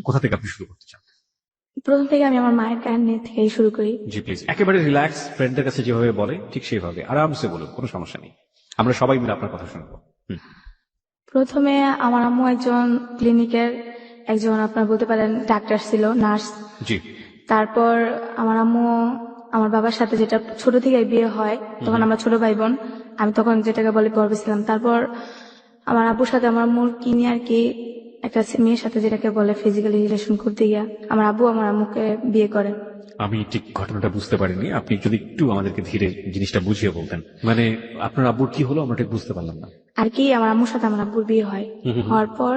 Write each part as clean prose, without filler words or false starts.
কোথা থেকে আপনি শুরু করতে চান? প্রথম থেকে আমি আমার মায়ের কাহিনী থেকেই শুরু করি। জি প্লিজ, একেবারে রিল্যাক্স, ফ্রেন্ডদের কাছে যেভাবে বলে ঠিক সেইভাবে আরামসে বলুন, কোনো সমস্যা নেই, আমরা সবাই মিলে আপনার কথা শুনবো। প্রথমে আমার আম্মু একজন ক্লিনিকের একজন আপনার বলতে পারেন ডাক্তার ছিল, নার্স। জি। তারপর আমার আম্মু আমার বাবার সাথে যেটা ছোট থেকে বিয়ে হয়, তখন আমরা ছোট ভাই বোন, আমি তখন যেটাকে বলে গর্বে ছিলাম। তারপর আমার আব্বুর সাথে আমার আম্মুর কিনে আর কি একটা মেয়ের সাথে যেটাকে বলে ফিজিক্যালি রিলেশন করতে গিয়া আমার আব্বু আমার আম্মুকে বিয়ে করে। আমি ঠিক ঘটনাটা বুঝতে পারিনি, আপনি যদি একটু আমাদেরকে ধীরে জিনিসটা বুঝিয়ে বলতেন। মানে আপনার আব্বুর কি হলো, আমরা ঠিক বুঝতে পারলাম না। আর কি আমার আম্মুর সাথে আমার আব্বুর বিয়ে হয়, হওয়ার পর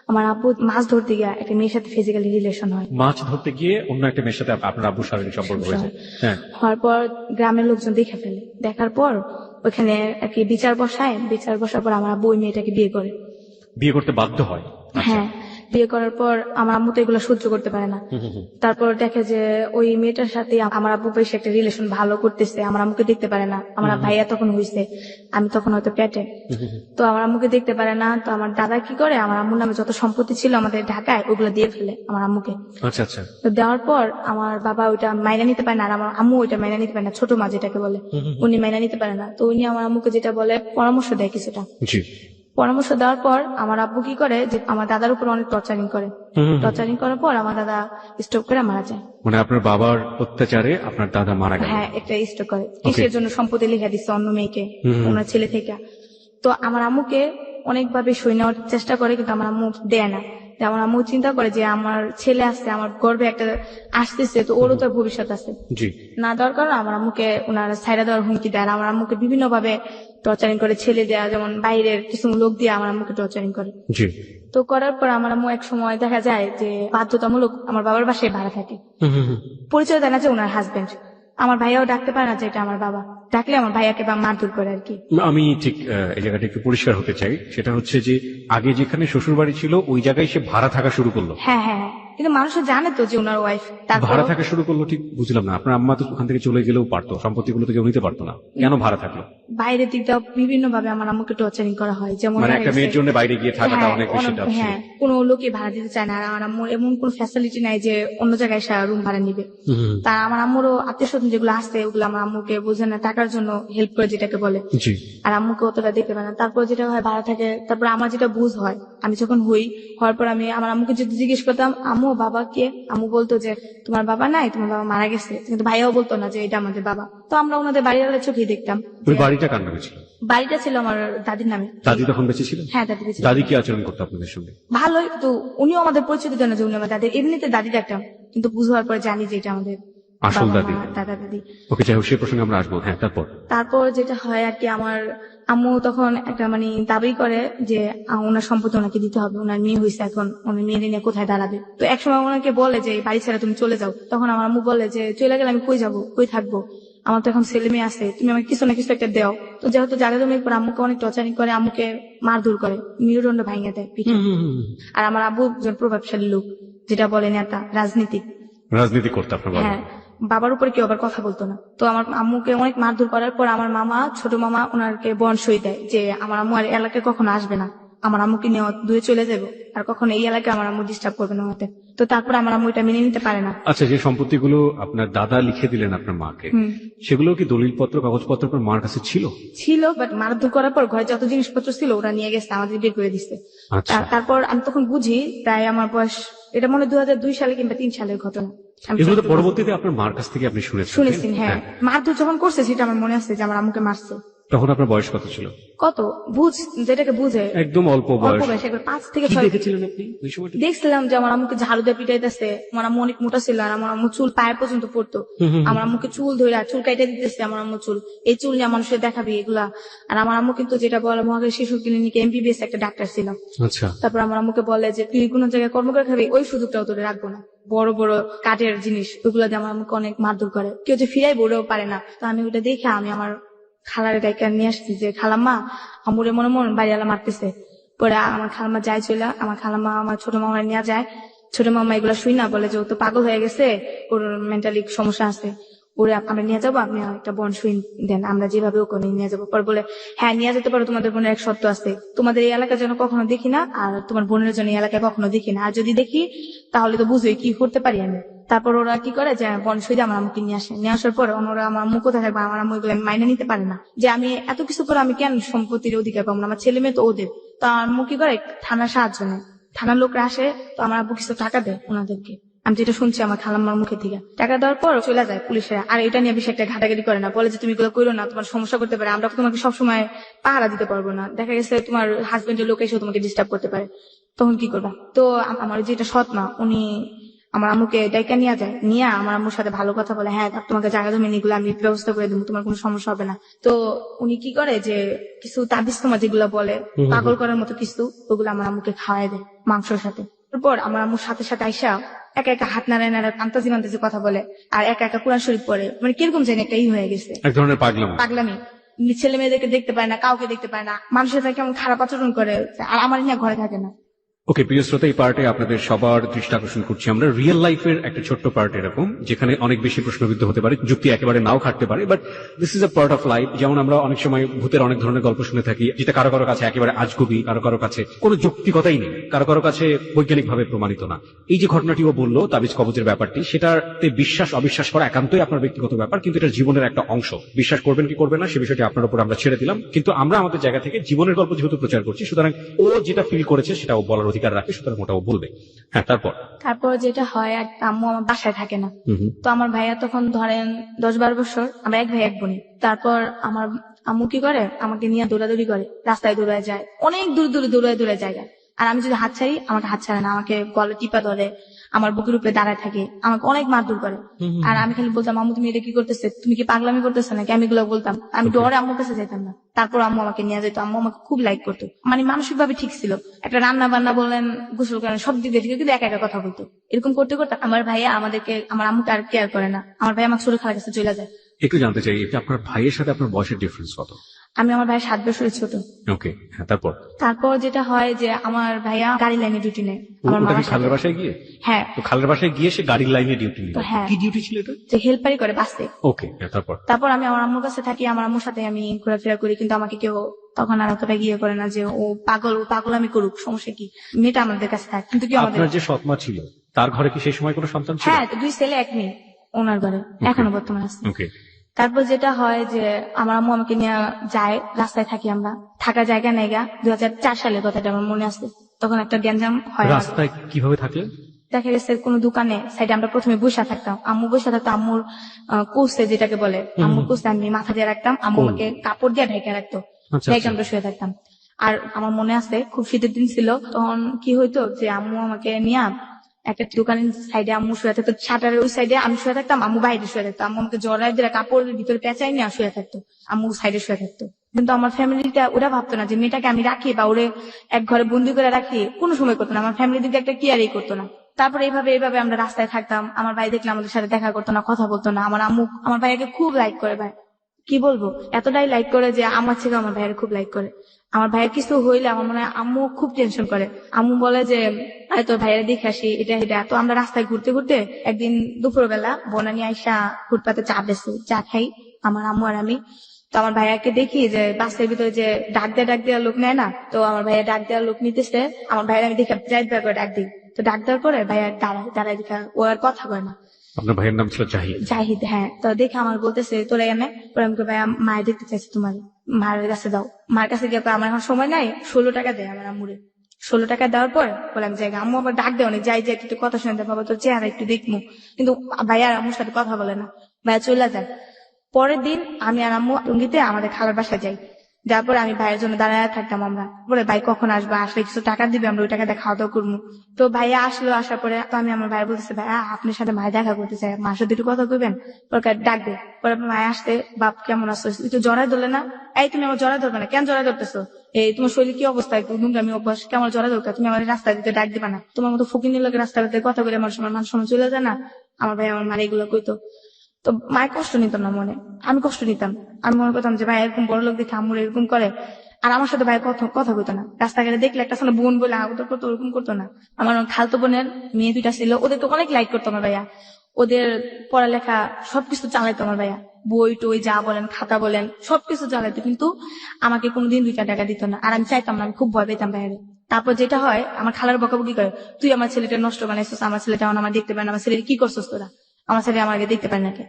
আমার আব্বু মাছ ধরতে গিয়া একটা মেয়ের সাথে ফিজিক্যালি রিলেশন হয়। মাছ ধরতে গিয়ে অন্য একটা মেয়ের সাথে আপনার আব্বুর শারীরিক সম্পর্ক হয়েছে। হ্যাঁ। হওয়ার পর গ্রামের লোকজন দেখে ফেলে, দেখার পর ওখানে আর কি বিচার বসায়, বিচার বসার পর আমার আব্বু ওই মেয়েটাকে বিয়ে করে। বিয়ে করতে বাধ্য হয়? হ্যাঁ, বিয়ে করার পর আমার আম্মু তো এগুলো সহ্য করতে পারে না। তারপর দেখে যে ওই মেয়েটার সাথে আমার আব্বু বেশ একটা রিলেশন ভালো করতেছে, আমার আম্মুকে দেখতে পারে না। আমার ভাইয়া তখন হয়েছে, আমি তখন হয়তো পেটে, তো আমার আম্মুকে দেখতে পারে না। তো আমার দাদা কি করে, আমার আম্মুর নামে যত সম্পত্তি ছিল আমাদের ঢাকায় ওগুলো দিয়ে ফেলে আমার আম্মুকে। আচ্ছা আচ্ছা। তো দেওয়ার পর আমার বাবা ওইটা মাইনা নিতে পারে না, আর আমার আম্মু ওইটা মাইনা নিতে পারে না, ছোট মা যেটাকে বলে উনি মাইনা নিতে পারে না। তো উনি আমার আম্মুকে যেটা বলে পরামর্শ দেয় কিছুটা। জি। পরামর্শ দেওয়ার পর আমার আব্বু কি করে যে আমার দাদার উপর অনেক টর্চারিং করে। টর্চারিং করার পর আমার দাদা স্ট্রোক করে মারা যায়। মানে আপনার বাবার অত্যাচারে আপনার দাদা মারা গেল? হ্যাঁ, একটা স্ট্রোক করে। কিসের জন্য সম্পত্তি লিখে দিচ্ছে অন্য মেয়েকে, ওনার ছেলে থেকে। তো আমার আম্মুকে অনেকভাবে সই নেওয়ার চেষ্টা করে, কিন্তু আমার আম্মু দেয় না। আমার আম্মু চিন্তা করে যে আমার ছেলে আছে, আমার গর্ভে একটা আসতেছে, তো ওরও তো ভবিষ্যৎ আছে। জি। না দেওয়ার কারণে আমার আম্মুকে ওনার ছাইড়া দেওয়ার হুমকি দেয়। আমার আম্মুকে বিভিন্ন ভাবে টর্চারিং করে, ছেলে দেয়া, যেমন বাইরের কিছু লোক দিয়ে আমার আম্মুকে টর্চারিং করে। জি। তো করার পর আমার আম্মু এক সময় দেখা যায় যে বাধ্যতামূলক আমার বাবার বাসায় ভাড়া থাকে। পরিচয় দেয় না যে ওনার হাজবেন্ড। আমার ভাইয়াও ডাকতে পারে না যে এটা আমার বাবা, ডাকলে আমার ভাইয়াকে বা মারধর করে আর কি। আমি ঠিক এই জায়গাটা একটু পরিষ্কার হতে চাই, সেটা হচ্ছে যে আগে যেখানে শ্বশুর বাড়ি ছিল ওই জায়গায় সে ভাড়া থাকা শুরু করলো? হ্যাঁ হ্যাঁ হ্যাঁ, কিন্তু মানুষের জানে তো যে ওনার ওয়াইফ। ভাড়া থাকা শুরু করলো ঠিক বুঝলাম না, আপনার আম্মা তো ওখান থেকে চলে গেলেও পারতো, সম্পত্তিগুলো তো কেউ নিতে পারতো না, কেন ভাড়া থাকলো? বাইরের দিকটা বিভিন্ন ভাবে আমার আম্মুকে টর্চারিং করা হয়, যেমন মানে একটা মেয়ের জন্য বাইরে গিয়ে থাকাটা অনেক বেশি টাফ ছিল। হ্যাঁ, কোনো লোকে ভাড়া দিতে চায় না, আর আমার আম্মুর এমন কোনো ফ্যাসিলিটি নাই যে অন্য জায়গায় রুম ভাড়া নিবে। তা আমার আম্মুরও আত্মীয় স্বজন যেগুলো আছে ওগুলো আমার আম্মুকে বোঝে না, টাকার জন্য হেল্প করে যেটাকে বলে। জি। আর আম্মুকে অতটা দেখতে পারে না। তারপর যেটা হয় ভাড়া থাকে, তারপর আমার যেটা বুঝ হয়, আমি যখন হওয়ার পর আমি আমার আম্মুকে যদি জিজ্ঞেস করতাম আম্মু বাবা কে, আম্মু বলতো যে তোমার বাবা নাই, তোমার বাবা মারা গেছে, কিন্তু ভাইয়াও বলতো না যে এটা আমাদের বাবা। তো আমরা ওনাদের বাড়িওয়ালা চোখেই দেখতাম। ওই বাড়িটা কার নামে ছিল? বাড়িটা ছিল আমার দাদির নামে। দাদি তখন বেঁচে ছিলেন? হ্যাঁ, দাদি বেঁচে। দাদি কি আচরণ করতো আপনাদের সঙ্গে? ভালোই, তো উনিও আমাদের পরিচয় দিতেন না যে উনি আমার দাদি, এমনিতে দাদি ডাকতাম, কিন্তু বুঝার পরে জানি যে এটা আমাদের আসল দাদি, দাদা দাদি। ওকে, যাই হোক, সে প্রসঙ্গে আমরা আসবো। হ্যাঁ, তারপর যেটা হয় আর কি, আমার আম্মু তখন একটা মানে দাবি করে যে ওনার সম্পত্তি ওনাকে দিতে হবে, ওনার মেয়ে হয়েছে, এখন ওনার মেয়ে নিয়ে কোথায় দাঁড়াবে। তো একসময় ওনাকে বলে যে বাড়ি ছেড়ে তুমি চলে যাও। তখন আমার আম্মু বলে যে চলে গেলে আমি কই যাবো, কই থাকবো, আমার তো এখন ছেলে মেয়ে আছে, তুমি আমাকে কিছু না কিছু একটা দেও। তো যেহেতু জায়গা জমির পর আম্মুকে অনেক টর্চারিং করে, আম্মুকে মারধর করে, মেরুদণ্ড ভাঙিয়ে দেয় পিঠে। আর আমার আব্বু একজন প্রভাবশালী লোক, যেটা বলে নেতা, রাজনীতি করতে আপনার বাবা? হ্যাঁ, বাবার উপরে কেউ আবার কথা বলতো না। তো আমার আম্মুকে অনেক মারধর করার পর আমার মামা, ছোট মামা, ওনাকে বন সই দেয় যে আমার আম্মু আর এলাকায় কখনো আসবে না, আমার আম্মুকে নিয়ে দূরে চলে যাবো, আর কখনো এই এলাকায় আমার আম্মু ডিস্টার্ব করবে না ওনাতে। তো তারপর আমার আম্মু এটা মেনে নিতে পারে না। আচ্ছা, যে সম্পত্তিগুলো আপনার দাদা লিখে দিলেন আপনার মাকে, সেগুলো কি দলিলপত্র কাগজপত্র আপনার মার কাছে ছিল? বাট মারধর করার পর ঘরে যত জিনিসপত্র ছিল ওরা নিয়ে গেছে, আমাদের বের করে দিচ্ছে। আচ্ছা। তারপর আমি তখন বুঝি, প্রায় আমার বয়স, এটা মনে 2002 সালে কিংবা 3 সালের ঘটনা। এগুলো তো পরবর্তীতে আপনার মার কাছ থেকে আপনি শুনেছেন? হ্যাঁ, মারধর যখন করছে সেটা আমার মনে আছে যে আমার আম্মুকে মারছে। তখন আপনার বয়স কত ছিল? কত যেটাকে বুঝে একদম অল্প বয়স, 5 থেকে 6। দেখেছিলেন আপনি ওই সময়টা? দেখছিলাম যে আমার আম্মুকে ঝাড়ু দিয়ে পিটাইতেছে, আমার আম্মু অনেক মোটা ছিল, আর আমার আম্মু চুল পায়ে পর্যন্ত পড়তো। আমার আম্মুকে চুল ধরে চুল কাইটে দিতেছে, আমার আম্মু চুল, এই চুল নিয়ে মানুষের দেখাবি এগুলা। আর আমার আম্মু কিন্তু যেটা বলে মহাখালী শিশু ক্লিনিকে MBBS একটা ডাক্তার ছিল। আচ্ছা। তারপর আমার আম্মুকে বলে যে তুই কোনো জায়গায় কর্ম করে খাবি, ওই সুযোগটাও তোরে রাখবো না। বড় বড় কাঠের জিনিস ওইগুলো দিয়ে আমার আম্মুকে অনেক মারধর করে, কেউ যে ফিরাই বলেও পারে না। তো আমি ওটা দেখে আমি আমার খালার গাইকা নিয়ে আসছি যে খালাম্মা আমুরে মনে বাড়িওয়ালা মারতেছে। পরে আমার খালাম্মা যায় চলে, আমার খালাম্মা আমার ছোট মামা নিয়ে যায়। ছোট মামা এগুলা শুই না বলে যে ও তো পাগল হয়ে গেছে, ওর মেন্টালি সমস্যা আছে। ওরে আমরা নিয়ে যাবো, আপনি একটা বোন সুই দেন, আমরা যেভাবে ওখানে নিয়ে যাবো। পর বলে হ্যাঁ নিয়ে যেতে পারো, তোমাদের বোনের এক শর্ত আছে, তোমাদের এই এলাকা যেন কখনো দেখি না, আর তোমার বোনের জন্য এই এলাকায় কখনো দেখি না, আর যদি দেখি তাহলে তো বুঝোই কি করতে পারি আমি। তারপর ওরা কি করে যে বোন সুই দিয়ে আমার আম্মুকে নিয়ে আসে, নিয়ে আসার পর ওরা আমার আম্মু কোথায় থাকবে, আমার আম্মু এগুলো মাইনে নিতে পারে না যে আমি এত কিছু করে আমি কেন সম্পত্তির অধিকার পাবো না, আমার ছেলে মেয়ে তো ওদের। তো আমার আম্মু কি করে থানার সাহায্য নেয়, থানার লোকরা আসে, তো আমার আব্বু কিছু টাকা দেয় ওনাদেরকে, আমি যেটা শুনছি আমার খালাম্মার মুখে থেকে। টাকা দেওয়ার পর চলে যায় পুলিশেরা, আর এটা নিয়ে বেশি একটা ঘাটাঘাটি করে না, বলে যে তুমি এগুলো করো না, তোমার সমস্যা করতে পারে, আমরা তোমাকে সবসময় পাহারা দিতে পারবো না, দেখা গেছে তোমার হাজবেন্ডের লোক এসে তোমাকে ডিস্টার্ব করতে পারে, তখন কি করবা। তো আমার যেটা সৎ মা উনি আমার আম্মুকে ডাইকা নিয়ে যায়, নিয়ে আমার আম্মুর সাথে ভালো কথা বলে, হ্যাঁ তোমাকে জায়গা জমি এগুলো আমি ব্যবস্থা করে দেবো, তোমার কোনো সমস্যা হবে না। তো উনি কি করে যে কিছু তাবিজ তোমার যেগুলো বলে পাগল করার মতো কিছু, ওগুলো আমার আম্মুকে খাওয়াই দেয় মাংসের সাথে। তারপর আমার আম্মুর সাথে সাথে আইসা একা একা হাত নাড়ায় নাড়ায় আন্তাজি মান্তাজি কথা বলে, আর একা একা কোরআন শরীফ পড়ে, মানে কিরকম জানি একটা হয়ে গেছে, এক ধরনের পাগলাম। পাগলামি। ছেলে মেয়েদেরকে দেখতে পায় না, কাউকে দেখতে পায় না, মানুষের সাথে কেমন খারাপ আচরণ করে, আর আমার নিয়ে ঘরে থাকে না। ওকে প্রিয় শ্রোতা, এই পার্টে আপনাদের সবার দৃষ্টি আকর্ষণ করছি আমরা রিয়েল লাইফের একটা ছোট্ট পার্ট এরকম, যেখানে অনেক বেশি প্রশ্নবিদ্ধ হতে পারে, যুক্তি একেবারে নাও খাটতে পারে, but this is a part of life. যেমন আমরা অনেক সময় ভূতের অনেক ধরনের গল্প শুনে থাকি, যেটা কারো কারো কাছে একেবারে আজগুবি, কারো কারো কাছে কোনো যৌক্তিকতাই নেই, কারো কারো কাছে বৈজ্ঞানিক ভাবে প্রমাণিত না। এই যে ঘটনাটিও বললো তাবিজ কবজের ব্যাপারটি, সেটাতে বিশ্বাস অবিশ্বাস করা একান্তই আপনার ব্যক্তিগত ব্যাপার, কিন্তু এটা জীবনের একটা অংশ। বিশ্বাস করবেন কি করবেন না সে বিষয়টি আপনার উপর আমরা ছেড়ে দিলাম, কিন্তু আমরা আমাদের জায়গা থেকে জীবনের গল্প যেহেতু প্রচার করছি, সুতরাং ও যেটা ফিল করেছে সেটা ও বলার অধিকার রাখে, সুতরাং ওটা ও বলবে। হ্যাঁ তারপর যেটা হয়, আম্মু আমার বাসায় থাকে না, তো আমার ভাইয়া তখন ধরেন 10-12 বছর, আমরা এক ভাই এক বোন। তারপর আমার আম্মু কি করে, আমাকে নিয়ে দৌড়াদৌড়ি করে, রাস্তায় দৌড়ায় যায়, অনেক দূর দূরে দৌড়ায় দৌড়ায় জায়গা, আর আমি যদি হাত ছাড়ি আমাকে হাত ছাড়ে না, আমাকে গলা টিপা ধরে, আমার বুকের উপরে দাঁড়ায় থাকে, আমাকে অনেক মারধর করে। আর আমি খালি বলতাম আম্মু তুমি এটা কি করতেছে, তুমি কি পাগলামি করতেছে নাকি, আমি এগুলো বলতাম, আমি ডরে আম্মুর কাছে যেতাম না। তারপর আম্মু আমাকে নিয়ে যেত, আম্মু আমাকে খুব লাইক করতো, মানে মানসিক ভাবে ঠিক ছিল, একটা রান্না বান্না বলেন, গোসল করেন, সব দিক দিয়ে ঠিক, কিন্তু একা একা কথা বলতো। এরকম করতে করতে আমার ভাইয়া আমাদেরকে, আমার আম্মুকে আর কেয়ার করে না, আমার ভাই আমাকে ছোট খালার কাছে চলে যায়। একটু জানতে চাই, এটা আপনার ভাইয়ের সাথে আপনার বয়সের ডিফারেন্স কত? আমি আমার ভাই 7 বছরের ছোট। ওকে, হ্যাঁ তারপর যেটা হয় যে আমার ভাইয়া গাড়ি লাইনে ডিউটি নেয় আমার মামার খালের বাসায় গিয়ে। হ্যাঁ, তো খালের বাসায় গিয়ে সে গাড়ির লাইনে ডিউটি নিল। হ্যাঁ, কি ডিউটি ছিল এটা? যে হেল্পারি করে বাসে। ওকে, তারপর আমি আমার আম্মুর কাছে থাকি, আমার আম্মুর সাথে আমি ঘোরাফেরা করি, কিন্তু আমাকে কেউ তখন আর অতটা গিয়ে করে না যে ও পাগল আমি করুক, সমস্যা কি, মেয়েটা আমাদের কাছে থাকে। কিন্তু কি আমাদের আপনার যে সৎমা ছিল তার ঘরে কি সেই সময় কোনো সন্তান ছিল? হ্যাঁ, 2 ছেলে 1 মেয়ে ওনার ঘরে এখনো বর্তমানে আছে। ওকে। তারপর যেটা হয় যে আমার আম্মু আমাকে নিয়ে যায়, রাস্তায় থাকি আমরা, থাকা জায়গা নেগা। 2004 সালের কথাটা আমার মনে আছে, তখন একটা গ্যাঞ্জাম হয়। রাস্তায় কিভাবে থাকলেন? দেখা গেছে কোনো দোকানে সাইডে আমরা প্রথমে বসে থাকতাম, আম্মু বসে থাকতো, আম্মুর কোসে যেটাকে বলে, আম্মুর কোসে আমি মাথা দিয়ে রাখতাম, আম্মু আমাকে কাপড় দিয়ে ঢেকে রাখতো, ঢেকে আমরা শুয়ে থাকতাম। আর আমার মনে আছে খুব শীতের দিন ছিল, তখন কি হইতো যে আম্মু আমাকে নিয়ে একটা দোকানের সাইডে আম্মু শুয়ে থাকতো, শাটারের ওই সাইডে আমি শুয়ে থাকতাম, আম্মু বাইরে শুয়ে থাকতো, আম্মু আমাকে জড়াই দিয়ে কাপড়ের ভিতরে পেঁচাই নিয়ে শুয়ে থাকতো, আম্মু সাইডে শুয়ে থাকতো। কিন্তু আমার ফ্যামিলিটা ওরা ভাবতো না যে মেয়েটাকে আমি রাখি বা ওরে এক ঘরে বন্দি করে রাখি, কোনো সময় করতো না, আমার ফ্যামিলির দিকে একটা কেয়ারই করতো না। তারপরে এইভাবে আমরা রাস্তায় থাকতাম, আমার ভাই দেখলে আমাদের সাথে দেখা করতো না, কথা বলতো না। আমার আম্মু আমার ভাইয়াকে খুব লাইক করে, ভাই কি বলবো, এতটাই লাইক করে যে আমার থেকে আমার ভাইয়ের খুব লাইক করে। আমার ভাইয়ের কিছু হইলে আমার মনে হয় আম্মু খুব টেনশন করে, আম্মু বলে যে তোর ভাইয়ের দেখে আসি এটা। তো আমরা রাস্তায় ঘুরতে ঘুরতে একদিন দুপুরবেলা বনানি আইসা ফুটপাতে চা বেছে, চা খাই আমার আম্মু আর আমি। তো আমার ভাইয়াকে দেখি যে বাসের ভিতরে যে ডাক দেওয়ার লোক নেয় না, তো আমার ভাইয়া ডাক দেওয়ার লোক নিতেছে, আমার ভাইয়ের আমি দেখে জাহিদ ভাই করে ডাক দিই, তো ডাক দেওয়ার পরে ভাইয়া দাঁড়ায় দেখা, ও আর কথা কয় না। আপনার ভাইয়ের নাম ছিল জাহিদ? জাহিদ, হ্যাঁ। তো দেখে আমার বলতেছে তোরা এনে, পরে আমি ভাইয়া মায়ের দেখতে চাইছি, তোমার মায়ের কাছে দাও। মার কাছে গিয়ে আমার এখন সময় নাই, 16 টাকা দেয় আমার আম্মুরে। 16 টাকা দেওয়ার পর বলে আমি জায়গা, আম্মু আবার ডাক দেয় অনেক, যাই একটু কথা শুনে দেয়, বাবা তোর চেহারা একটু দেখবো, কিন্তু ভাইয়া আর আম্মুর সাথে কথা বলে না, ভাইয়া চলে যায়। পরের দিন আমি আর আম্মু টুঙ্গিতে আমাদের খালার বাসায় যাই, যাওয়ার পরে আমি ভাইয়ের জন্য দাঁড়ায় থাকতাম, আমরা বলে ভাই কখন আসবা, আসলে কিছু টাকা দিবে, আমরা ওই টাকা দিয়ে খাওয়া দাওয়া করবো। তো ভাইয়া আসলো, আসার পরে তো আমি আমার ভাই বলতেছে ভাইয়া আপনার সাথে মায়ের দেখা করতে চাই, মার সাথে একটু কথা কইবেন, ডাকবে। পরে মায়ের আসতে, বাপ কেমন আছো, একটু জড়াই ধরলে না, এই তুমি আমার জড়াই ধরবে না, কেন জড়াই ধরতেছো, এই তোমার শরীর কি অবস্থা, একটু নোংরামি অভ্যাস, কেমন জড়াই ধরতে, তুমি আমার রাস্তা দিতে ডাক দিবা না, তোমার মতো ফকির লোকের রাস্তা দিতে কথা বলে আমার সময় মান সময় চলে যায় না। আমার ভাই আমার মার এগুলো কইতো, তো মায়ের কষ্ট নিতাম না মনে, আমি কষ্ট নিতাম, আমি মনে করতাম যে ভাই এরকম বড় লোক দেখে আম্মুর এরকম করে, আর আমার সাথে ভাই কথা কইতো না, রাস্তাঘাটে দেখলে একটা সামনে বোন বলে ওদের করতো, ওরকম করতো না। আমার খালতো বোনের মেয়ে 2টা ছিল, ওদের তো অনেক লাইক করতো আমার ভাইয়া, ওদের পড়ালেখা সবকিছু চালাইতো আমার ভাইয়া, বই টই যা বলেন খাতা বলেন সবকিছু চালাইতো, কিন্তু আমাকে কোনোদিন 2-4 টাকা দিত না। আর আমি চাইতাম না, আমি খুব ভয় পেতাম ভাইয়ারে। তারপর যেটা হয়, আমার খালার বকাবকি করে, তুই আমার ছেলেটা নষ্ট বানাইছিস, আমার ছেলেটা আমার দেখতে পারে না, আমার ছেলে কি করছিস তোরা, আমার ছেলে আমাকে দেখতে পারে নাকি।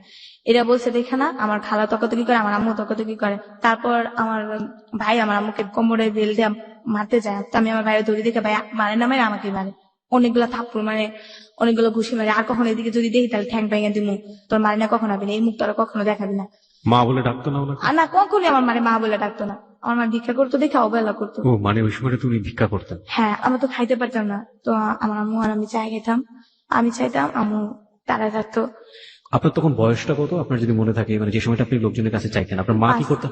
এরা বলছে দেখে না, আমার খালা তর্কাতর্কি করে, আমার আম্মু তর্কাতর্কি করে। তারপর আমার ভাই আমার আম্মুকে কোমরে বেল দিয়ে মারতে যায়, তো আমি আমার ভাইয়ের দড়ি দেখে, ভাই মারে না মারে আমাকে মারে, অনেকগুলো থাপ্পড় মানে অনেকগুলো ঘুষি মারে। আর কখনো এদিকে যদি দেখি তাহলে ঠ্যাং ভেঙে দিমু, তোর মারে না কখনো হবে না, এই মুখ তোরা কখনো দেখাবি না। মা বলে ডাকতো না ওনাকে? আর না, কখনই আমার মারে মা বলে ডাকতো না। আমার মা ভিক্ষা করতো দেখে অবহেলা করতো। ও মানে ওই সময় তুমি ভিক্ষা করতেন? হ্যাঁ, আমরা তো খাইতে পারতাম না, তো আমার আম্মু আর আমি চাই খেতাম, আমি চাইতাম, আম্মু তারা থাকতো। আপনার তখন বয়সটা কত, আপনার যদি মনে থাকে, মানে যে সময়টা আপনি লোকজনের কাছে চাইতেন, আপনার মা কি করতেন?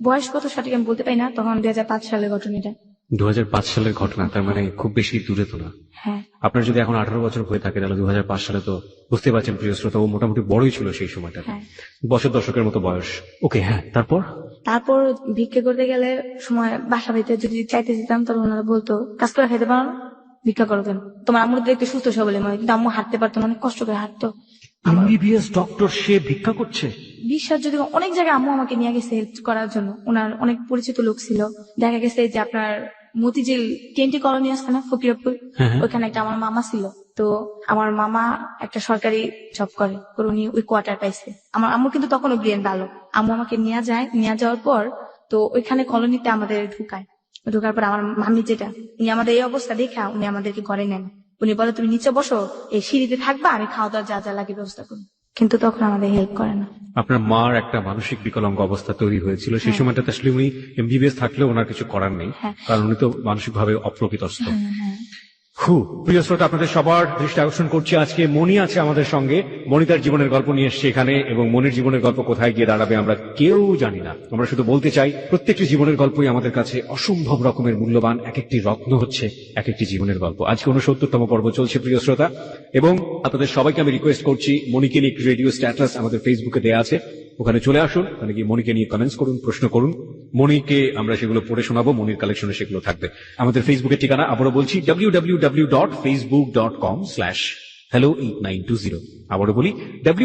বয়স কত সঠিক আমি বলতে পারি না, তখন 2005 সালের ঘটনাটা। 2005 সালের ঘটনা, তার মানে খুব বেশি দূরে তো না। হ্যাঁ, আপনার যদি এখন 18 বছর হয়ে থাকে তাহলে 2005 সালে তো বুঝতে পারছেন প্রিয় শ্রোতা, ও মোটামুটি বড়ই ছিল সেই সময়টা, হ্যাঁ। বছর দশকের মতো বয়স। ওকে, হ্যাঁ, তারপর? তারপর ভিক্ষা করতে গেলে সময় বাসা বাড়িতে যদি চাইতে যেতাম, তখন ওনারা বলতো কাজ করে খাইতে পারো না, ভিক্ষা করো কেন, তোমার আম্মুর দেখতে সুস্থ সবলে মনে হয়, কিন্তু আম্মু হাঁটতে পারতো না, অনেক কষ্ট করে হাঁটতো। এমবিবিএস ডক্টর, সে ভিক্ষা করছে? বিশ্বাস যদি অনেক জায়গায় আম্মু আমাকে নিয়ে গেছে হেল্প করার জন্য, ওনার অনেক পরিচিত লোক ছিল। দেখা গেছে যে আপনার মতিঝিল টিএনটি কলোনি আছে না, ফকিরপুর, হ্যাঁ, হ্যাঁ। ওইখানে একটা আমার মামা ছিল। তো আমার মামা একটা সরকারি জব করে, তো উনি ওই কোয়ার্টার পাইছে। আমার আম্মু কিন্তু তখনও ব্রেন ভালো, আম্মু আমাকে নিয়ে যায়, নিয়ে যাওয়ার পর তো ওইখানে কলোনিতে আমাদের ঢুকায়। ঢোকার পর আমার মামি যেটা, উনি আমাদের এই অবস্থা দেখা উনি আমাদেরকে ঘরে নেন। উনি বলে তুমি নিচে বসো, এই সিঁড়িতে থাকবা, আমি খাওয়া দাওয়া যা যা লাগে ব্যবস্থা করি, কিন্তু তখন আমাদের হেল্প করে না। আপনার মার একটা মানসিক বিকলাঙ্গ অবস্থা তৈরি হয়েছিল সেই সময়টাতে, আসলে উনি এমবিবিএস থাকলেও ওনার কিছু করার নেই, হ্যাঁ। কারণ উনি তো মানসিকভাবে অপ্রকৃতস্থ। হ্যাঁ। প্রিয় শ্রোতা, আপনাদের সবার দৃষ্টি আকর্ষণ করছি, আজকে মণি আছে আমাদের সঙ্গে। মণি তার জীবনের গল্প নিয়ে এসছে এখানে, এবং মনির জীবনের গল্প কোথায় গিয়ে দাঁড়াবে আমরা কেউ জানি না। আমরা শুধু বলতে চাই, প্রত্যেকটি জীবনের গল্পই আমাদের কাছে অসম্ভব রকমের মূল্যবান, এক একটি রত্ন হচ্ছে এক একটি জীবনের গল্প। আজকে 69তম পর্ব চলছে প্রিয় শ্রোতা, এবং আপনাদের সবাইকে আমি রিকোয়েস্ট করছি, মনিকে নিয়ে একটি রেডিও স্ট্যাটাস আমাদের ফেসবুকে দেওয়া আছে, ওখানে চলে আসুন, ওখানে গিয়ে মনিকে নিয়ে কমেন্টস করুন, প্রশ্ন করুন, মনিকে আমরা সেগুলো পড়ে শোনাবো, মনির কালেকশনে সেগুলো থাকবে। আমাদের ফেসবুকের ঠিকানা আবারও বলছি, www.facebook.com/hello8920। আবারও বলি,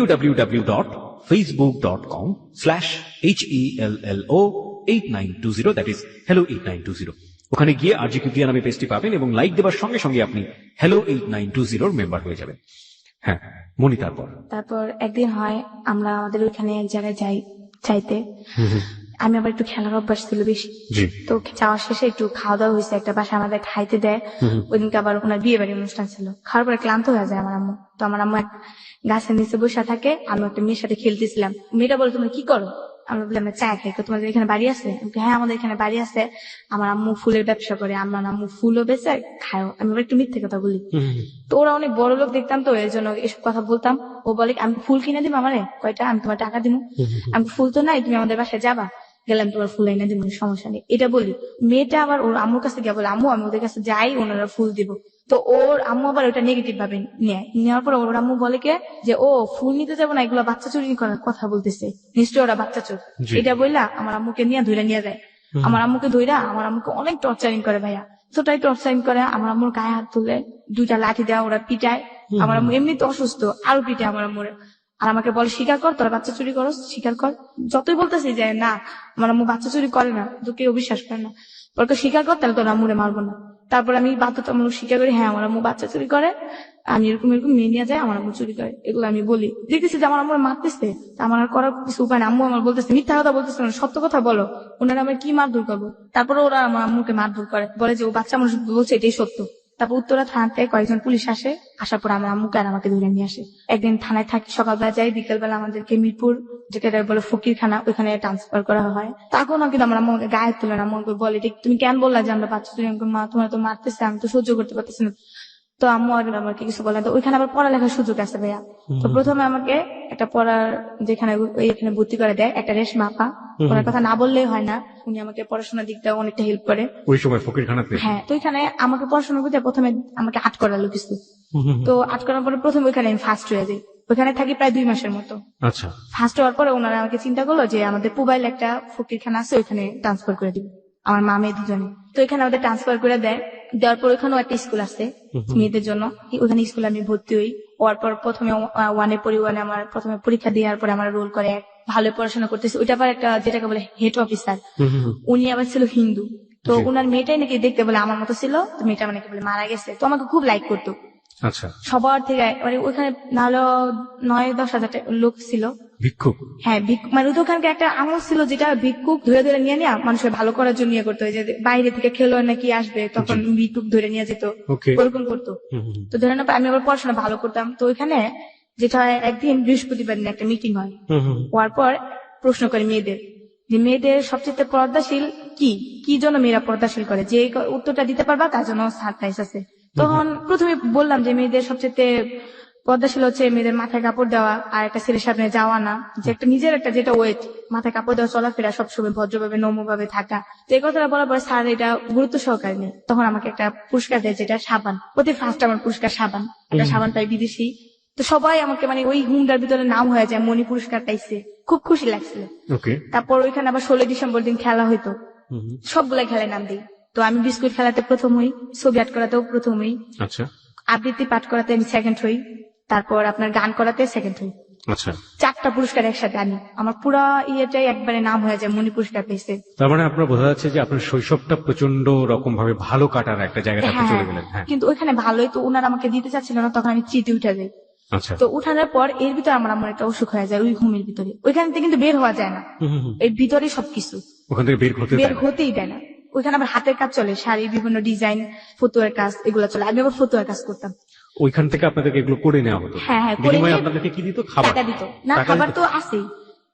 www.facebook.com/HELLO8920, দ্যাট ইজ hello8920। ওখানে গিয়ে RGQP নামে পেজটি পাবেন, এবং লাইক দেওয়ার সঙ্গে সঙ্গে আপনি hello8920 মেম্বার হয়ে যাবেন। হ্যাঁ মনি, তারপর একদিন হয় আমরা আমাদের ওইখানে এক জায়গায় যাই চাইতে, আমি আবার একটু খেলার অভ্যাস ছিল বেশি, তো যাওয়ার শেষে একটু খাওয়া দাওয়া হয়েছে একটা বাসায়, আমাদের খাইতে দেয়। ওই দিনকে আবার ওনার বিয়ে বাড়ির অনুষ্ঠান ছিল, খাওয়ার পরে ক্লান্ত হয়ে যায় আমার আম্মু। তো আমার আম্মু এক গাছের নিচে বসে থাকে, আমি একটা মেয়ের সাথে খেলতেছিলাম। মেয়েটা বলে তুমি কি করো, আমরা বললাম চা খাই। তোমাদের এখানে বাড়ি আছে? হ্যাঁ আমাদের এখানে বাড়ি আছে, আমার আম্মু ফুলের ব্যবসা করে, আমার আম্মু ফুলও বেচে খায়ও। আমি আবার একটু মিথ্যে কথা বলি, তো ওরা অনেক বড় লোক দেখতাম, তো এর জন্য এসব কথা বলতাম। ও বলে আমি ফুল কিনে দিব আমারে, কয়টা, আমি তোমার টাকা দিব। আমি ফুল তো নাই, তুমি আমাদের বাসায় যাবা, গেলাম তোমার ফুল এনে দিব, সমস্যা নেই, এটা বলি। মেয়েটা আবার ওর আম্মুর কাছে গিয়ে বলে আম্মু আমি ওদের কাছে যাই, ওনারা ফুল দিব। তো ওর আম্মু আবার ওটা নেগেটিভ ভাবে নেওয়ার পর ওর আম্মু বলে কে যে ও ফুল নিতে যাবো না, এগুলো বাচ্চা চুরি করার কথা বলতেছে, নিশ্চয়ই ওরা বাচ্চা চোর। এটা বললা আমার আম্মুকে নিয়ে ধরে নিয়ে যায়। আমার আম্মুকে ধইরা আমার আম্মুকে অনেক টর্চারিং করে ভাইয়া, তোটাই টর্চারিং করে। আমার আম্মুর গায়ে হাত তুলে 2টা লাঠি দেওয়া, ওরা পিটায়। আমার আম্মু এমনি তো অসুস্থ, আরো পিটায় আমার আম্মুর। আর আমাকে বলে স্বীকার কর তোরা বাচ্চা চুরি করস, স্বীকার কর। যতই বলতেছি যে না আমার আম্মু বাচ্চা চুরি করে না, তো কেউ বিশ্বাস করে না। বলতো স্বীকার কর, তাহলে তোর আম্মুরে মারবো না। তারপর আমি বাধ্যতামূলক স্বীকার করি, হ্যাঁ আমার আম্মু বাচ্চা চুরি করে, আমি এরকম এরকম মেয়ে নিয়ে যায়, আমার আম্মু চুরি করে, এগুলো আমি বলি। দেখতেছি যে আমার আম্মুর মারতেছে, আমার আর করার কিছু উপায় না। আম্মু আমার বলতেছে মিথ্যা কথা বলতেছে না, সত্য কথা বলো, ওনারা আমার কি মারধর করবো। তারপরে ওরা আমার আম্মুকে মারধর করে, বলে যে ও বাচ্চা মানুষ বলছে এটাই সত্য। তারপর উত্তরা থানাতে কয়েকজন পুলিশ আসে, আসার পর আমার আম্মুকে আর আমাকে ধরে নিয়ে আসে। একদিন থানায় থাকি, সকালবেলা যাই, বিকেলবেলা আমাদেরকে মিরপুর যেটা বলে ফকিরখানা, ওইখানে ট্রান্সফার করা হয়। তখন কিন্তু আমার আম্মুকে গায়ে তুলে না, আম্মুকে বলে তুমি কেন বললা যে আমরা বাচ্চা চুরি, মা তোমার তো মারতেছে, আমি তো সহ্য করতে পারতেছি না। তো আম্মু আর আমাকে কিছু বলে, তো ওইখানে আবার পড়ালেখার সুযোগ আছে ভাইয়া। তো প্রথমে আমাকে একটা পড়ার যেখানে এখানে ভর্তি করে দেয় একটা রেশমা আপা, ওনার কথা না বললেই হয় না, উনি আমাকে পড়াশোনার দিকটা অনেকটা হেল্প করে ওই সময় ফকিরখানাতে। হ্যাঁ, তো ওইখানে আমাকে পড়াশোনা করতে প্রথমে আমাকে আট করালো কিছু। তো আট করার পরে প্রথমে ওইখানে আমি ফার্স্ট হয়ে যাই, ওইখানে থাকি প্রায় 2 মাসের মতো। আচ্ছা, ফার্স্ট হওয়ার পরে ওনারা আমাকে চিন্তা করলো যে আমাদের পুবাইল একটা ফকিরখানা আছে, ওইখানে ট্রান্সফার করে দিবে আমার মা মেয়ে দুজনে। তো এখানে আমাদের ট্রান্সফার করে দেয়, দেওয়ার পর ওইখানেও একটা স্কুল আছে মেয়েদের জন্য, ওইখানে স্কুলে আমি ভর্তি হই। হওয়ার পর প্রথমে ওয়ানে পড়ি, ওয়ানে আমার প্রথমে পরীক্ষা দেওয়ার পরে আমার রোল করে ভালো পড়াশোনা করতেছে। ওইটা আবার একটা যেটাকে বলে হেড অফিসার, উনি আবার ছিল হিন্দু। তো জি। উনার মেয়েটাই নাকি দেখতে বলে আমার মতো ছিল, তো মেয়েটা নাকি বলে মারা গেছে। তো আমাকে খুব লাইক করতো আচ্ছা, সবার থেকে, মানে ওইখানে নাহলে 9-10 হাজার লোক ছিল। ভিক্ষুক। হ্যাঁ, মানে ওখানকার একটা আমল ছিল যেটা ভিক্ষুক ধরে ধরে নিয়ে নেওয়া, মানুষের ভালো করার জন্য ইয়ে করতো। যে বাইরে থেকে খেলোয়াড় নাকি আসবে, তখন ভিক্ষুক ধরে নিয়ে যেত, ওকে। ওরকম করতো। তো ধরে না, আমি আবার পড়াশোনা ভালো করতাম। তো ওইখানে যেটা হয়, একদিন বৃহস্পতিবার দিন একটা মিটিং হয়। হওয়ার পর প্রশ্ন করে মেয়েদের যে মেয়েদের সবচেয়ে পর্দাশীল কি, কি জন্য মেয়েরা পর্দাশীল করে, যে উত্তরটা দিতে পারবা তার জন্য সারপ্রাইজ আছে। তখন প্রথমে বললাম যে মেয়েদের সবচেয়ে পর্দাশীল হচ্ছে মেয়েদের মাথায় কাপড় দেওয়া, আর একটা ছেলের সামনে যাওয়া না, যে একটা নিজের একটা যেটা ওয়েট, মাথায় কাপড় দেওয়া, চলাফেরা সবসময় ভদ্রভাবে নম্রভাবে থাকা। তো এই কথাটা বলার পর স্যার এটা গুরুত্ব সহকারে নেই। তখন আমাকে একটা পুরস্কার দেয়, যেটা সাবান। প্রতি ফার্স্ট আমার পুরস্কার সাবান, একটা সাবান পাই বিদেশি। তো সবাই আমাকে, মানে ওই হুমটার ভিতরে নাম হয়ে যায়, মনি পুরস্কার পাইছে, খুব খুশি লাগছিল। ওকে। তারপর ওইখানে আবার 16 ডিসেম্বর দিন খেলা হইতো, সবগুলা খেলায় নাম দিই। তো আমি বিস্কুট খেলাতে প্রথম হই, ছবি আর্ট করাতেও প্রথম হই, আচ্ছা, আবৃত্তি পাঠ করাতে আমি সেকেন্ড হই, তারপর আপনার গান করাতে সেকেন্ড হই। আচ্ছা। 4টা পুরস্কার একসাথে আনি, আমার পুরা ইয়েটাই একবারে নাম হয়ে যায়, মনি পুরস্কার পেয়েছে। তার মানে আপনার বোঝা যাচ্ছে যে আপনার শৈশবটা প্রচন্ড রকম ভাবে ভালো কাটার একটা জায়গায় আপনি চলে গেলেন। হ্যাঁ, কিন্তু ওইখানে ভালোই, তো ওনারা আমাকে দিতে চাচ্ছিল না, তখন আমি চিঠি উঠে যাই। আচ্ছা। তো উঠানোর পর এর ভিতরে আমার একটা অসুখ হয়ে যায়, ওই ঘুমের ভিতরে। ওইখান থেকে কিন্তু বের হওয়া যায় না, এর ভিতরে সবকিছু, ওখান থেকে বের হতে বের দেয় না। হতেই দেয় না। ওইখানে আবার হাতের কাজ চলে, শাড়ি, বিভিন্ন ডিজাইন, ফতুয়ার কাজ, এগুলো চলে। আমি আবার ফতুয়ার কাজ করতাম। ওইখান থেকে আপনাদেরকে এগুলো করে নেওয়া হতো। হ্যাঁ, করে বিনিময়ে নিয়ে আপনাদেরকে কি দিত? খাবার। টাকা দিত না, টাকা খাবার দিত? তো আছেই,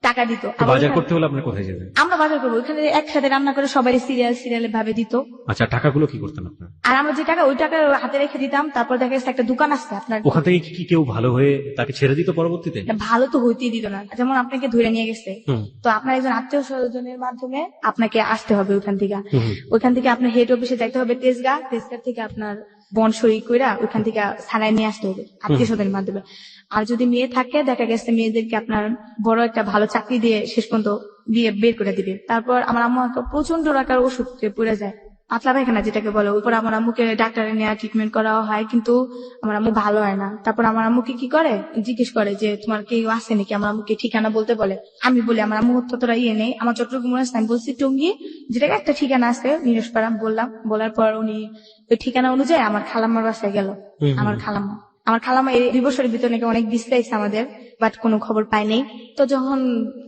টাকা দিত। তো আবার বাজার ওইখানে করতে হলে আপনি কোথায় যেতেন? আমরা বাজার করবো, ওইখানে একসাথে রান্না করে সবাই সিরিয়াল ভাবে দিত। আচ্ছা, টাকাগুলো কি করতেন আপনার? আর আমরা যে টাকা, ওই টাকা হাতে রেখে দিতাম। তারপর দেখা যাচ্ছে একটা দোকান আছে আপনার, ওখান থেকে কি কেউ ভালো হয়ে তাকে ছেড়ে দিত পরবর্তীতে? ভালো তো হইতেই দিত না। যেমন আপনাকে ধরে নিয়ে গেছে, হুম। তো আপনার একজন আত্মীয় স্বজনের মাধ্যমে আপনাকে আসতে হবে ওইখান থেকে। হুম। ওইখান থেকে আপনার হেড অফিসে যাইতে হবে, তেজগাঁ থেকে আপনার বন সই কইরা ওইখান থেকে থানায় নিয়ে আসতে হবে আত্মীয় স্বজনের মাধ্যমে। আর যদি মেয়ে থাকে, দেখা গেছে মেয়েদেরকে আপনার বড় একটা ভালো চাকরি দিয়ে শেষ পর্যন্ত দিয়ে বের করে দিবে। তারপর আমার আম্মু একটা প্রচন্ড রাখার ওষুধে পড়ে যায়, পাতলা পায়খানা যেটাকে বলে। ওই পর আমার আম্মুকে ডাক্তারে নেওয়া ট্রিটমেন্ট করা হয়, কিন্তু আমার আম্মু ভালো হয় না। তারপর আমার আম্মুকে কি করে, জিজ্ঞেস করে যে তোমার কেউ আছে নাকি, আমার আম্মুকে ঠিকানা বলতে বলে। আমি বলি আমার আম্মু ততটা ইয়ে নেই, আমার চট্টগ্রাম আছে। আমি বলছি টঙ্গী, যেটাকে একটা ঠিকানা আছে নিরসপাড়া বললাম। বলার পর উনি ওই ঠিকানা অনুযায়ী আমার খালাম্মার বাসায় গেল। আমার খালাম্মা এই 2 বছরের ভিতরে নাকি অনেক বিশ্রাইছে আমাদের, বাট কোনো খবর পাই নাই। তো যখন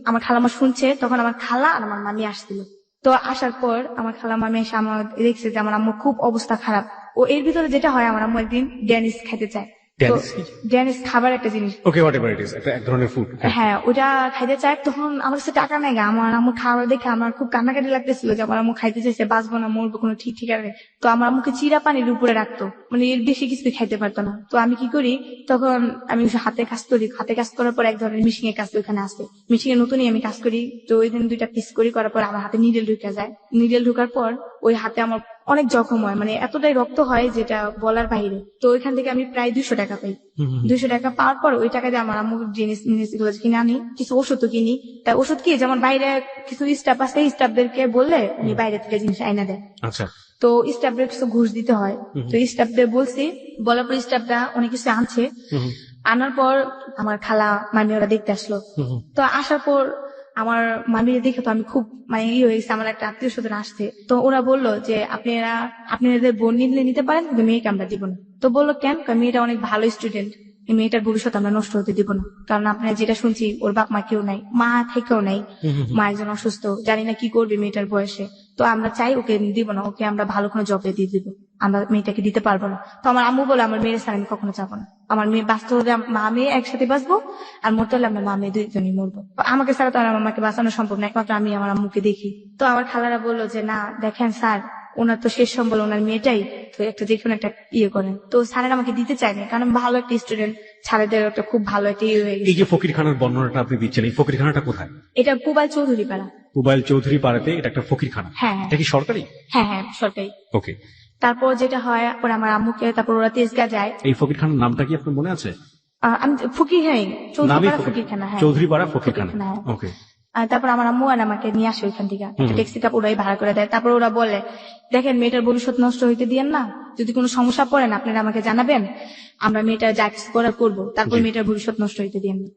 আমার খালাম্মা শুনছে, তখন আমার খালা আর আমার মামি আসছিল। তো আসার পর আমার খালা মামি এসে আমার দেখছে যে আমার আম্মু খুব অবস্থা খারাপ। ও এর ভিতরে যেটা হয়, আমার আম্মু একদিন ড্যানিস খেতে চায়। তো ড্যানিশ কি? ড্যানিস খাবার একটা জিনিস, ওকে, হোয়াটএভার ইট ইজ, এক ধরনের ফুড। হ্যাঁ, ওটা খাইতে চায়। তখন আমার কাছে টাকা নাই গা, আমার আম্মু খাবার দেখে আমার খুব কান্নাকাটি লাগতেছিল যে আমার আম্মু খাইতে চাইছে, বাঁচবো না মরবো কোনো ঠিক ঠিকানা নেই। তো আমার আম্মুকে চিরা পানির উপরে রাখতো, মানে এর বেশি কিছু খাইতে পারতো না। তো আমি কি করি, তখন আমি হাতে কাজ করি। হাতে কাজ করার পর এক ধরনের মিশিং এর কাজ ওইখানে আসে, মিশিং এর নতুনই আমি কাজ করি। তো ওই দিন 2টা পিস করার পর আমার হাতে নিডেল ঢুকে যায়। নিডেল ঢুকার পর ওই হাতে আমার অনেক জখম হয়, মানে এতটাই রক্ত হয় যেটা বলার বাইরে। তো ওইখান থেকে আমি প্রায় 200 টাকা পাই। 200 টাকা পাওয়ার পর ওই টাকা দিয়ে আমার আম্মু জিনিসগুলো কিনে আনি, কিছু ওষুধও কিনি। তাই ওষুধ কি, যেমন বাইরে কিছু স্টাফ আছে, স্টাফদেরকে বললে উনি বাইরে থেকে জিনিস আইনা দেয়। আচ্ছা। তো স্টাফদের কিছু ঘুষ দিতে হয়। তো স্টাফদের বলছি, বলার পর স্টাফরা অনেক কিছু আনছে। আনার পর আমার খালা মামি ওরা দেখতে আসলো। তো আসার পর আমার মামির দেখে তো আমি খুব মানে হয়ে গেছে, আমার একটা আত্মীয় স্বজন আসছে। তো ওরা বললো যে আপনাদের বোন নিতে পারেন, কিন্তু মেয়েকে আমরা দিব না। তো বললো কেন? মেয়েটা অনেক ভালো স্টুডেন্ট, এই মেয়েটার ভবিষ্যৎ আমরা নষ্ট হতে দিব না। কারণ আপনারা যেটা শুনছি, ওর বাপ মা কেউ নাই, মা থেকেও নাই, মা একজন অসুস্থ, জানি না কি করবে মেয়েটার বয়সে। তো আমরা চাই ওকে দিব না, ওকে আমরা ভালো কোনো জবে দিয়ে দিব, আমরা মেয়েটাকে দিতে পারবো না। তো আমার আম্মু বলে আমার মেয়ের স্যার আমি কখনো যাবো না, আমার মেয়ে বাঁচতে হলে মা মেয়ে একসাথে বাঁচবো, আর মরতে হলে আমরা মা মেয়ে 2জনই মরবো। আমাকে ছাড়া তো আর আমার মাকে বাঁচানো সম্ভব না, একমাত্র আমি আমার আম্মুকে দেখি। তো আমার খালারা বললো যে না দেখেন স্যার, ওনার তো শেষ সম্বল ওনার মেয়েটাই, তো একটা যে কোনো একটা ইয়ে করেন। তো স্যারের আমাকে দিতে চায়নি, কারণ ভালো একটা স্টুডেন্ট, ছাড়েদের একটা খুব ভালো একটা ইয়ে হয়ে এই গেছে। যে ফকিরখানার বর্ণনাটা আপনি দিচ্ছেন, এই ফকিরখানাটা কোথায়? এটা পুবাইল চৌধুরী পাড়া। পুবাইল চৌধুরী পাড়াতে এটা একটা ফকিরখানা? হ্যাঁ। এটা কি সরকারি? হ্যাঁ, সরকারি। ওকে। তারপর যেটা হয়, পরে আমার আম্মুকে, তারপর ওরা তেজগাঁ যায়। এই ফকিরখানার নামটা কি আপনার মনে আছে? আমি ফকির, হ্যাঁ, চৌধুরী নামই পাড়া ফকিরখানা। হ্যাঁ, চৌধুরী পাড়া ফকিরখানা। হ্যাঁ। ওকে। আর তারপর আমার আম্মু আর আমাকে নিয়ে আসে ওইখান থেকে একটা ট্যাক্সি কাপ ওরাই ভাড়া করে দেয়। তারপর ওরা বলে, দেখেন মেয়েটার ভবিষ্যৎ নষ্ট হইতে দিয়েন না, যদি কোনো সমস্যা পড়েন আপনারা আমাকে জানাবেন, আমরা মেয়েটা যা কিছু করার করবো, তারপর জি। মেয়েটার ভবিষ্যৎ নষ্ট হইতে দিয়েন না।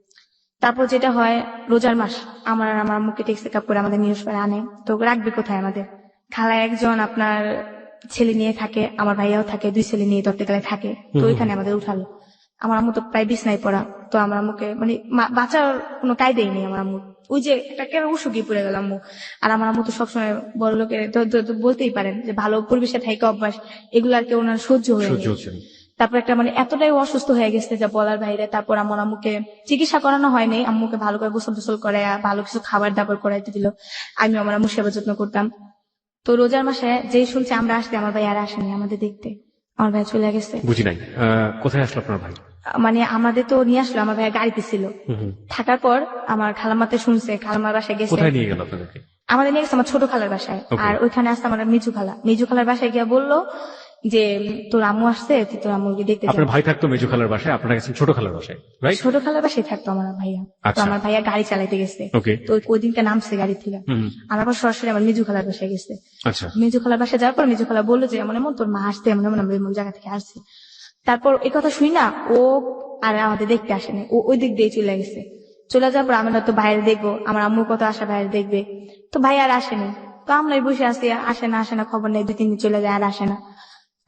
তারপর যেটা হয়, রোজার মাস আমার আর আমার আম্মুকে ট্যাক্সি কাপ করে আমাদের নিউজ পেপারে আনে। তো রাখবে কোথায় আমাদের? খালা একজন আপনার ছেলে নিয়ে থাকে, আমার ভাইয়াও থাকে, 2 ছেলে নিয়ে ধরতে গেলে থাকে। তো ওইখানে আমাদের উঠালো। আমার আম্মু তো প্রায় বিছনায় পড়া। তো আমার আম্মুকে মানে বাঁচার কোনো কায়দাই নেই আমার আম্মু। ওই যে একটা কেন উসুকি পড়ে গেল আম্মু। আর আমার আম্মু তো সবসময় বড় লোকের তো বলতেই পারেন যে ভালো পরিবেশে থাকা অভ্যাস, এগুলো আর কি ওনার সহ্য হয়ে সহ্য নেই। হচ্ছে না। তারপর একটা মানে এতটাই অসুস্থ হয়ে গেছে যা বলার বাইরে। তারপর আমার আম্মুকে চিকিৎসা করানো হয়নি, আম্মুকে ভালো করে গোসল টোসল করে ভালো কিছু খাবার দাবার করাইতে দিল। আমি আমার আম্মুর সেবা যত্ন করতাম। তো রোজার মাসে যেই শুনছে আমরা আসতে, আমার ভাই আর আসেনি আমাদের দেখতে, আমার ভাই চলে গেছে। বুঝি নাই। কোথায় আসলো আপনার ভাই? মানে আমাদের তো নিয়ে আসলো, আমার ভাই গাড়িতে ছিল। হুম, হুম। থাকার পর আমার খালামাতে শুনছে, খালামার বাসায় গেছে। কোথায় নিয়ে গেল আপনাদেরকে? আমাদের নিয়ে গেছে আমার ছোট খালার বাসায়। Okay. আর ওইখানে আসছে আমার মিজু খালার বাসায় গিয়ে বললো যে তোর আম্মু আসছে, তুই তোর আম্মুকে দেখতে আপনার যা। ভাই থাকতো মেজু খালার বাসায়, আপনারা গেছেন ছোট খালার বাসায়, রাইট? ছোট খালার বাসায় থাকতো আমার ভাইয়া। তো আচ্ছা। আমার ভাইয়া গাড়ি চালাইতে গেছে। ওকে। তো ওই দিনকে নামছে গাড়ি থেকে। আমার আবার সরাসরি আমার মিজু খালার বাসায় গেছে। আচ্ছা। মিজু খালার বাসায় যাওয়ার পর মিজু খালা বললো যে এমন এমন তোর মা আসতে, এমন এমন আমরা এমন জায়গা থেকে আসছি। তারপর এই কথা শুই না, ও আর আমাদের দেখতে আসেনি, ও ওই দিক দিয়ে চলে গেছে। চলে যাওয়ার পর আমরা তো বাইরে দেখবো, আমার আম্মুর কত আশা বাইরে দেখবে। তো ভাই আর আসেনি। তো আমরাই বসে আছি, আসে না খবর নেই, 2-3 দিন চলে যায় আর আসে না।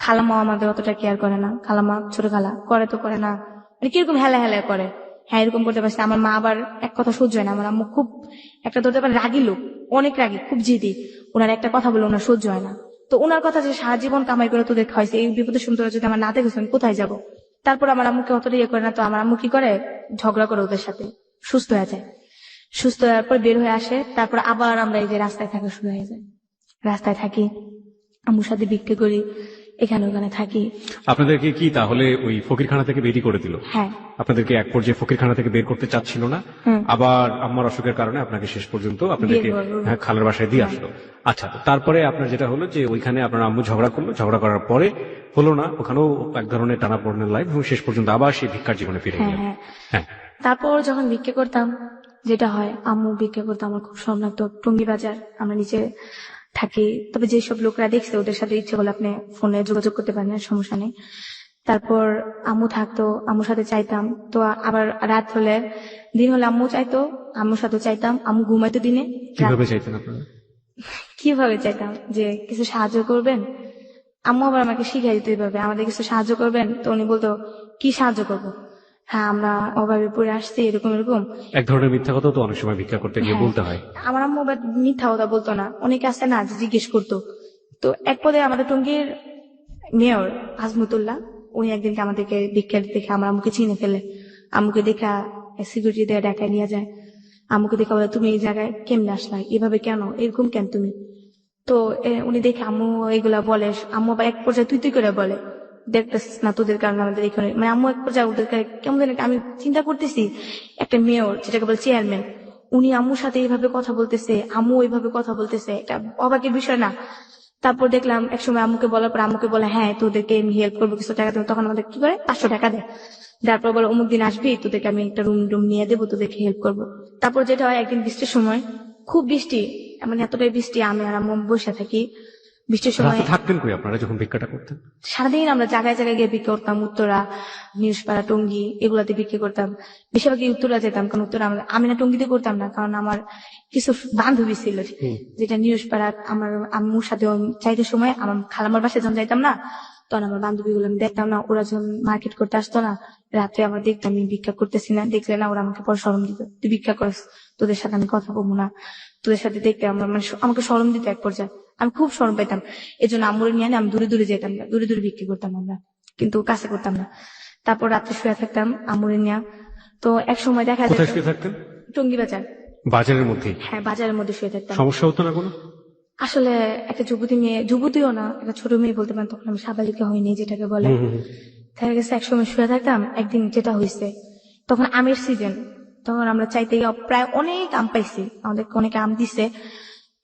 খালামাও আমাদের অতটা কেয়ার করে না। খালামা ছোট খালা করে তো করে না, মানে কিরকম হেলা হেলা করে। হ্যাঁ এরকম করতে পারছে। আমার মা আবার এক কথা সহ্য হয় না। আমার আম্মু খুব একটা ধরতে পারে রাগী লোক, অনেক রাগী, খুব জিদি। ওনার একটা কথা বলে ওনার সহ্য হয় না। তো ওনার কথা যে সারা জীবন কামাই করে তোদের খাওয়াইছে, এই বিপদে শুনতে যদি আমার না দেখেছো আমি কোথায় যাবো? তারপর আমার আম্মুকে অতটা ইয়ে করে না। তো আমার আম্মু কি করে, ঝগড়া করে ওদের সাথে, সুস্থ হয়ে যায়। সুস্থ হওয়ার পর বের হয়ে আসে। তারপর আবার আমরা এই যে রাস্তায় থাকা শুরু হয়ে যায়। রাস্তায় থাকি, আম্মুর সাথে বিক্রি করি, এখানে ওখানে থাকি। আপনাদেরকে কি তাহলে ওই ফকিরখানা থেকে বেরই করে দিল? হ্যাঁ। আপনাদেরকে এক পর্যায়ে ফকিরখানা থেকে বের করতে চাচ্ছিল না, হুম। আবার আম্মার অসুখের কারণে আপনাকে শেষ পর্যন্ত আপনাদেরকে দিয়ে দিল। খালার বাসায় দিয়ে আসলো। আচ্ছা, তো তারপরে আপনার যেটা হলো যে ওইখানে আপনার আম্মু ঝগড়া করলো, ঝগড়া করার পরে হলো না, ওখানেও এক ধরনের টানাপোড়েনের লাইফ, এবং শেষ পর্যন্ত আবার সেই ভিক্ষার জীবনে ফিরে হ্যাঁ গেলেন। হ্যাঁ। হ্যাঁ। তারপর যখন ভিক্ষা করতাম, যেটা হয় আম্মু ভিক্ষা করতো, আমার খুব শরম লাগতো। টঙ্গী বাজার, আমরা নিচে থাকি। তবে যেসব লোকরা দেখছে ওদের সাথে ইচ্ছে করলে আপনি ফোনে যোগাযোগ করতে পারেন, সমস্যা নেই। তারপর আম্মু থাকতো, আম্মুর সাথে চাইতাম। তো আবার রাত হলে, দিন হলে আম্মু চাইতো, আম্মুর সাথে চাইতাম। আম্মু ঘুমাইতো দিনে। কিভাবে চাইতেন আপনারা? কিভাবে চাইতাম যে কিছু সাহায্য করবেন। আম্মু আবার আমাকে শিখাই দিত এইভাবে, আমাদের কিছু সাহায্য করবেন। তো উনি বলতো কি সাহায্য করবো? হ্যাঁ আমরা অভাবে পড়ে আসছি, এরকম এরকম। এক ধরনের মিথ্যা কথা তো অনেক সময় ভিক্ষা করতে গিয়ে হ্যাঁ। বলতে হয়। আমার আম্মু আবার মিথ্যা কথা বলতো না, অনেকে আছে না যে জিজ্ঞেস করতো। তো এক পদে আমাদের টঙ্গীর মেয়র আজমতুল্লাহ, উনি একদিনকে আমাদেরকে ভিক্ষা দেখে আমার আম্মুকে চিনে ফেলে। আম্মুকে দেখা সিকিউরিটি দিয়ে ঢাকায় নিয়ে যায়। আম্মুকে দেখা বলে তুমি এই জায়গায় কেমনে আসলা, এভাবে কেন, এরকম কেন তুমি? তো উনি দেখে আম্মু এগুলা বলে। আম্মু আবার এক পর্যায়ে তুই তুই করে বলে, দেখতেছিস না তোদের কারণে আমাদের এখানে, মানে আম্মু এক পর্যায়ে ওদের কেমন জানি, আমি চিন্তা করতেছি একটা মেয়র যেটাকে বলে চেয়ারম্যান, উনি আম্মুর সাথে এইভাবে কথা বলতেছে, আম্মু এইভাবে কথা বলতেছে, এটা অবাকের বিষয় না? তারপর দেখলাম একসময় আম্মুকে বলার পর আম্মুকে বলে হ্যাঁ তোদেরকে আমি হেল্প করবো, কিছু টাকা দেবো। তখন আমাদের কি করে 500 টাকা দেয়। তারপর বলে অমুক দিন আসবি, তোদেরকে আমি একটা রুম নিয়ে দেবো, তোদেরকে হেল্প করবো। তারপর যেটা হয়, একদিন বৃষ্টির সময়, খুব বৃষ্টি, মানে এতটাই বৃষ্টি, আমি আর আম্মু বসে থাকি। বৃষ্টির সময় রাতে থাকতেন কই আপনারা যখন ভিক্ষাটা করতেন? সারাদিন আমরা জায়গায় জায়গায় গিয়ে বিক্রি করতাম, উত্তরা, নিউজপাড়া, টঙ্গী, এগুলাতে বিক্রি করতাম। বেশিরভাগই উত্তরা যেতাম, কারণ উত্তরা আমি না টঙ্গীতে করতাম না, কারণ আমার কিছু বান্ধবী ছিল যেটা নিউজপাড়া। আমার আম্মুর সাথে চাইতে সময় আমার খালামার বাসায় যখন যাইতাম না, তখন আমার বান্ধবীগুলো আমি দেখতাম না, ওরা যখন মার্কেট করতে আসতো না, রাত্রে আমার দেখতাম আমি ভিক্ষা করতেছি না, দেখলে না ওরা আমাকে পরে শরম দিত, তুই ভিক্ষা করিস, তোদের সাথে আমি কথা বলবো না, তোদের সাথে দেখতে আমার মানে আমাকে শরম দিত এক পর্যায়ে। আমি খুব শরম পেতাম, এই জন্য আম্মুরে নিয়ে আমি দূরে দূরে যেতাম না, দূরে দূরে বিক্রি করতাম আমরা, কিন্তু কাছে করতাম না। তারপর রাত্রে শুয়ে থাকতাম আম্মুরে নিয়ে। তো এক সময় দেখা কোথায় যেত শুয়ে থাকতেন? টঙ্গী বাজার। বাজারের মধ্যে? হ্যাঁ বাজারের মধ্যে শুয়ে থাকতাম। সমস্যা হতো না কোনো? আসলে একটা যুবতী মেয়ে, যুবতীও না, একটা ছোট মেয়ে বলতে পারেন, তখন আমি সাবালিকা হইনি যেটাকে বলে। দেখা গেছে একসময় শুয়ে থাকতাম, একদিন যেটা হয়েছে, তখন আমের সিজন, তখন আমরা চাইতে গিয়ে প্রায় অনেক আম পাইছি, আমাদেরকে অনেক আম দিছে।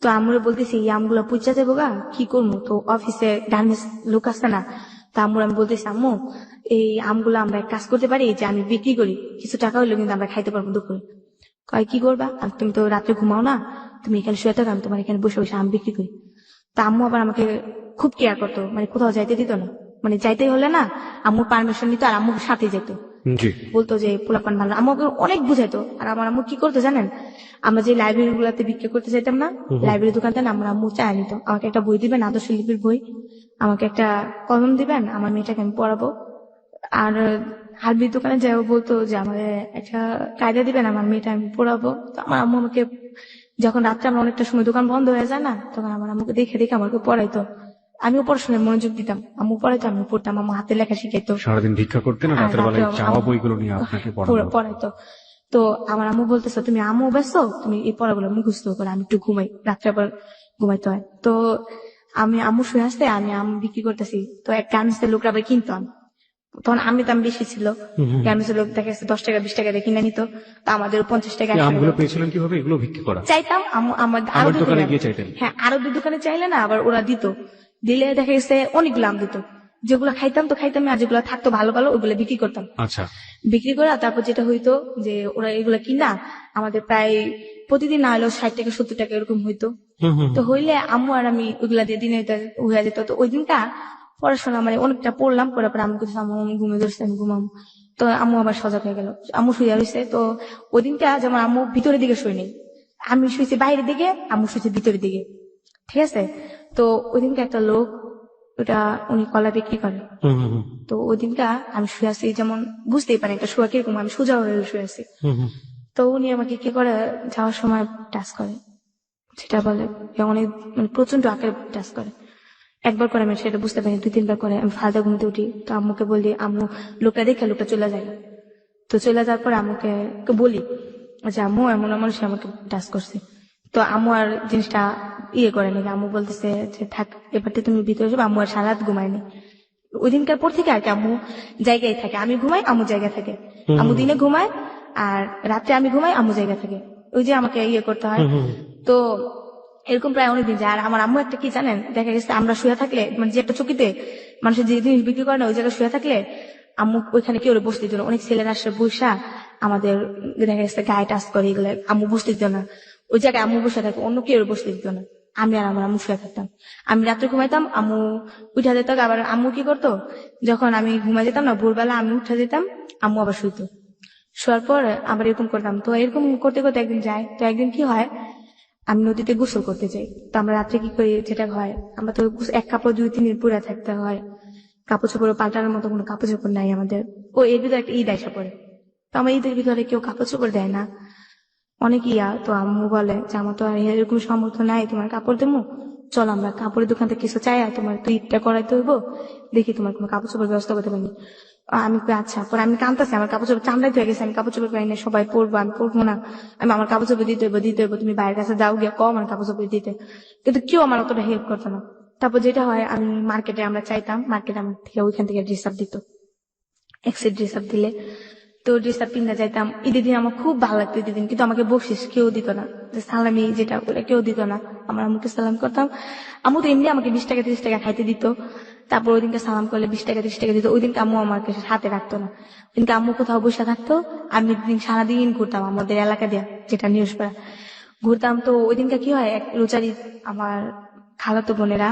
তো আমরা বলতেছি এই আমগুলো পুজা যাবো গা, কি করবো? তো অফিসে গার্মেন্টস লোক আছে না, তা আমি বলতেছি আম্মু এই আমগুলো আমরা এক কাজ করতে পারি, যে আমি বিক্রি করি, কিছু টাকা হইলো কিন্তু আমরা খাইতে পারবো দুপুরে। কয় কি করবা, আর তুমি তো রাত্রে ঘুমাও না, তুমি এখানে শুয়ে থাকো, আমি তোমার এখানে বসে বসে আম বিক্রি করি। তা আম্মু আবার আমাকে খুব কেয়ার করতো, মানে কোথাও যাইতে দিত না, মানে যাইতেই হলে না আম্মু পারমিশন নিত আর আম্মুর সাথে যেত। জি। বলতো যে পোলাপান ভালো, আম্মু আমাকে অনেক বুঝাইতো। আর আমার আম্মু কি করতো জানেন, আমরা যে লাইব্রেরি গুলাতে বিক্রি করতে চাইতাম না, লাইব্রেরি দোকানটা না আমার আম্মু চায় নিত, আমাকে একটা বই দিবেন, আদর্শ লিপির বই, আমাকে একটা কলম দিবেন, আমার মেয়েটাকে আমি পড়াবো। আর আরবি দোকানে যাও বলতো যে আমাদের একটা কায়দা দিবেন, আমার মেয়েটা আমি পড়াবো। তো আমার আম্মু আমাকে যখন রাত্রে আমরা অনেকটা সময় দোকান বন্ধ হয়ে যায় না, তখন আমার আম্মুকে দেখে দেখে আমাকে পড়াইতো, আমিও পড়াশোনায় মনোযোগ দিতাম, আম্মু পড়াইতো আমিও পড়তাম, আম্মু হাতে লেখা শিখাইতো। সারাদিন ভিক্ষা করতেন আর আর রাতের বেলায় রাত্রে চাওয়া বইগুলো নিয়ে আপনাকে পড়ানো। পড়াইতো। তো আমার আম্মু বলতেছে তুমি আম্মু ব্যস্ত, তুমি এই পড়াগুলো মুখস্থ করে, আমি একটু ঘুমাই, রাত্রে আবার ঘুমাইতে হয়। তো আমি আম্মু শুয়ে আসতে আমি আম বিক্রি করতেছি, তো এক গার্মেন্টসের লোকরা আবার কিনতাম, তখন আমি দাম বেশি ছিল, গার্মেন্টসের লোক দেখা যাচ্ছে 10 টাকা 20 টাকা দিয়ে কিনে নিত, তো আমাদের 50 টাকা এই 100 আমগুলো টাকা পেয়েছিলেন কিভাবে, এগুলো বিক্রি করা? চাইতাম। আমার আরো আমার দুই দোকানে দোকানে, গিয়ে চাইতেন? হ্যাঁ আরো দুই দোকানে চাইলে না আবার ওরা দিত, দিলে দেখা গেছে অনেকগুলো আম দিত, যেগুলো খাইতাম তো খাইতাম, আর যেগুলো থাকতো ভালো ভালো ওইগুলো বিক্রি করতাম। আচ্ছা। বিক্রি করা তারপর যেটা হইতো যে ওরা এগুলা কিনা আমাদের প্রায় প্রতিদিন না হলেও 60 টাকা 70 টাকা এরকম হইতো। তো হইলে আম্মু আর আমি ওইগুলা দিয়ে দিনে হয়ে যেত। তো ওই দিনটা পড়াশোনা মানে অনেকটা পড়লাম, পড়ার পর আমি কিছু আম্মু ঘুমিয়ে ধরছে, আমি ঘুমাম। তো আম্মু আবার সজাগ হয়ে গেল, আম্মু শুয়ে রয়েছে। তো ওই দিনটা যেমন আম্মু ভিতরের দিকে শুয়ে নেই, আমি শুয়েছি বাইরের দিকে, আম্মু শুয়েছে ভিতরের দিকে, ঠিক আছে। তো ওই দিনকে একটা লোক, ওটা উনি কলা বিক্রি করে, তো ওই দিনটা আমি শুয়ে আছি, যেমন বুঝতেই পারি একটা শোয়া কিরকম, আমি সোজা হয়ে শুয়ে আছি। তো উনি আমাকে কি করে যাওয়ার সময় টাচ করে, সেটা বলে যে অনেক মানে প্রচন্ড আকারে টাচ করে। একবার করে আমি সেটা বুঝতে পারি, 2-3 বার করে আমি ফালদা ঘুমতে উঠি, তো আম্মুকে বলি, আম্মু লোকটা দেখে লোকটা চলে যায়। তো চলে যাওয়ার পর আম্মুকে বলি যে আম্মু এমন এমন সে আমাকে টাচ করছে। তো আম্মু আর জিনিসটা করে নাকি, আম্মু বলতেছে যে থাক এবার তো তুমি ভিতরে যাবে। আম্মু আর সারা রাত ঘুমায়নি ওই দিনকার পর থেকে আর কি, আম্মু জায়গায় থাকে, আমি ঘুমাই আম্মু জায়গায় থাকে, আম্মু দিনে ঘুমায় আর রাত্রে আমি ঘুমাই আম্মু জায়গা থাকে, ওই যে আমাকে করতে হয়। তো এরকম প্রায় অনেকদিন যায়। আর আমার আম্মু একটা কি জানেন, দেখা গেছে আমরা শুয়ে থাকলে, মানে যে একটা চকিতে মানুষের যে জিনিস বিক্রি করে না, ওই জায়গায় শুয়ে থাকলে আম্মু ওইখানে কেউ বসতে দিত না, অনেক ছেলেরা আসে বসা আমাদের দেখা গেছে গায়ে টাচ করে, এগুলো আম্মু বসতে দিত না, ওই জায়গায় আম্মু বসে থাকে, অন্য কেউ বসতে দিত না, আমি আর আমার আম্মু শুয়ে থাকতাম। আমি রাত্রে ঘুমাইতাম, আম্মু উঠা যেত। আবার আম্মু কি করতো, যখন আমি ঘুমাই যেতাম না ভোরবেলা, আমি উঠা যেতাম, আম্মু আবার শুইতো, শোয়ার পর আবার এরকম করতাম। তো এরকম করতে করতে একদিন যায়, তো একদিন কি হয়, আমি নদীতে গোসল করতে যাই। তো আমরা রাত্রে কি করি, যেটা হয় আমরা তো এক কাপড় 2-3 দিন পুরা থাকতে হয়, কাপড় চোপড় পাল্টানোর মতো কোনো কাপড় চোপড় নাই আমাদের। ও এর ভিতরে একটা ঈদ আইসা পড়ে, তো আমার ঈদের ভিতরে কেউ কাপড় চোপড় দেয় না, অনেক তো আম্মু বলে যে আমার তো আর এরকম সামর্থ্য নাই তোমার কাপড় দেবো, চলো আমরা কাপড়ের দোকান থেকে কিছু চাই, আর তোমার তো ঈদটা করাইতে হইব, দেখি তোমার কোনো কাপড় চোপড় ব্যবস্থা করতে পারি। আমি আচ্ছা। পরে আমি কাঁদতেছি, আমার কাপড় চোপড় চামড়াই হয়ে গেছে, আমি কাপড় চোপড় পাই না, সবাই পরবো আমি পরবো না, আমি আমার কাপড় চোপড় দিতে হইব, তুমি বাইরের কাছে যাও গিয়ে কম আমার কাপড় চোপড় দিতে। কিন্তু কেউ আমার অতটা হেল্প করতো না। তারপর যেটা হয়, আমি মার্কেটে আমরা চাইতাম, মার্কেটে আমার থেকে ওইখান থেকে ড্রেস আপ দিত, এক সেট ড্রেস আপ দিলে, তো ড্রেস আপ কিনতে যাইতাম। ঈদের দিন আমার খুব ভালো লাগতো ঈদের দিন, কিন্তু আমাকে বকশিস কেউ দিত না, যে সালামি যেটা ওটা কেউ দিত না। আমার আম্মুকে সালাম করতাম, আম্মু তো এমনি আমাকে 20 টাকা 30 টাকা খাইতে দিত, তারপর ওই দিনকে সালাম করলে 20 টাকা 30 টাকা দিত। ওই দিনকে আম্মু আমাকে হাতে রাখতো না, ওই দিনকে আম্মু কোথাও বসে থাকতো, আমি সারাদিন ঘুরতাম আমাদের এলাকা দিয়া, যেটা নিউজপাড়া ঘুরতাম। তো ওই দিনকে কি হয়, এক রোজারি আমার খালাতো বোনেরা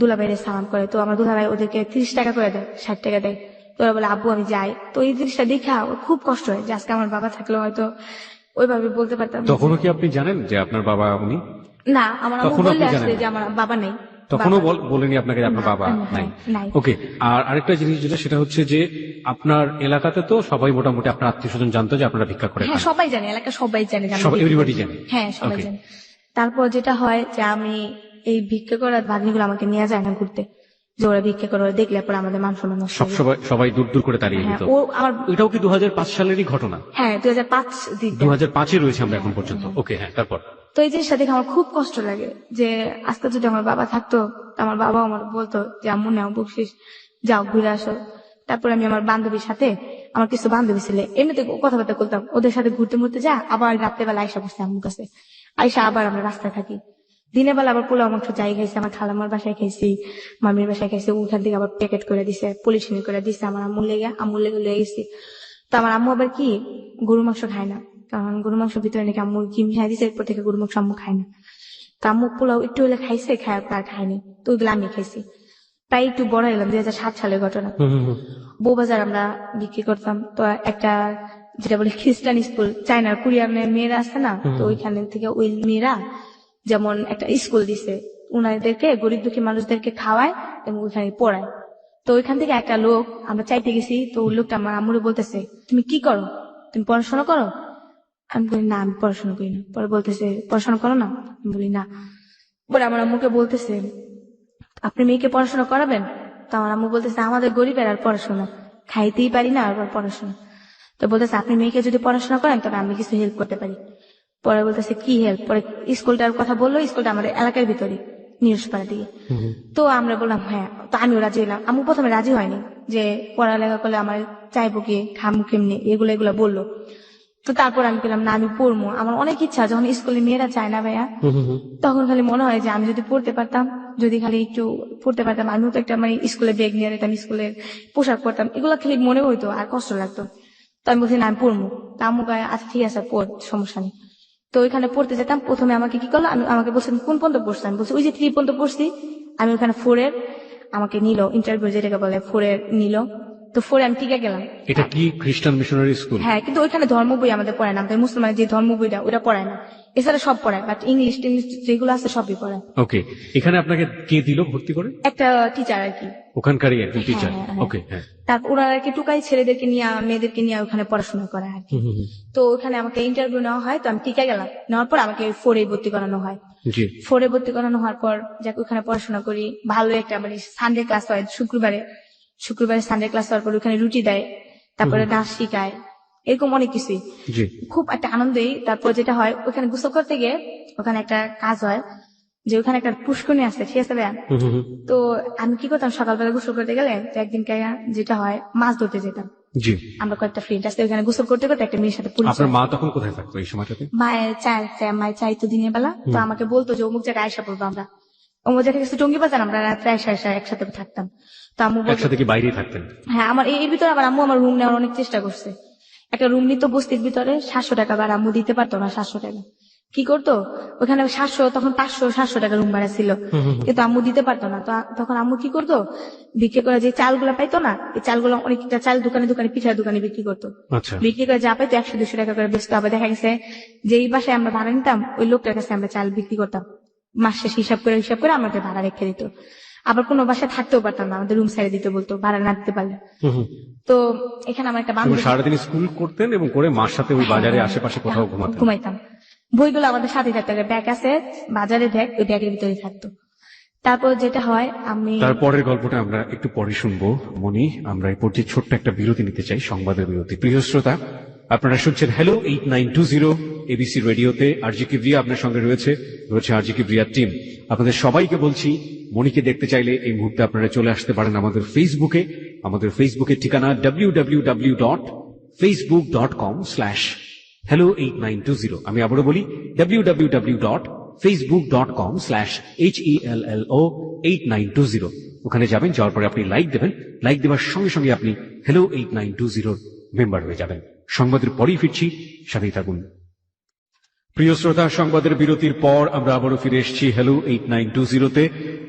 দুলাভাইরে সালাম করে, তো আমার দুলাভাই ওদেরকে 30 টাকা করে দেয়, 60 টাকা দেয়। তো ওরা বলে আব্বু আমি যাই। তো এই জিনিসটা দেখে ওর খুব কষ্ট হয়, যে আজকে আমার বাবা থাকলে হয়তো ওইভাবে বলতে পারতাম না। তখনও কি আপনি জানেন যে আপনার বাবা উনি? না, আমার আম্মু তখনও বললে আপনি আসলে জানেন? যে আমার বাবা নেই, তখনও বলেনি আপনাকে যে আপনার না, বাবা নাই? নাই। ওকে। আর আরেকটা জিনিস যেটা, সেটা হচ্ছে যে আপনার এলাকাতে তো সবাই মোটামুটি আপনার আত্মীয় স্বজন জানতো যে আপনারা ভিক্ষা করে হ্যাঁ খান। সবাই জানে, এলাকা সবাই জানে যে আমি সব ভিক্ষা এভরিবডি করি। জানে? হ্যাঁ সবাই Okay. জানে। তারপর যেটা হয় যে আমি এই ভিক্ষা করার ভাগ্নিগুলো আমাকে নিয়ে যায় না ঘুরতে, যে ওরা ভিক্ষা করে, ওরা দেখলে পরে আমাদের মান সম্মান নষ্ট সব হয়ে যায়। সবাই দূর দূর করে তাড়িয়ে হ্যাঁ দিত। ও আমার, এটাও কি 2005 সালেরই ঘটনা? হ্যাঁ 2005 দিক দিয়ে। 2005-এ রয়েছে আমরা এখন পর্যন্ত। ওকে, হ্যাঁ, তারপর? তো এই জিনিসটা দেখে আমার খুব কষ্ট লাগে, যে আজকে যদি আমার বাবা থাকতো, তো আমার বাবা আমার বলতো যে আম্মু নাও বকশিস, যাও ঘুরে আসো। তারপর আমি আমার বান্ধবীর সাথে, আমার কিছু বান্ধবী ছিল এমনিতে কথাবার্তা বলতাম, ওদের সাথে ঘুরতে ঘুরতে যা, আবার রাত্রেবেলা আয়সা বসছে আম্মুর কাছে, আয়সা আবার আমরা রাস্তায় থাকি। দিনের বেলা আবার পোলাও মাংস যাই খাইছি, আমার খালামার বাসায় খাইছি, মামির বাসায় খাইছি, ওখান থেকে আবার প্যাকেট করে দিছে, পলিথিন করে দিছে আমার আম্মুর লেগে লয়ে গেছি। তো আমার আম্মু আবার কি গরু মাংস খায় না, কারণ গরু মাংসের ভিতরে নাকি আম্মু কি মিশাই দিছে, এরপর থেকে গরু মাংস আম্মু খায় না। তো আম্মু পোলাও একটু হলে খাইছে, খায় আর খায়নি, তো ওইগুলো আমি খাইছি। প্রায় একটু বড় এলাম, 2007 সালের ঘটনা। বউবাজার আমরা বিক্রি করতাম, তো একটা যেটা বলে খ্রিস্টান স্কুল, চায়নার কোরিয়ানের মেয়েরা আছে না, তো ওইখানে থেকে ওই মেয়েরা যেমন একটা স্কুল দিছে, উনাদেরকে গরিব দুঃখী মানুষদেরকে খাওয়ায় এবং ওইখানে পড়ায়। তো ওইখান থেকে একটা লোক আমরা চাইতে গেছি, তো ওই লোকটা আমার আম্মুরে বলতেছে, তুমি কি করো, তুমি পড়াশোনা করো? আমি বলি না, আমি পড়াশোনা করি না। পরে বলতেছে, পড়াশোনা করো না? আমি বলি না। পরে আমার আম্মুকে বলতেছে, আপনি মেয়েকে পড়াশোনা করাবেন? তো আমার আম্মু বলতেছে, আমাদের গরিবের আর পড়াশোনা, খাইতেই পারি না আর পড়াশোনা। তো বলতেছে, আপনি মেয়েকে যদি পড়াশোনা করেন তবে আমি কিছু হেল্প করতে পারি। পরে বলতেছে, কি হেল্প? পরে স্কুলটার কথা বললো, স্কুলটা আমাদের এলাকার ভিতরে, নিরসপাড়া দিকে। তো আমরা বললাম হ্যাঁ। তো আমিও রাজি হলাম। আম্মু প্রথমে রাজি হয়নি, যে পড়ালেখা করলে আমার চাইবো কি, খামু কেমনি, এগুলো বললো। তো তারপর আমি বললাম না, আমি পড়বো, আমার অনেক ইচ্ছা। যখন স্কুলে মেয়েরা চায় না ভাইয়া, তখন খালি মনে হয় যে আমি যদি পড়তে পারতাম, যদি খালি একটু পড়তে পারতাম, আমিও তো একটা মানে স্কুলে ব্যাগ নিয়ে যেতাম, স্কুলের পোশাক পরতাম, এগুলো খালি মনে হইতো আর কষ্ট লাগতো। তো আমি বলছি না, আমি পড়বো। তা আম্মু কয়, আচ্ছা ঠিক আছে পড়, সমস্যা নেই। তো ওইখানে পড়তে যেতাম। প্রথমে আমাকে কি করলো, আমাকে বলছেন কোন পর্যন্ত পড়ছি, আমি বলছি ওই যে 3 পর্যন্ত পড়ছি। আমি ওখানে 4 এর আমাকে নিল, ইন্টারভিউ যেটাকে বলে 4 এর নিল। তো 4 এ আমি টিকে গেলাম। এটা কি খ্রিস্টান মিশনারি স্কুল? হ্যাঁ, কিন্তু ওইখানে ধর্ম বই আমাদের পড়ায় না, আমাদের মুসলমানের যে ধর্ম বইটা ওটা পড়ায় না, এছাড়া সব পড়ায়, বাট ইংলিশ যেগুলো আছে সবই পড়ায়। ওকে, এখানে আপনাকে কে দিল ভর্তি করে? একটা টিচার আর কি, ওখানকারই একজন টিচার। হ্যাঁ, হ্যাঁ। ওকে, হ্যাঁ। তারপর ওনারা আর কি টুকাই ছেলেদেরকে নিয়ে মেয়েদেরকে নিয়ে ওখানে পড়াশোনা করা আর কি। তো ওখানে আমাকে ইন্টারভিউ নেওয়া হয়, তো আমি টিকে গেলাম। নেওয়ার পর আমাকে 4 এ ভর্তি করানো হয়। জি। 4 এ ভর্তি করানো হওয়ার পর যাক ওখানে পড়াশোনা করি, ভালো একটা মানে সানডে ক্লাস হয় শুক্রবারে সানডে ক্লাস হওয়ার পর ওখানে রুটি দেয়, তারপরে নাচ শিখায়, এরকম অনেক কিছুই। জি। খুব একটা আনন্দই। তারপর যেটা হয়, ওখানে গোসল করতে গিয়ে ওখানে একটা কাজ হয়, যে ওখানে একটা পুষ্করণী আছে, ঠিক আছে ভাইয়া? তো আমি কি করতাম, সকালবেলা গোসল করতে গেলে তো একদিন যেটা হয়, মাছ ধরতে যেতাম। জি। আমরা কয়েকটা ফ্রেন্ড আছে, ওখানে গোসল করতে করতে একটা মেয়ের সাথে পরিচয়। আপনার মা তখন কোথায় থাকতো এই সময়টাতে? মায়ের চাইতো দিনের বেলা, তো আমাকে বলতো যে অমুক জায়গায় আয়সা পড়বো আমরা, অমুক জায়গায় গেছে টঙ্গি বাজার, আমরা রাত্রে আয়সা একসাথে থাকতাম। তো আম্মু বলতো, একসাথে কি বাইরেই থাকতেন? হ্যাঁ, আমার এর ভিতরে আবার আম্মু আমার রুম নেওয়ার অনেক চেষ্টা করছে। একটা রুম নিত বস্তির ভিতরে 700 টাকা, আর আম্মু দিতে পারতো না 700 টাকা। কি করতো, ওখানে 700, তখন 500-700 টাকা রুম ভাড়া ছিল, কিন্তু আম্মু দিতে পারতো না। তো তখন আম্মু কি করতো, বিক্রি করে যে চালগুলা পাইতো না, এই চালগুলো অনেকটা চাল দোকানে পিঠার দোকানে বিক্রি করতো। আচ্ছা। বিক্রি করে যা পাইতো 100-200 টাকা করে বেচতো। আবার দেখা গেছে যে এই বাসায় আমরা ভাড়া নিতাম, ওই লোকটার কাছে আমরা চাল বিক্রি করতাম, মাস শেষ হিসাব করে আমাদের ভাড়া রেখে দিত। আবার কোনো বাসায় থাকতেও পারতাম না, আমাদের রুম ছেড়ে দিতে বলতো ভাড়া না দিতে পারলে। তো এখানে আমার একটা বান্ধবী, সারাদিন স্কুল করতেন এবং করে মার সাথে ওই বাজারে আশেপাশে কোথাও ঘুমাইতাম। বইগুলো আমাদের সাথে থাকতো, ব্যাগ আছে বাজারে, ব্যাগ, ওই ব্যাগের ভিতরে থাকতো। তারপর যেটা হয়, আমি তারপরের গল্পটা আমরা একটু পরে শুনবো মনি। আমরা এই পর্যায়ে ছোট্ট একটা বিরতি নিতে চাই, সংবাদের বিরতি। প্রিয় শ্রোতা, আপনারা শুনছেন হ্যালো 8920 এবিসি রেডিওতে। আরজি কিবরিয়া আপনার সঙ্গে রয়েছে আরজি কিবরিয়ার টিম। আপনাদের সবাইকে বলছি, মনিকে দেখতে চাইলে এই মুহূর্তে আপনারা চলে আসতে পারেন আমাদের ফেসবুকে। আমাদের ফেসবুকের ঠিকানা www.facebook.com/hello8920। আমি আবারও বলি, www.facebook.com/hello8920। ওখানে যাবেন, যাওয়ার পরে আপনি লাইক দেবেন। লাইক দেওয়ার সঙ্গে সঙ্গে আপনি হ্যালো 8920 মেম্বার হয়ে যাবেন। সংবাদের পরেই ফিরছি, সাথেই থাকুন। প্রিয় শ্রোতা, সংবাদের বিরতির পর আমরা আবারও ফিরে এসেছি হ্যালো 8920-তে।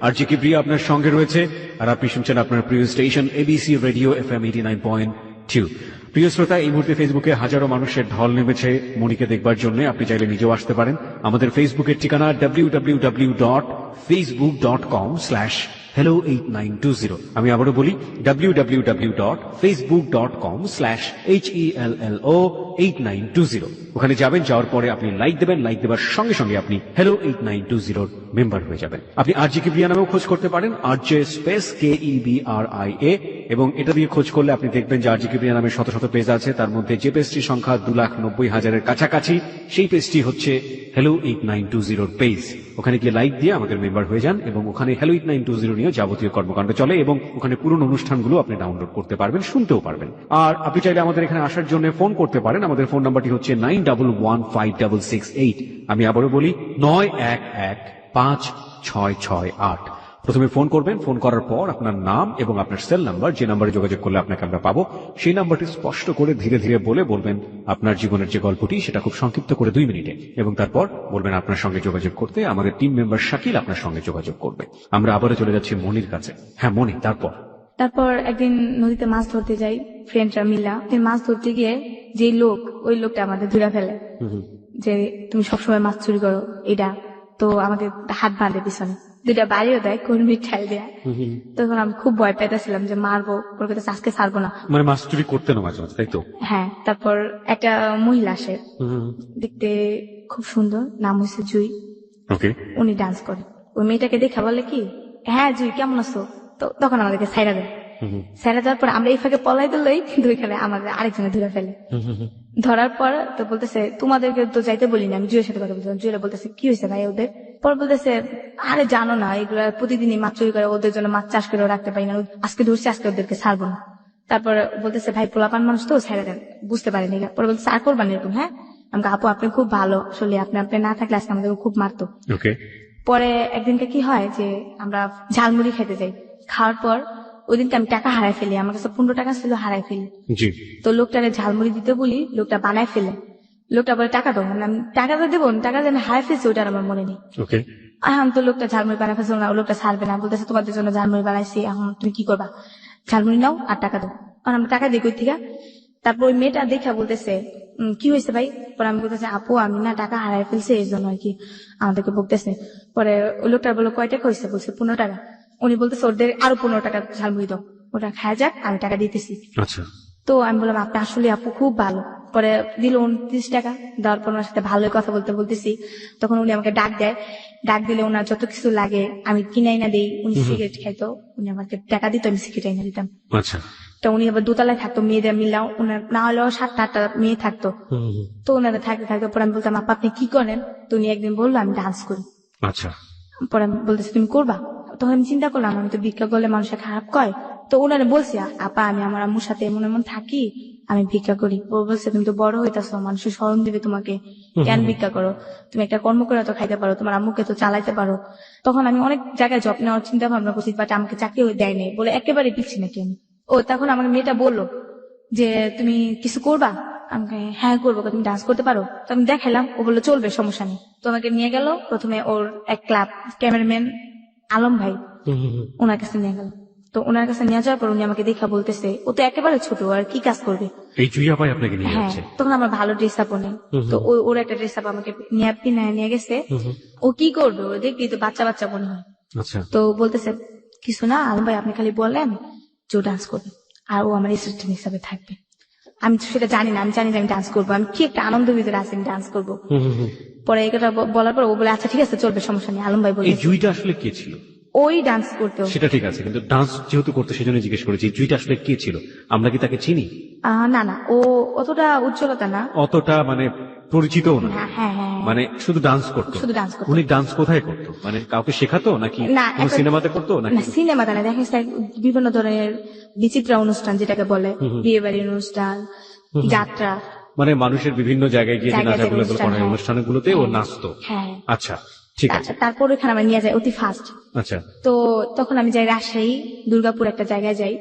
আরজি কিবরিয়া আপনার সঙ্গে রয়েছে, আর আপনি শুনছেন আপনার প্রিয় স্টেশন এবিসি রেডিও FM 89.2। প্রিয় শ্রোতা, এই মুহূর্তে ফেসবুকে হাজারো মানুষের ঢল নেমেছে মনিকে দেখবার জন্য। আপনি চাইলে নিজেও আসতে পারেন। আমাদের ফেসবুকের ঠিকানা www.facebook.com/hello8920। আমি আবারও বলি, www.facebook.com/hello8920। ওখানে যাবেন, যাওয়ার পরে আপনি লাইক দেবেন। লাইক দেওয়ার সঙ্গে সঙ্গে আপনি হ্যালো 8920 মেম্বার হয়ে যাবেন। আপনি আরজি কিবরিয়া নামেও খোঁজ করতে পারেন, আরজে স্পেস KEBRIA, এবং এটা দিয়ে খোঁজ করলে আপনি দেখবেন যে আরজি কিবরিয়া নামে শত শত পেজ আছে। তার মধ্যে যে পেজটির সংখ্যা 2,90,000-এর কাছাকাছি, সেই পেজটি হচ্ছে হ্যালো 8920 পেজ। ওখানে গিয়ে লাইক দিয়ে আমাদের মেম্বার হয়ে যান, এবং ওখানে হ্যালো 8920 নিয়ে যাবতীয় কর্মকাণ্ড চলে, এবং ওখানে পুরনো অনুষ্ঠানগুলো আপনি ডাউনলোড করতে পারবেন, শুনতেও পারবেন। আর আপনি চাইলে আমাদের এখানে আসার জন্য ফোন করতে পারেন। আমাদের ফোন নাম্বারটি হচ্ছে 91156668। আমি আবারও বলি, 91156668। প্রথমে ফোন করবেন, ফোন করার পর আপনার নাম এবং আপনার সেল নাম্বার, যে নাম্বারে যোগাযোগ করলে আপনাকে আমরা পাবো, সেই নাম্বারটি স্পষ্ট করে ধীরে ধীরে বলবেন আপনার জীবনের যে গল্পটি সেটা খুব সংক্ষিপ্ত করে 2 মিনিটে, এবং তারপর বলবেন আপনার সঙ্গে যোগাযোগ করতে আমাদের টিম মেম্বার শাকিল আপনার সঙ্গে যোগাযোগ করবে। আমরা আবারও চলে যাচ্ছি মনির কাছে। হ্যাঁ মনি, তারপর একদিন নদীতে মাছ ধরতে যাই ফ্রেন্ডরা মিলা। মাছ ধরতে গিয়ে যে ওই লোকটা আমাদের ধরে ফেলে যে তুমি সবসময় মাছ চুরি করো এটা, তো আমাকে হাত বাঁধে পিছনে, 2টা বাড়িও দেয়, কর্মীর ঠাই দেয়। তখন আমি খুব ভয় পেতেছিলাম যে মারবো, ওর কাছে আজকে ছাড়বো না। মানে মাছ চুরি করতে না মাঝে মাঝে, তাই তো? হ্যাঁ। তারপর একটা মহিলা আসে, দেখতে খুব সুন্দর, নাম হচ্ছে জুই। ওকে। উনি ডান্স করে। ওই মেয়েটাকে দেখে বলে কি, হ্যাঁ জুই কেমন আছো, তো তখন আমাদেরকে ছাইড়া দেয়। ছাইড়া দেওয়ার পর আমরা এই ফাঁকে পলাই দিলেই কিন্তু ওইখানে আমাদের আরেকজনে ধরে ফেলে। ধরার পর তো বলতেছে তোমাদেরকে তো যাইতে বলিনি, আমি জুয়ের সাথে কথা বলছিলাম। জুয়েরা বলতেছে কি হয়েছে ভাই ওদের? পর বলতেছে আরে জানো না এগুলা প্রতিদিনই মাছ চুরি করে, ওদের জন্য মাছ চাষ করে রাখতে পারি না, আজকে ধরছি, আজকে ওদেরকে ছাড়বো না। তারপর বলতেছে ভাই পোলাপান মানুষ তো ছেড়ে দেন, বুঝতে পারেনি। পরে বলতেছে আর করবান এরকম? হ্যাঁ। আমাকে আপু আপনি খুব ভালো, আসলে আপনি না থাকলে আজকে আমাদের খুব মারতো। পরে একদিনকে কি হয় যে আমরা ঝালমুড়ি খেতে যাই, খাওয়ার পর ওই দিনকে আমি টাকা হারাই ফেলি, আমার কাছে 15 টাকা ছিল, হারাই ফেলি। তো লোকটারে ঝালমুড়ি দিতে বলি, লোকটা বানায় ফেলে। লোকটা বলে টাকা দাও, আমি টাকা তো দেবো, টাকা যেন হারাই ফেলছি ওইটার আমার মনে নেই। এখন তো লোকটা ঝালমুড়ি বানায় ফেলছিল না, লোকটা ছাড়বে না, বলতেছে তোমাদের জন্য ঝালমুড়ি বানাইছি, এখন তুমি কি করবা, ঝালমুড়ি নাও আর টাকা দাও। আর আমরা টাকা দিই কই থেকে? তারপর ওই মেয়েটা দেখা বলতেছে কি হয়েছে ভাই? পরে আমি বলতেছি আপু আমি না টাকা হারাই ফেলছি, এই জন্য আর কি আমাদেরকে বকতেছে। পরে ওই লোকটা বললো কয় টাকা হয়েছে? বলছে 15 টাকা। উনি বলতেছে ওদের আরো 15 টাকা ঝালমুড়ি দাও, ওটা খায় যাক, আমি টাকা দিতেছি। তো আমি বললাম আপনি আসলে আপু খুব ভালো। পরে দিল 29 টাকা। দেওয়ার পর ওনার সাথে ভালোই কথা বলতেছি, তখন উনি আমাকে ডাক দেয়। ডাক দিলে ওনার যত কিছু লাগে আমি কিনাই না দিই। উনি সিগারেট খাইতো, উনি আমাকে টাকা দিত, আমি সিগারেট আইনা দিতাম। তো উনি আবার দোতলায় থাকতো, মেয়েদের মিলাও ওনার না হলেও 7-8টা মেয়ে থাকতো। তো ওনারা থাকতে থাকতে পরে আমি বলতাম আপা আপনি কি করেন? তো উনি একদিন বললো আমি ডান্স করি। পরে আমি বলতেছি তুমি করবা? তখন আমি চিন্তা করলাম আমি তো ভিক্ষা করলে মানুষের খারাপ কয়। তো ওনারা বলছি আপা আমি আমার আম্মুর সাথে এমন এমন থাকি, আমি ভিক্ষা করি। ও বলছে তুমি তো বড় হইতাছো, মানুষের স্মরণ দিবে তোমাকে, কেন ভিক্ষা করো? তুমি একটা কর্ম করে তো খাইতে পারো, তোমার আম্মুকে তো চালাইতে পারো। তখন আমি অনেক জায়গায় জব নেওয়ার চিন্তা ভাবনা করছি, বাট আমাকে চাকরি দেয় নাই বলে একেবারে পিচ্ছি নাকি আমি। ও তখন আমার মেয়েটা বললো যে তুমি কিছু করবা? আমাকে হ্যাঁ করবো, তুমি ডান্স করতে পারো? তো আমি দেখালাম, ও বললো চলবে, সমস্যা নেই। তো আমাকে নিয়ে গেল প্রথমে ওর এক ক্লাব ক্যামেরাম্যান আলম ভাই, ওনার কাছে নিয়ে গেল। তো ওনার কাছে নিয়ে যাওয়ার পর উনি আমাকে দেখা বলতেছে ও তো একেবারে ছোট, আর কি কাজ করবে? হ্যাঁ। তখন আমার ভালো ড্রেস আপও নেই, তো ওর একটা ড্রেস আপ আমাকে নিয়ে গেছে। ও কি করবে, ও দেখবি তো বাচ্চা বাচ্চা মনে হয়। তো বলতেছে কিছু না আলম ভাই, আপনি খালি বলেন যে ও ডান্স করবে আর ও আমার অ্যাসিস্ট্যান্ট হিসাবে থাকবে। আমি তো সেটা জানি না, আমি জানি না আমি ডান্স করবো, আমি কি একটা আনন্দ ভিতরে আছি আমি ডান্স করবো। পরে এটা বলার পর ও বলে আচ্ছা ঠিক আছে চলবে, সমস্যা নেই। আলম ভাই বলে জুইটা আসলে কে ছিল? ওই ডান্স করতো। সেটা ঠিক আছে, কিন্তু ডান্স যেহেতু করতে সেজন্য জিজ্ঞেস করেছি, জুইটা আসলে কে ছিল? আমরা কি তাকে চিনি? না না, ও অতটা উজ্জ্বলতা না, অতটা মানে পরিচিত না। হ্যাঁ, মানে শুধু ডান্স করতো? শুধু ডান্স করতো। উনি ডান্স কোথায় করতো? মানে কাউকে শেখাতো নাকি সিনেমাতে করতো? না সিনেমাতে না, দেখা যাচ্ছে বিভিন্ন ধরনের বিচিত্র অনুষ্ঠান যেটাকে বলে, বিয়ে বাড়ির অনুষ্ঠান, যাত্রা, মানে মানুষের বিভিন্ন জায়গায় গিয়ে নাচাগুলো করে অনুষ্ঠানগুলোতে ও নাচতো। আচ্ছা ঠিক আছে। তারপর ওখানে আমরা নিয়ে যাই অতি ফাস্ট। তো তখন আমি যাই রাজশাহী দুর্গাপুর একটা জায়গায় যাই।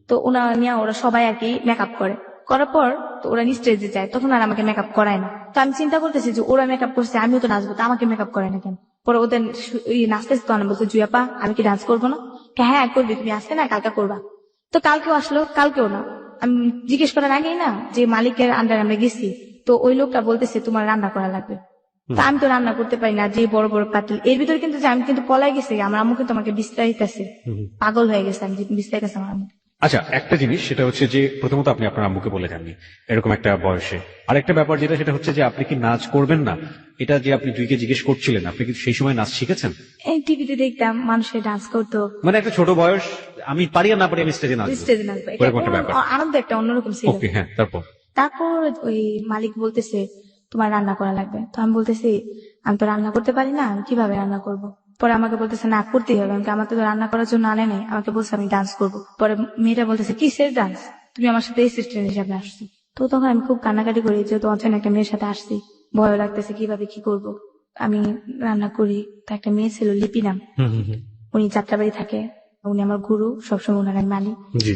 তো ওরা সবাই আর কি মেকআপ করার পর তো ওরা স্টেজে যায়, তখন আর আমাকে মেকআপ করায় না। তো আমি চিন্তা করতেছি যে ওরা মেকআপ করছে, আমিও তো নাচবো, তো আমাকে মেকআপ করায় না কেন? পরে ওদের নাচতেছে, তো আমি বলছি জুয়াপা আমি কি ডান্স করবো না? হ্যাঁ করবি, তুমি আসতে না কালকে করবা। তো কালকেও আসলো, কালকেও না। আমি জিজ্ঞেস করার আগেই না যে মালিকের আন্ডারে আমরা গেছি, তো ওই লোকটা বলতেছে তোমার রান্না করা লাগবে। তা আমি তো রান্না করতে পারি না, যে বড় বড় পাতিল। এর ভিতরে কিন্তু আমি কিন্তু পলাই গেছি, আমার আম্মু কিন্তু আমাকে বিস্তারিত আছে, পাগল হয়ে গেছে, আমি বিস্তারিত আছে আমার আম্মু। আচ্ছা একটা জিনিস, সেটা হচ্ছে যে প্রথমত আপনি আপনার আম্মুকে বলে যাননি এরকম একটা বয়সে। আরেকটা ব্যাপার সেটা হচ্ছে যে আপনি কি নাচ করবেন না, এটা যে আপনি জুইকে জিজ্ঞেস করছিলেন, আপনি কি সেই সময় নাচ শিখেছেন? এই টিভিতে দেখতাম মানুষের ডান্স করতো, মানে একটা ছোট বয়স, আমি পারি আর না পারি আমি স্টেজে নাচবো, আনন্দ একটা অন্যরকম ছিল। হ্যাঁ তারপর ওই মালিক বলতেছে তোমার রান্না করা লাগবে। তো আমি বলতেছি আমি তো রান্না করতে পারি না, আমি কিভাবে রান্না করব? পরে আমাকে বলতেছে না করতেই হবে, আমাকে তো রান্না করার জন্য আনে নাই, আমাকে বলছে আমি ডান্স করবো। পরে মেয়েটা বলতেছে কিসের ডান্স, তুমি আমার সাথে অ্যাসিস্ট্যান্ট হিসাবে আসছো। তো তখন আমি খুব কান্নাকাটি করি, যেহেতু অচেনা একটা মেয়ের সাথে আসছি, ভয় লাগতেছে কিভাবে কি করব। আমি রান্না করি, তো একটা মেয়ে ছিল লিপি নাম, ও উনি যাত্রাবাড়ি থাকে, উনি আমার গুরু, সবসময় ওনার আমি মানি। জি।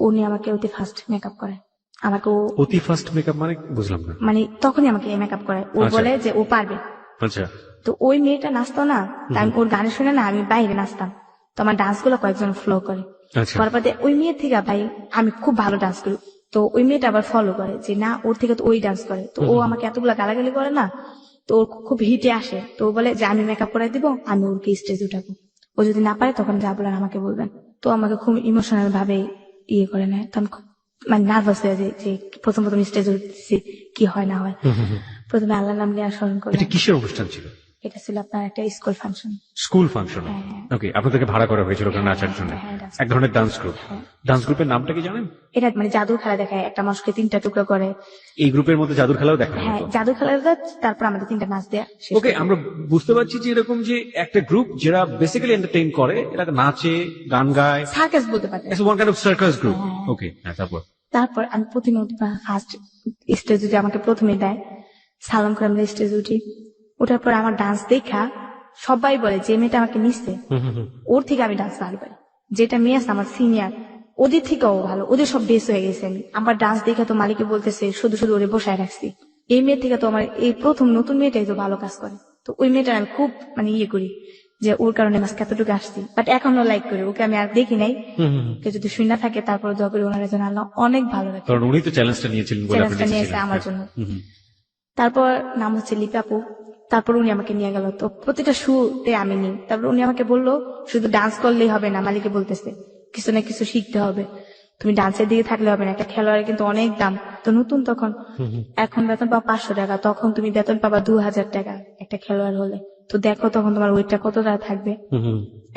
উনি আমাকে অতি ফার্স্ট মেকআপ করে, আমাকে ও অতি ফার্স্ট মেকআপ মানে বুঝলাম না। মানে তখনই আমাকে মেকআপ করে, ও আচ্ছা। বলে যে ও পারবে। আচ্ছা। তো ওই মেয়েটা নাচতো না, তা আমি ওর গানে শুনে না আমি বাইরে নাচতাম, তো আমার ডান্স গুলো কয়েকজন ফলো করে। আচ্ছা। করার পর দিয়ে ওই মেয়ের থেকে ভাই আমি খুব ভালো ডান্স করি, তো ওই মেয়েটা আবার ফলো করে যে না ওর থেকে তো ওই ডান্স করে, তো ও আমাকে এতগুলা গালাগালি করে না, তো ওর খুব হিটে আসে, তো ও বলে যে আমি মেকআপ করে দিব, আমি ওকে স্টেজ উঠাবো, ও যদি না পারে তখন যা বলার আমাকে বলবেন। তো আমাকে খুব ইমোশনাল ভাবে ইয়ে করে নেয়, তো আমি খুব মানে নার্ভাস হয়ে যাই যে প্রথম প্রথম স্টেজ উঠতেছি কি হয় না হয়। প্রথমে আল্লাহর নাম নিয়ে স্মরণ করে। এটা কিসের অনুষ্ঠান ছিল? এটা ছিল আপনার একটা স্কুল ফাংশন। School function. হ্যাঁ। ওকে, আপনাদেরকে ভাড়া করা হয়েছিল ওখানে নাচার জন্য। হ্যাঁ, dance এক ধরনের ডান্স গ্রুপ। ডান্স গ্রুপের নামটা কি জানেন? এটা মানে জাদু খেলা দেখায়, একটা মানুষকে 3টা টুকরো করে। এই গ্রুপের মধ্যে জাদুর খেলাও দেখানো হ্যাঁ, হতো। জাদু খেলা তারপর আমাদের 3টা নাচ দেয়া শেষ ওকে, করে। আমরা বুঝতে পারছি যে এরকম যে একটা গ্রুপ যারা বেসিক্যালি এন্টারটেইন করে, এরা নাচে, গান গায়। সার্কাস বলতে পারে। It's one kind of circus group. হ্যাঁ। ওকে, তারপর তারপর আমি প্রথমে ফার্স্ট স্টেজ উঠে আমাকে প্রথমে দেয়, সালাম করে আমরা স্টেজ উঠি। ওঠার পর আমার ডান্স দেখা সবাই বলে যে মেয়েটা আমাকে নিচ্ছে ওর থেকে আমি ডান্স ভালো পারি, যেটা মেয়ে আছে আমার সিনিয়র ওদের থেকেও ভালো, ওদের সব বেস হয়ে গেছে। আমি আমার ডান্স দেখে তো মালিকে বলতেছে শুধু শুধু ওরে বসায় রাখছি, এই মেয়ের থেকে তো আমার এই প্রথম নতুন মেয়েটাই তো ভালো কাজ করে। তো ওই মেয়েটা আমি খুব মানে ইয়ে করি যে ওর কারণে আজকে এতটুকু আসছি, বাট এখনো লাইক করি ওকে, আমি আর দেখি নাই। ওকে যদি শুনে থাকে তারপরে দোয়া করি ওনার জন্য আল্লাহ অনেক ভালো রাখে। কারণ উনি তো চ্যালেঞ্জটা নিয়েছিলেন বলে আপনি চ্যালেঞ্জটা নিয়েছে নিয়েছিলেন। আমার জন্য। তারপর নাম হচ্ছে লিপাপু। তারপর উনি আমাকে নিয়ে গেল, তো প্রতিটা শুতে আমি নিই। তারপর উনি আমাকে বললো শুধু ডান্স করলেই হবে না, মালিকে বলতেছে কিছু না কিছু শিখতে হবে, তুমি ডান্সের দিকে থাকলে হবে না, একটা খেলোয়াড়ের কিন্তু অনেক দাম। তো নতুন তখন, এখন বেতন পাবা 500 টাকা, তখন তুমি বেতন পাবা 2000 টাকা একটা খেলোয়াড় হলে। তো দেখো তখন তোমার ওয়েটটা কতটা থাকবে।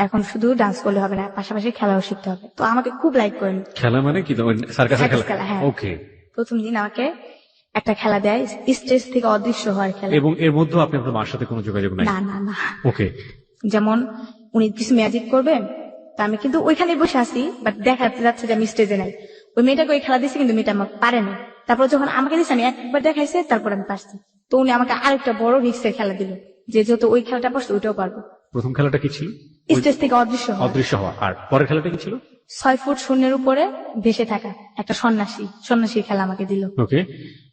এখন শুধু ডান্স করলে হবে না, পাশাপাশি খেলাও শিখতে হবে। তো আমাকে খুব লাইক করেন। খেলা মানে কি? সার্কাসের সার্কাস খেলা? খেলা, হ্যাঁ। ওকে। প্রথম দিন আমাকে একটা খেলা দেয়, স্টেজ থেকে অদৃশ্য হওয়ার খেলা। এবং এর মধ্যে আপনি আপনার মার সাথে কোনো যোগাযোগ নাই? না না না, ওকে। যেমন উনি কিছু ম্যাজিক করবেন, তা আমি কিন্তু ওইখানে বসে আছি, বাট দেখা যাচ্ছে যে আমি স্টেজে নাই। ওই মেয়েটাকে ওই খেলা দিচ্ছে কিন্তু মেয়েটা আমাকে পারে না। তারপর যখন আমাকে দিচ্ছে আমি একবার দেখাইছে, তারপর আমি পারছি। তো উনি আমাকে আরেকটা বড় রিক্সের খেলা দিল, যে যেহেতু ওই খেলাটা পারছে ওইটাও পারবো। প্রথম খেলাটা কি ছিল? স্টেজ থেকে অদৃশ্য হওয়া। অদৃশ্য হওয়া। আর পরের খেলাটা কি ছিল? 6 ফুট শূন্যের উপরে ভেসে থাকা একটা সন্ন্যাসীর খেলা আমাকে দিল। ওকে।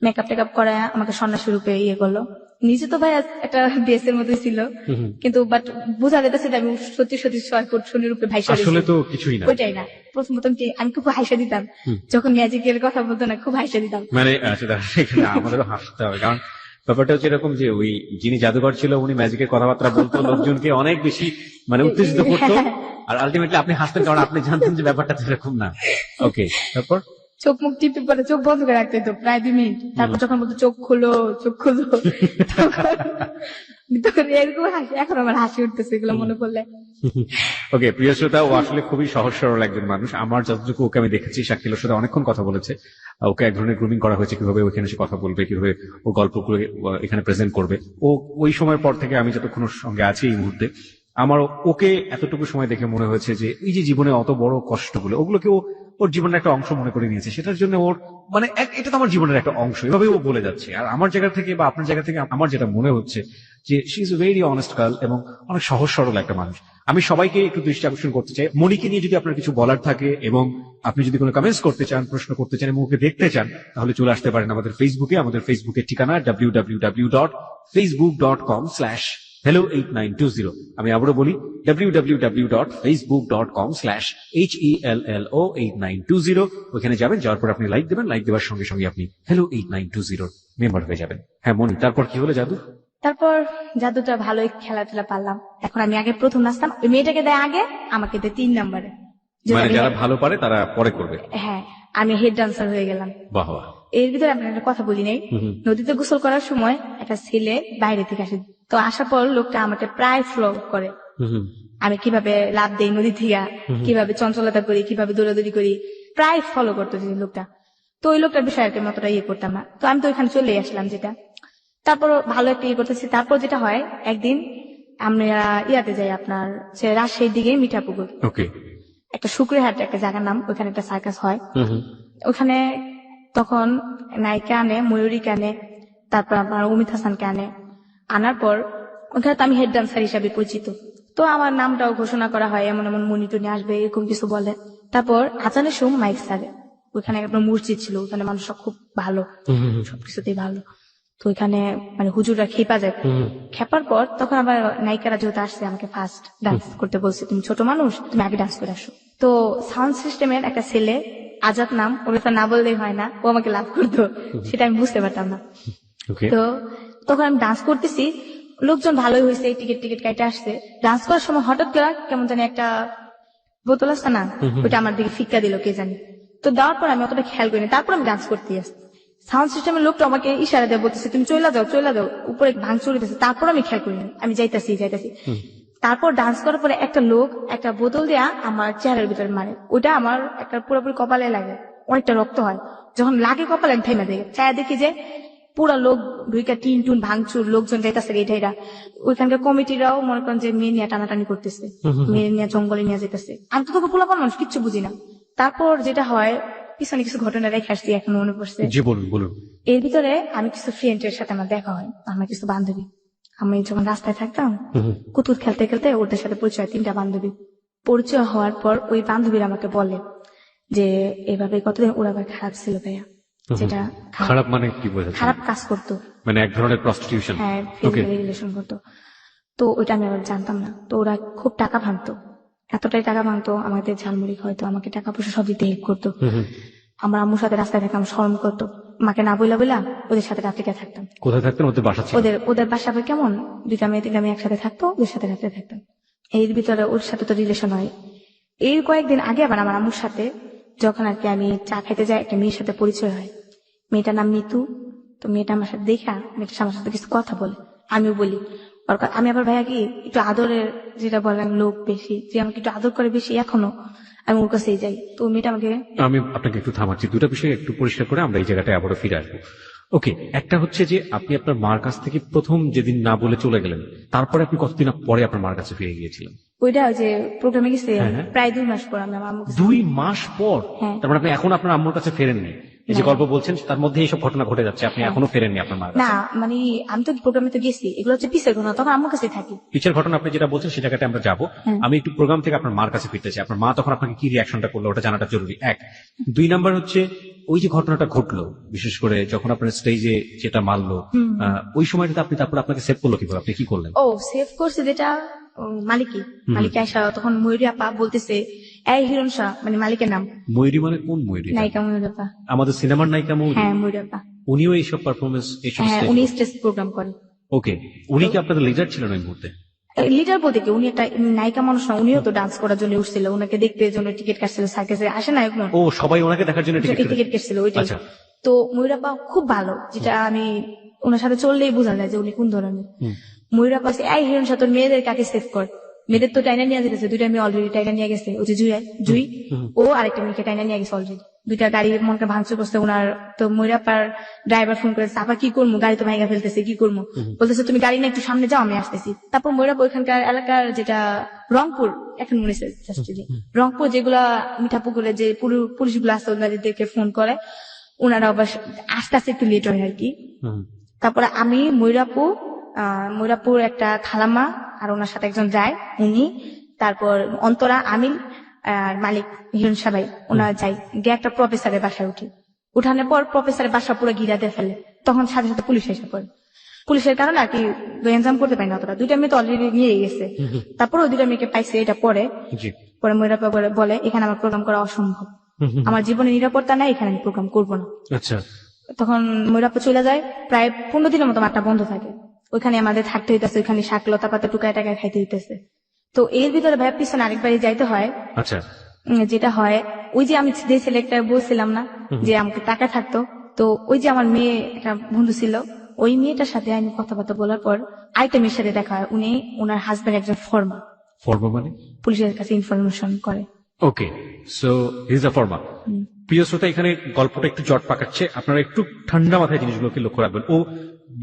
মেকআপ টেকআপ করে আমাকে সন্ন্যাসী রূপে ইয়ে করলো। নিজে তো ভাই একটা বেসের মধ্যে ছিল, কিন্তু বাট বোঝা যেতেছে যে আমি সত্যি সত্যি 6 ফুট শূন্যের রূপে ভাইসা আসলে তো কিছুই না। ওইটাই না। প্রথম কি আমি খুব হাসা দিতাম যখন ম্যাজিকের কথা বলতো না, খুব হাসা দিতাম। মানে আচ্ছা, এখানে আমাদেরও হাসতে হবে, কারণ ব্যাপারটা হচ্ছে এরকম যে ওই যিনি জাদুঘর ছিল উনি ম্যাজিকের কথাবার্তা বলতো, লোকজনকে অনেক বেশি মানে উত্তেজিত করতো, আর আলটিমেটলি আপনি হাসতেন কারণ আপনি জানতেন যে ব্যাপারটা তো এরকম না। ওকে, তারপর চোখ মুখ টিপে পরে চোখ বন্ধ করে রাখতে হতো প্রায় 2 মিনিট। তারপর যখন বলতো চোখ খুলো তখন এরকম হাসি, এখন আমার হাসি উঠতেছে এগুলো মনে করলে। ওকে, প্রিয় শ্রোতা, ও আসলে খুবই সহজ সরল একজন মানুষ। আমার যতটুকু ওকে আমি দেখেছি, শাকিলের সাথে অনেকক্ষণ কথা বলেছে। ওকে এক ধরনের গ্রুমিং করা হয়েছে, কিভাবে ওখানে এসে কথা বলবে, কিভাবে ও গল্পগুলো এখানে প্রেজেন্ট করবে। ও ওই সময়ের পর থেকে আমি যতক্ষণ ওর সঙ্গে আছি এই মুহূর্তে, আমার ওকে এতটুকু সময় দেখে মনে হয়েছে যে এই যে জীবনে অত বড় কষ্টগুলো, ওগুলোকে ওর জীবনের একটা অংশ মনে করে নিয়েছে। সেটার জন্য ওর মানে এটা তো আমার জীবনের একটা অংশ, এভাবে ও বলে যাচ্ছে। আর আমার জায়গা থেকে বা আপনার জায়গা থেকে আমার যেটা মনে হচ্ছে যে she is a very honest girl এবং অনেক সহজ সরল একটা মানুষ। আমি সবাইকে একটু দৃষ্টি আকর্ষণ করতে চাই, মনিকে নিয়ে যদি আপনার কিছু বলার থাকে এবং আপনি যদি কোনো কমেন্টস করতে চান, প্রশ্ন করতে চান এবং ওকে দেখতে চান, তাহলে চলে আসতে পারেন আমাদের ফেসবুকে। আমাদের ফেসবুকের ঠিকানা www.facebook.com/hello8920। আমি আবারও বলি www.facebook.com/hello8920। ওখানে যাবেন, যাওয়ার পর আপনি লাইক দেবেন, লাইক দেওয়ার সঙ্গে সঙ্গে আপনি hello8920 মেম্বার হয়ে যাবেন। হ্যাঁ মনি, তারপর কি হলো জাদু? তারপর জাদুটা ভালোই খেলাধুলা পারলাম। এখন আমি আগে প্রথম নাচতাম, ওই মেয়েটাকে দেয় আগে, আমাকে দেয় 3 নম্বরে। মানে যারা ভালো পারে তারা পরে করবে। হ্যাঁ, আমি হেড ডান্সার হয়ে গেলাম। বাহ বাহ। এর ভিতরে আপনার একটা কথা বলি নাই, নদীতে গোসল করার সময় একটা ছেলে বাইরে থেকে আসে, তো আসার পর লোকটা আমাকে প্রায় ফ্লো করে আমি কিভাবে লাভ দেই নদী থেকে, কিভাবে চঞ্চলতা করি, কিভাবে দৌড়াদৌড়ি করি, প্রায় ফলো করতো যে লোকটা। তো ওই লোকটার বিষয়ে আর কি অতটা ইয়ে করতাম না, তো আমি তো ওইখানে চলে আসলাম যেটা। তারপর ভালো একটা ইয়ে করতেছি। তারপর যেটা হয়, একদিন আমরা ইয়াতে যাই আপনার রাজশাহীর দিকে মিঠাপুকুর, ওকে, একটা শুক্রহাট একটা জায়গার নাম, ওইখানে একটা সার্কাস হয়। ওখানে তখন নায়িকা আনে, ময়ূরীকে আনে, তারপর আপনার অমিত হাসানকে আনার পর ওখানে তো আমি হেড ডান্সার হিসাবে পরিচিত। তো আমার নামটাও ঘোষণা করা হয়, এমন এমন মনিটনে আসবে এরকম কিছু বলে। তারপর আজানের সময় মাইক সারে, ওইখানে একটা মসজিদ ছিল, ওখানে মানুষরা খুব ভালো, সবকিছুতেই ভালো। তো ওইখানে মানে হুজুররা খেপা যায়, খেপার পর তখন আবার নায়িকারা যেহেতু আসছে আমাকে ফার্স্ট ডান্স করতে বলছে, তুমি ছোট মানুষ, তুমি আগে ডান্স করে আসো। তো সাউন্ড সিস্টেমের একটা ছেলে আজাদ নাম, ওর ব্যাপার না বললেই হয় না, ও আমাকে লাভ করতো, সেটা আমি বুঝতে পারতাম না। ওকে, তো তখন আমি ডান্স করতেছি, লোকজন ভালোই হয়েছে, টিকিট টিকিট কাটে আসছে। ডান্স করার সময় হঠাৎ করে কেমন জানি একটা বোতল আসছে না, ওইটা আমার দিকে ফিক্কা দিল কে জানি। তো দেওয়ার পর আমি অতটা খেয়াল করিনি, তারপর আমি ডান্স করতে আসছি। সাউন্ড সিস্টেমের লোকটা আমাকে ইশারা দিয়ে বলতেছে তুমি চলে যাও চলে যাও, উপরে ভাঙচুর হইতেছে। তারপর আমি খেয়াল করিনি, আমি যাইতাছি। তারপর ডান্স করার পরে একটা লোক একটা বোতল দেয়া আমার চেহারার ভিতরে মারে, ওইটা আমার একটা পুরোপুরি কপালে লাগে, অনেকটা রক্ত হয়। যখন লাগে কপালে আমি থেমে দেখে ছায়া দেখি যে পুরা লোক দুইটা টিন টুন ভাঙচুর, লোকজন যাইতেছে এটা। ওইখানকার কমিটিরাও মনে করেন যে মেয়ে নিয়ে টানাটানি করতেছে, মেয়ে নিয়ে জঙ্গলে নিয়ে যেতেছে। আমি তো তোকে পোলাপান মানুষ, কিচ্ছু বুঝি না। তারপর যেটা হয়, পিছনে কিছু ঘটনা রেখে আসছি, এখন মনে পড়ছে। জি বলুন বলুন। এর ভিতরে আমি কিছু ফ্রেন্ডের সাথে আমার দেখা হয়, আমার কিছু বান্ধবী। আমি যখন রাস্তায় থাকতাম কুতুর খেলতে খেলতে ওদের সাথে পরিচয় হয়, 3টা বান্ধবী। পরিচয় হওয়ার পর ওই বান্ধবীরা আমাকে বলে যে এভাবে কতদিন ওরা আবার খারাপ ছিল ভাইয়া, যেটা খারাপ মানে কি বোঝাচ্ছে? খারাপ কাজ করতো, মানে এক ধরনের প্রস্টিটিউশন। হ্যাঁ, ওকে, ফিজিক্যালি রিলেশন করতো। তো ওইটা আমি আবার জানতাম না। তো ওরা খুব টাকা ভাঙতো, এতটাই টাকা ভাঙতো, আমাদের ঝালমুড়ি হয়তো আমাকে টাকা পয়সা সব দিতে হেল্প করতো। আমার আম্মুর সাথে রাস্তায় থাকতাম, শরম করতো, মাকে না বইলা ওদের সাথে রাত্রিকে থাকতাম। কোথায় থাকতেন? ওদের বাসা ছিল? ওদের বাসা আবার কেমন, 2টা মেয়ে 3টা মেয়ে একসাথে থাকতো, ওদের সাথে রাত্রে থাকতাম। এর ভিতরে ওর সাথে তো রিলেশন হয়। এর কয়েকদিন আগে আবার আমার আম্মুর সাথে যখন আর কি আমি চা খেতে যাই, একটা মেয়ের সাথে পরিচয় হয়। মেয়েটার নাম মিতু। তো মেয়েটা আমার সাথে দেখা, মেয়েটার আমার সাথে কিছু কথা বলে, আমিও বলি। আমি আবার ভাইয়া কি একটু আদরের, যেটা বলেন লোক বেশি, যে আমাকে একটু আদর করে বেশি, এখনো আমি ওর কাছেই যাই। তো মেয়েটা আমাকে, আমি আপনাকে একটু থামাচ্ছি, দুটা বিষয় একটু পরিষ্কার করে আমরা এই জায়গাটায় আবারও ফিরে আসবো। ওকে, একটা হচ্ছে যে আপনি আপনার মার কাছ থেকে প্রথম যেদিন না বলে চলে গেলেন, তারপরে আপনি কতদিন পরে আপনার মার কাছে ফিরে গিয়েছিলেন? ওইটা যে প্রোগ্রামে গেছে হ্যাঁ। প্রায় 2 মাস পর আমি আমার আম্মুকে 2 মাস পর? হ্যাঁ। তারপরে আপনি এখন আপনার আম্মুর কাছে ফেরেননি? এই যে না। গল্প বলছেন তার মধ্যে এইসব ঘটনা ঘটে যাচ্ছে, আপনি এখনো ফেরেননি আপনার মার না, কাছে? মানে আমি তো প্রোগ্রামে তো গেছি, এগুলো হচ্ছে পিসের ঘটনা, তখন আম্মুর কাছে থাকি। পিছের ঘটনা আপনি যেটা বলছেন সে জায়গাটা আমরা যাবো। আমি একটু প্রোগ্রাম থেকে আপনার মার কাছে ফিরতে চাই। আপনার মা তখন আপনাকে কি রিয়াকশনটা করলো ওটা জানাটা জরুরি, 1। 2 নাম্বার হচ্ছে ওই যে ঘটনাটা ঘটলো, বিশেষ করে যখন আপনার স্টেজে যেটা মারলো, ওই সময়টাতে আপনি তারপর আপনাকে সেভ করলো কিভাবে, আপনি কি করলেন? ও সেভ করছে যেটা, মালিক আয়সা, তখন ময়ূরী আপা বলতেছে এই হিরণ শাহ, মানে মালিকের নাম। ময়ূরী মানে কোন ময়ূরী? নায়িকা ময়ূরী আপা। আমাদের সিনেমার নায়িকা ময়ূরী? হ্যাঁ, ময়ূরী আপা। উনিও এইসব পারফরমেন্স, এইসব হ্যাঁ, স্টেজ? উনি স্টেজ প্রোগ্রাম করেন। ওকে, উনি কি আপনাদের লিডার ছিলেন ওই মুহূর্তে? লিডার বলতে কি, উনি একটা নায়িকা মানুষ না, উনিও তো ডান্স করার জন্য উঠছিল, ওনাকে দেখতে জন্য টিকিট কাটছিল, সার্কাসে আসে না এখন, ও সবাই ওনাকে দেখার জন্য টিকিট টিকিট কাটছিল ওইটাই। আচ্ছা। তো ময়ূরাপা খুব ভালো, যেটা আমি ওনার সাথে চললেই বোঝা যায় যে উনি কোন ধরনের। ময়ূরাপা এই হিরণ সাথে মেয়েদের কাকে সেভ কর, মেয়েদের তো টাইনা নিয়ে যেতেছে, 2টা মেয়ে অলরেডি টাইনা নিয়ে গেছে, ওই যে জুই ও আরেকটা মেয়েকে টাইনা নিয়ে গেছে অলরেডি, 2টা গাড়ি মনকে ভাঙচুর করছে ওনার। তো ময়ূরাপার ড্রাইভার ফোন করেছে, আপা কি করবো, গাড়ি তো ভাঙা ফেলতেছে, কি করবো? বলতেছে তুমি গাড়ি নিয়ে একটু সামনে যাও, আমি আসতেছি। তারপর ময়ূরাপা ওইখানকার এলাকার যেটা রংপুর, এখন মনে হচ্ছে রংপুর, যেগুলা মিঠাপুকুরে যে পুলিশগুলো আছে ওনাদেরকে ফোন করে, ওনারা আবার আস্তে আস্তে একটু লেট হয় আর কি। তারপরে আমি ময়ূরাপুর একটা খালাম্মা আর ওনার সাথে একজন যায়, উনি, তারপর অন্তরা, আমিন আর মালিক হিরণ সাবাই, ওনারা যাই গিয়ে একটা প্রফেসরের বাসায় উঠানোর পর প্রফেসরের বাসা পুরো ঘিরা দিয়ে ফেলে। তখন সাথে সাথে পুলিশ এসে পড়ে, পুলিশের কারণে আর কি এনজাম করতে পারি না অতটা, 2টা মেয়ে তো অলরেডি নিয়ে গেছে। তারপর ওই 2টা মেয়েকে পাইছে, এটা পরে ময়ূরাপা বলে এখানে আমার প্রোগ্রাম করা অসম্ভব, আমার জীবনে নিরাপত্তা নাই, এখানে আমি প্রোগ্রাম করবো না। আচ্ছা। তখন ময়ূরাপা চলে যায়, প্রায় 15 দিনের মতো মাঠটা বন্ধ থাকে, ওইখানে আমাদের থাকতে হইতেছে, ওইখানে শাক লতা পাতা টুকায় টাকায় খাইতে হইতেছে। তো এর ভিতরে ভাই পিছনে আরেকবারই যাইতে হয়। আচ্ছা। যেটা হয়, ওই যে আমি যে ছেলেটা বলছিলাম না যে আমাকে টাকা থাকতো, তো ওই যে আমার মেয়ে একটা বন্ধু ছিল, ওই মেয়েটার সাথে আমি কথাবার্তা বলার পর আরেকটা মেয়ের সাথে দেখা হয়, উনি ওনার হাজবেন্ড একজন ফর্মা মানে পুলিশের কাছে ইনফরমেশন করে। ওকে, সো হিজ আ ফর্মা। প্রিয় শ্রোতা, এখানে গল্পটা একটু জট পাকাচ্ছে, আপনারা একটু ঠান্ডা মাথায় জিনিসগুলোকে লক্ষ্য রাখবেন। ও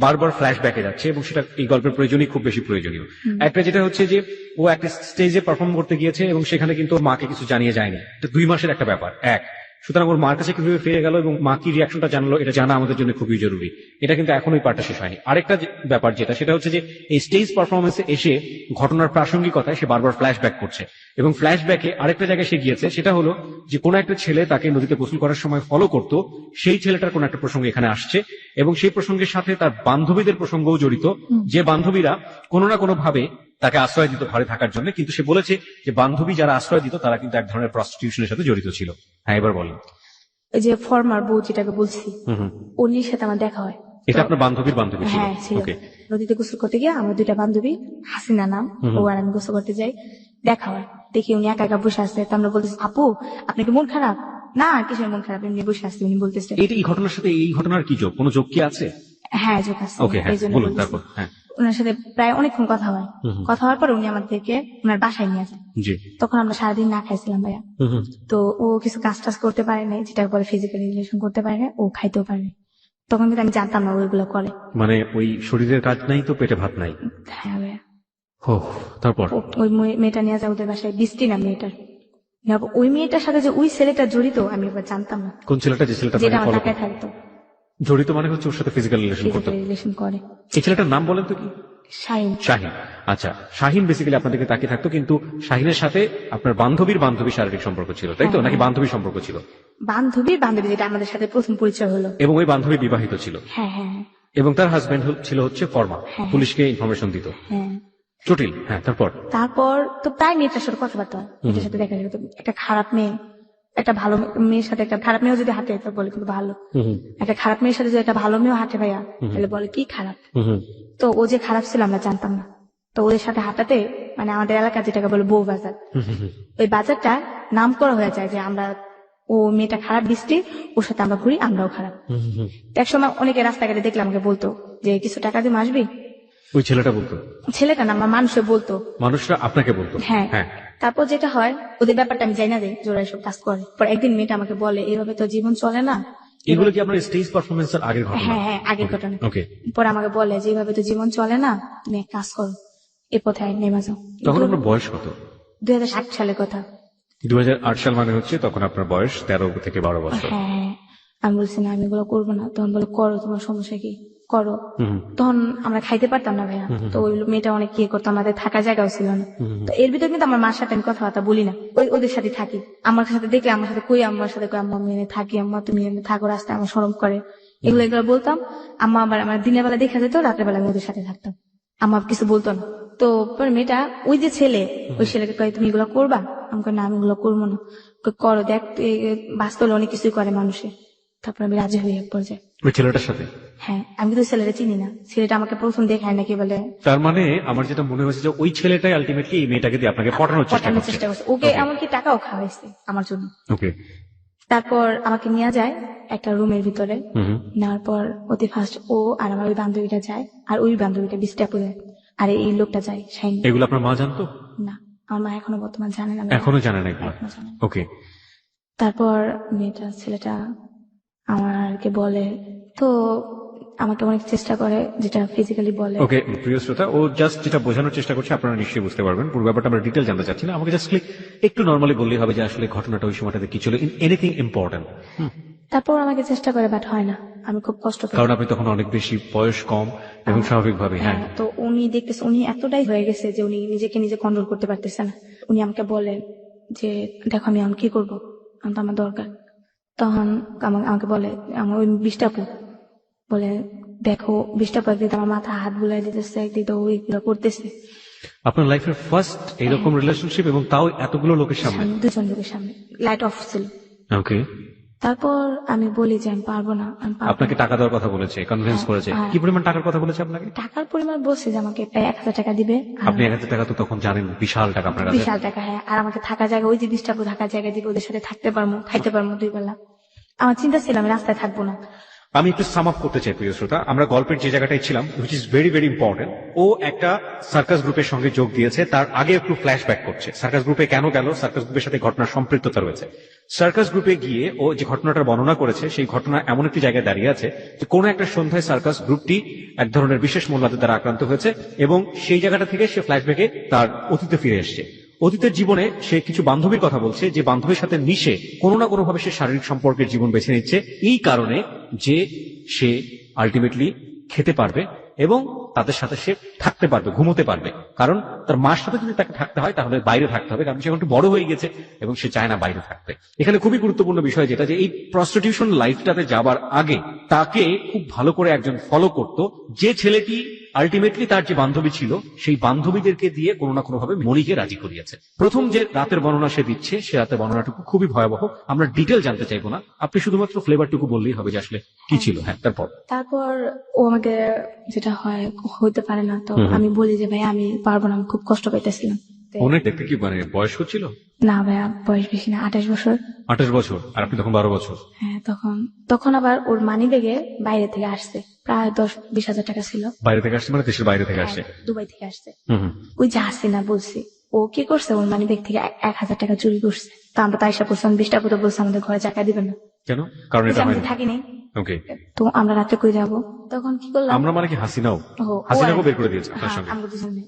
বারবার ফ্ল্যাশ ব্যাকে যাচ্ছে এবং সেটা এই গল্পের প্রয়োজনই খুব বেশি প্রয়োজনীয়। একটা যেটা হচ্ছে যে ও একটা স্টেজে পারফর্ম করতে গিয়েছে এবং সেখানে কিন্তু ওর মাকে কিছু জানিয়ে যায়নি, এটা 2 মাসের একটা ব্যাপার। 1 সুতরাং ওর মার কাছে কিভাবে ফিরে গেল এবং মা কি রিয়াকশনটা জানলো, এটা জানা আমাদের জন্য খুবই জরুরি। এটা কিন্তু এখন ওই পার্টটা শেষ হয়নি। আরেকটা ব্যাপার যেটা, সেটা হচ্ছে যে এই স্টেজ পারফরমেন্সে এসে ঘটনার প্রাসঙ্গিকতায় সে বারবার ফ্ল্যাশব্যাক করছে, এবং ফ্ল্যাশব্যাকে আরেকটা জায়গায় সে গিয়েছে, সেটা হলো যে কোনো একটা ছেলে তাকে নদীতে গোসল করার সময় ফলো করতো, সেই ছেলেটার কোনো একটা প্রসঙ্গ এখানে আসছে, এবং সেই প্রসঙ্গের সাথে তার বান্ধবীদের প্রসঙ্গও জড়িত, যে বান্ধবীরা কোনো না কোনো ভাবে তাকে আশ্রয় দিত ঘরে থাকার জন্য, কিন্তু সে বলেছে যে বান্ধবী যারা আশ্রয় দিত তারা কিন্তু এক ধরনের প্রস্টিটিউশনের সাথে জড়িত ছিল। হ্যাঁ, এবার বলেন। ওই যে ফর্মার বউ যেটাকে বলছি, হুম। উনির সাথে আমার দেখা হয়। এটা আপনার বান্ধবীর বান্ধবী ছিল? হ্যাঁ ছিল। ওকে। নদীতে গোসল করতে গিয়ে আমার দুইটা বান্ধবী, হাসিনা নাম, ও আর আমি গোসল করতে যাই, দেখা হয়, দেখি উনি একা একা বসে আছে। তো আমরা বলতেছি, আপু আপনার কি মন খারাপ? না কিসের মন খারাপ, এমনি বসে আসছে। উনি বলতেছে, এই ঘটনার সাথে এই ঘটনার কি যোগ, কোনো যোগ কি আছে? হ্যাঁ যোগ আছে। ওকে, হ্যাঁ এই জন্য বলুন বলতেছি। তারপর। হ্যাঁ ওনার সাথে প্রায় অনেকক্ষণ কথা হয়। কথা হওয়ার পর উনি আমাদেরকে ওনার বাসায় নিয়ে যায়। জি। তখন আমরা সারাদিন না খাইছিলাম ভাইয়া। তো ও কিছু কাজ টাজ করতে পারে না, যেটা বলে ফিজিক্যাল রিলেশন করতে পারে না, ও খাইতেও পারে না। তখন কিন্তু আমি জানতাম না ওইগুলো করে। মানে ওই শরীরের কাজ নাই তো পেটে ভাত নাই। হ্যাঁ ভাইয়া। তারপর ওই মেয়েটা নিয়ে যায় ওদের বাসায়, বৃষ্টি না মেয়েটার। ওই মেয়েটার সাথে যে ওই ছেলেটা জড়িত আমি এবার জানতাম না। কোন ছেলেটা? যে ছেলেটা যেটা আপনাকে আমার follow টাকায় থাকতো, জড়িত মানে হচ্ছে ওর সাথে ফিজিক্যাল রিলেশন করতো। ফিজিক্যাল রিলেশন করে। এই ছেলেটার নাম বলেন তো কি? শাহিন। শাহিন। আচ্ছা, শাহিন বেসিক্যালি আপনাদেরকে তাকিয়ে থাকতো, কিন্তু শাহিনের সাথে আপনার বান্ধবীর বান্ধবী শারীরিক সম্পর্ক ছিল, তাই তো? নাকি বান্ধবী সম্পর্ক ছিল? বান্ধবীর বান্ধবী, যেটা আমাদের সাথে প্রথম পরিচয় হলো। এবং ওই বান্ধবী বিবাহিত ছিল? হ্যাঁ হ্যাঁ হ্যাঁ। এবং তার হাজবেন্ড ছিল হচ্ছে ফর্মা, হ্যাঁ। পুলিশকে ইনফরমেশন দিত। হ্যাঁ। জটিল। হ্যাঁ, তারপর? তারপর তো প্রায় মেয়েটার সাথে কথাবার্তা হয়, মেয়েটার সাথে দেখা যেত। একটা খারাপ মেয়ে একটা ভালো মেয়ের সাথে, একটা খারাপ মেয়েও যদি হাঁটে তো বলে কিন্তু ভালো, একটা খারাপ মেয়ের সাথে যদি একটা ভালো মেয়েও হাঁটে ভাইয়া, তাহলে বলে কি খারাপ। তো ও যে খারাপ ছিল আমরা জানতাম না। তো ওদের সাথে হাঁটাতে, মানে আমাদের এলাকা যেটাকে বলে বউ বাজার, ওই বাজারটা নাম করা হয়ে যায় যে আমরা, ও মেয়েটা খারাপ বৃষ্টি, ওর সাথে আমরা ঘুরি, আমরাও খারাপ। এক সময় অনেকে রাস্তাঘাটে দেখলে আমাকে বলতো যে কিছু টাকা দিয়ে আসবি। ওই ছেলেটা বলতো? ছেলেটা না, আমার মানুষে বলতো। মানুষরা আপনাকে বলতো? হ্যাঁ। হ্যাঁ। তারপর যেটা হয়, ওদের ব্যাপারটা আমি জানি না যে জোরা এসব কাজ করে। পর একদিন মেয়েটা আমাকে বলে, এভাবে তো জীবন চলে না। এগুলো কি আপনার স্টেজ পারফরমেন্সের আগের ঘটনা? হ্যাঁ হ্যাঁ, আগের ঘটনা। ওকে। পরে আমাকে বলে যে এইভাবে তো জীবন চলে না, তুমি এক কাজ করো, এ পথে নেমে যাও। তখন আপনার বয়স কত? 2008 সালের কথা। 2008 সাল মানে হচ্ছে তখন আপনার বয়স 13 থেকে 12 বছর। হ্যাঁ হ্যাঁ। আমি বলছি না, আমি এগুলো করবো না। তখন বলে, করো, তোমার সমস্যা কি, করো। তখন আমরা খাইতে পারতাম না ভাইয়া। তো ওই মেয়েটা অনেক কি করতো, আমাদের থাকার জায়গাও ছিল না। তো এর ভিতরে কিন্তু আমার মার সাথে আমি কথাবার্তা বলি না, ওদের সাথে থাকি। আমার সাথে দেখলে আমার সাথে কই, আমার সাথে কই আম্মা আমি এনে থাকি, আম্মা তুমি এনে থাকো, রাস্তায় আমার শরম করে, এগুলো বলতাম। আম্মা আবার আমার দিনের বেলা দেখা যেত, রাতের বেলা আমি ওদের সাথে থাকতাম, আম্মা কিছু বলতো না। তো পরে মেয়েটা, ওই যে ছেলে, ওই ছেলেকে কয় তুমি এগুলো করবা? আমি কই না, আমি এগুলো করবো না। করো, দেখ বাস্তবে অনেক কিছুই করে মানুষে। তারপর আমি রাজি হই এক পর্যায়ে ওই ছেলেটার সাথে। হ্যাঁ, আমি কিন্তু ছেলেটা চিনি না, ছেলেটা আমাকে প্রথম দেখায় নাকি বলে। তার মানে আমার যেটা মনে হয়েছে যে ওই ছেলেটাই আলটিমেটলি এই মেয়েটাকে দিয়ে আপনাকে পটানোর চেষ্টা করছে। ওকে এমনকি টাকাও খাওয়াইছে আমার জন্য। ওকে। তারপর আমাকে নিয়ে যায় একটা রুমের ভিতরে, নেওয়ার পর অতি ফার্স্ট ও আর আমার ওই বান্ধবীটা যায়, আর ওই বান্ধবীটা বিস্টাপু যায়, আর এই লোকটা যায় শাইন। এগুলো আপনার মা জানতো? না, আমার মা এখনো বর্তমান জানে না। এখনো জানে না এগুলো? ওকে। তারপর মেয়েটা, ছেলেটা আমাকে বলে, তো আমাকে অনেক চেষ্টা করে, যেটা ফিজিক্যালি বলে। ওকে প্রিয় শ্রোতা, ও জাস্ট যেটা বোঝানোর চেষ্টা করছে আপনারা নিশ্চয়ই বুঝতে পারবেন। পুরো ব্যাপারটা আমরা ডিটেল জানতে চাচ্ছি না, আমাকে জাস্ট একটু নর্মালি বললেই হবে যে আসলে ঘটনাটা ওই সময়টাতে কি ছিল, এনিথিং ইম্পর্টেন্ট। তারপর আমাকে চেষ্টা করে, বাট হয় না, আমি খুব কষ্ট পাই। কারণ আপনি তখন অনেক বেশি বয়স কম এবং স্বাভাবিকভাবে। হ্যাঁ। তো উনি দেখতেছে, উনি এতটাই হয়ে গেছে যে উনি নিজেকে নিজে কন্ট্রোল করতে পারতেছে না। উনি আমাকে বলে যে দেখো আমি এখন কি করবো, আমি তো আমার দরকার। তখন আমাকে বলে, আমার ওই বিষ্টাপু বলে, দেখো বিষ্টাপু একদিন আমার মাথা হাত বুলাই দিতেছে, একদিন তো ওইগুলো করতেছে। আপনার লাইফের ফার্স্ট এইরকম রিলেশনশিপ, এবং তাও এতগুলো লোকের সামনে? 2 জন লোকের সামনে, লাইট অফ ছিল। ওকে। তারপর আমি বলি যে আমি পারবো না, আমি পারবো না। আপনাকে টাকা দেওয়ার কথা বলেছে, কনভিন্স করেছে? কি পরিমাণ টাকার কথা বলেছে আপনাকে? টাকার পরিমাণ বলছে যে আমাকে প্রায় 1000 টাকা দিবে। আপনি 1000 টাকা তো তখন জানেন বিশাল টাকা আপনার কাছে। বিশাল টাকা, হ্যাঁ। আর আমাকে থাকার জায়গা, ওই যে বিষ্টাপু থাকার জায়গা দিবে, ওদের সাথে থাকতে পারবো, খাইতে পারবো 2 বেলা। আমার চিন্তা ছিল আমি রাস্তায় থাকবো না। আমি একটু সাম আপ করতে চাই প্রিয় শ্রোতা, আমরা গল্পের যে জায়গাটায় ছিলাম, which is very very important. ও একটা সার্কাস গ্রুপের সঙ্গে যোগ দিয়েছে, তার আগে একটু ফ্ল্যাশব্যাক করছে। সার্কাস গ্রুপে কেন গেল, সার্কাস গ্রুপের সাথে ঘটনার সম্পৃক্ততা রয়েছে। সার্কাস গ্রুপে গিয়ে ও যে ঘটনাটার বর্ণনা করেছে, সেই ঘটনা এমন একটি জায়গায় দাঁড়িয়ে আছে যে কোনো একটা সন্ধ্যায় সার্কাস গ্রুপটি এক ধরনের বিশেষ মোল্লাদের দ্বারা আক্রান্ত হয়েছে, এবং সেই জায়গাটা থেকে সে ফ্ল্যাশব্যাকে তার অতীতে ফিরে এসছে। অতীতের জীবনে সে কিছু বান্ধবীর কথা বলছে, যে বান্ধবীর সাথে মিশে কোনো না কোনোভাবে সে শারীরিক সম্পর্কের জীবন বেছে নিচ্ছে এই কারণে যে সে আলটিমেটলি খেতে পারবে এবং তাদের সাথে সে থাকতে পারবে, ঘুমোতে পারবে। কারণ তার মার সাথে যদি তাকে থাকতে হয় তাহলে বাইরে থাকতে হবে, কারণ সে এখন একটু বড় হয়ে গেছে এবং সে চায় না বাইরে থাকতে। এখানে খুবই গুরুত্বপূর্ণ বিষয় যেটা, যে এই প্রস্টিটিউশন লাইফটাতে যাবার আগে তাকে খুব ভালো করে একজন ফলো করত, যে ছেলেটি আলটিমেটলি তার যে বান্ধবী ছিল সেই বান্ধবীদেরকে দিয়ে কোনো না কোনো ভাবে মনিকে রাজি করিয়েছে। প্রথম যে রাতের বর্ণনা সে দিচ্ছে, সে রাতের বর্ণনাটুকু খুবই ভয়াবহ। আমরা ডিটেল জানতে চাইবো না, আপনি শুধুমাত্র ফ্লেভারটুকু বললেই হবে যে আসলে কি ছিল। হ্যাঁ, তারপর তারপর ও আমাকে যেটা হইতে পারে না, তো আমি বলি যে ভাই আমি পারবো না, আমি খুব কষ্ট পাইতেছিলাম। অনেক দেখতে কি মানে বয়স্ক ছিল? না ভাইয়া, বয়স বেশি না, 28 বছর। 28 বছর, আর আপনি তখন 12 বছর। হ্যাঁ, তখন আবার ওর মানি ব্যাগে বাইরে থেকে আসছে প্রায় 10-20 হাজার টাকা ছিল। বাইরে থেকে আসছে মানে দেশের বাইরে থেকে আসছে? হ্যাঁ, দুবাই থেকে আসছে। হুম। ওই যে হাসিনা বলছি, ও কি করছে, ওর মানি ব্যাগ থেকে 1000 টাকা চুরি করছে। তো আমরা তাই সব করছিলাম, 20 টাকা বলছে আমাদের ঘরে টাকা দিবেন না। কেন? কারণ এটা আমি হয়নি। থাকিনি, ওকে। তো আমরা রাত্রে কই যাবো, তখন কি করলাম, আমরা মানে কি হাসিনাও? ও হাসিনাকেও বের করে দিয়েছে আপনার হ্যাঁ, সঙ্গে? আমরা দুজনে।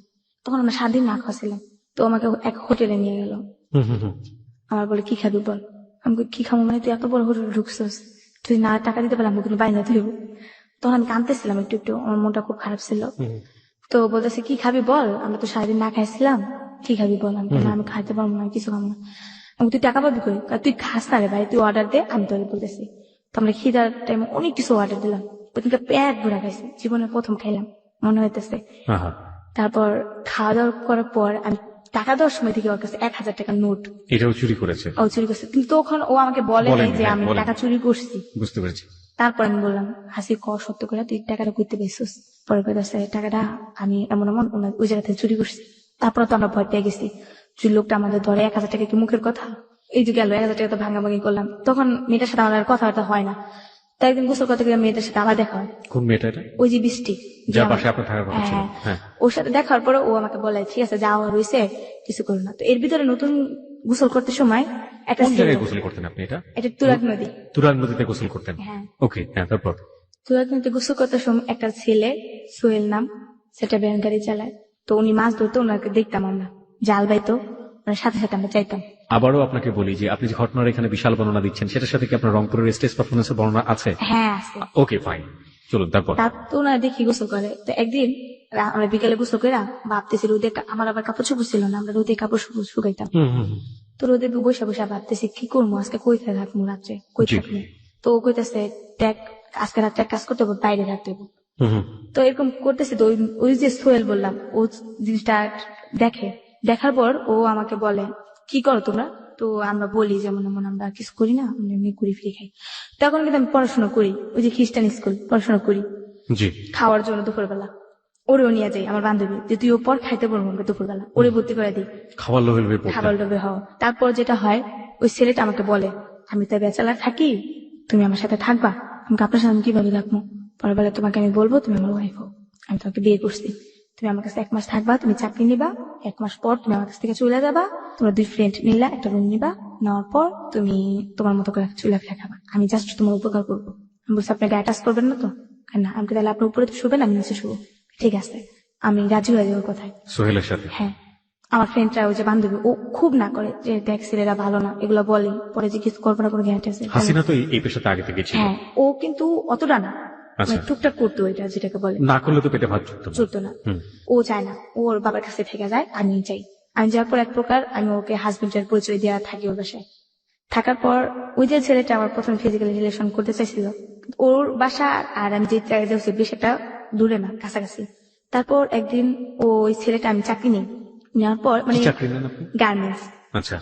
তখন আমরা 7 দিন না খাওয়াছিলাম। তো আমাকে এক হোটেলে নিয়ে গেল। হুম। আমার বলে কি খাবি বল। আমি বলি, কি খাবো মানে, তুই এত বড় হোটেলে ঢুকছিস, তুই না টাকা দিতে পারলাম কিন্তু বাইরে তুই। তখন আমি কাঁদতেছিলাম একটু একটু, আমার মনটা খুব খারাপ ছিল। তো বলতেছে কি খাবি বল, আমরা তো সারাদিন না খাইছিলাম, কি খাবি বল। আমি বললাম, আমি খাইতে পারবো না, কিছু খাবো না। আমি, তুই টাকা পাবি কই? তুই খাস না রে ভাই, তুই অর্ডার দে, আমি তোকে বলতেছি। তো আমরা খিদার টাইমে অনেক কিছু অর্ডার দিলাম, ওদিনকে পেট ভরা খাইছি, জীবনের প্রথম খাইলাম মনে হইতেছে। তারপর খাওয়া দাওয়া করার পর আমি টাকা দেওয়ার সময় থেকে ওর কাছে 1000 টাকার নোট, এটাও চুরি করেছে? ও চুরি করছে, কিন্তু তখন ও আমাকে বলে নাই যে আমি টাকা চুরি করছি। বুঝতে পেরেছি। তারপর আমি বললাম, হাসি ক সত্য করে তুই টাকাটা করতে পেয়েছিস? পরে কইতাছে টাকাটা আমি এমন ওই জায়গা থেকে চুরি করছি। তারপরে তো আমরা ভয় পেয়ে গেছি, যে লোকটা আমাদের ধরে 1000 টাকা কি মুখের কথা, এই যে গেল 1000 টাকা তো ভাঙাভাঙি করলাম। তখন মেয়েটার সাথে আমার আর কথাবার্তা হয় না। তো একদিন গোসল করতে গিয়ে মেয়েটার সাথে আবার দেখা হয়। কোন মেয়েটা এটা? ওই যে বৃষ্টি, যার পাশে আপনার থাকার কথা ছিল। হ্যাঁ, ওর সাথে দেখার পরে ও আমাকে বলে ঠিক আছে যাওয়া রয়েছে, কিছু করো না। তো এর ভিতরে নতুন গোসল করতে সময় একটা কোন জায়গায় গোসল করতেন আপনি? এটা তুরাগ নদী। তুরাগ নদীতে গোসল করতেন? হ্যাঁ। ওকে, হ্যাঁ, তারপর? তুরাগ নদীতে গোসল করতে সময় একটা ছেলে, সোহেল নাম, সেটা ভ্যান গাড়ি চালায়। তো উনি মাছ ধরতো, ওনাকে দেখতাম আমরা, জাল বাইতো, ওনার সাথে সাথে আমরা চাইতাম। আবারও আপনাকে বলি যে আপনি যে ঘটনার এখানে বিশাল বর্ণনা দিচ্ছেন, সেটার সাথে কি আপনার রংপুরের স্টেজ পারফরমেন্সের বর্ণনা আছে? হ্যাঁ আছে। ওকে, ফাইন, চলুন তারপর। তো ওনারা দেখি গোসল করে। তো একদিন আমরা বিকালে গোসল করে ভাবতেছি রোদে, আমার আবার কাপড় চোপড় ছিল না, আমরা রোদে কাপড় শুকাইতাম। তো রোদে বসে বসে ভাবতেছি কি করবো, আজকে কই থাকবো রাত্রে, কই থাকবো। তো ও কইতেছে দেখ আজকে রাত্রে কাজ করতে হবে, বাইরে থাকতে হবে। তো এরকম করতেছে। তো ওই যে সোহেল বললাম, ও জিনিসটা দেখার পর ও আমাকে বলে কি করো তোমরা? তো আমরা বলি যেমন আমরা কিছু করি না, আমরা এমনি ঘুরি ফিরে খাই। তখন কিন্তু আমি পড়াশোনা করি, ওই যে খ্রিস্টান স্কুল পড়াশোনা করি খাওয়ার জন্য। দুপুরবেলা ওরেও নিয়ে যাই, আমার বান্ধবী, যে তুই ও পর খাইতে পারবো আমরা দুপুরবেলা, ওরে ভর্তি করে দিই খাবার লোভে হওয়া। তারপর যেটা হয়, ওই ছেলেটা আমাকে বলে আমি তো ব্যাচেলার থাকি, তুমি আমার সাথে থাকবা। আমাকে আপনার সাথে আমি কিভাবে থাকবো? পরে বলে তোমাকে আমি বলবো তুমি আমার ওয়াইফ হও, আমি তোমাকে বিয়ে করছি, তুমি আমার কাছে 1 মাস থাকবা, তুমি চাকরি নিবা, 1 মাস পর তুমি আমার কাছ থেকে চলে যাবা, তোমরা 2 ফ্রেন্ড নিলা, একটা রুম নিবা, নেওয়ার পর তুমি তোমার মতো করে চুলাফিরা খাবা, আমি জাস্ট তোমার উপকার করবো। আমি বলছি আপনি গায়ে টাচ করবেন না তো? না। আমি তাহলে আপনার উপরে তো শুবেন, আমি নিচে শুবো। ঠিক আছে, আমি রাজি হয়ে যাবো কথায়। সোহেলের সাথে? হ্যাঁ। আমার ফ্রেন্ডরা, ওই যে বান্ধবী, ও খুব না করে যে দেখ ছেলেরা ভালো না, এগুলো বলে, পরে যে কিছু করবো না কোনো গ্যারান্টি আছে? হাসিনা তো এই পেশাতে আগে থেকে ছিল। হ্যাঁ, ও কিন্তু অতটা না, টুকটাক করতো, এটা যেটাকে বলে না করলে তো পেটে ভাত চলতো না। ও চায় না, ওর বাবার কাছে থেকে যায়, আমি চাই। আমি যাওয়ার পর এক প্রকার আমি ওকে হাজবেন্ডের পরিচয় দেওয়া থাকি ওর বাসায়। থাকার পর ওই যে ছেলেটা আমার প্রথমে ফিজিক্যাল রিলেশন করতে চাইছিল, ওর বাসা আর আমি যে জায়গায় যাচ্ছি বেশিটা দূরে না, কাছাকাছি। তারপর একদিন ওই ছেলেটা, আমি চাকরি নেওয়ার পর, মানে গার্মেন্টস। আচ্ছা,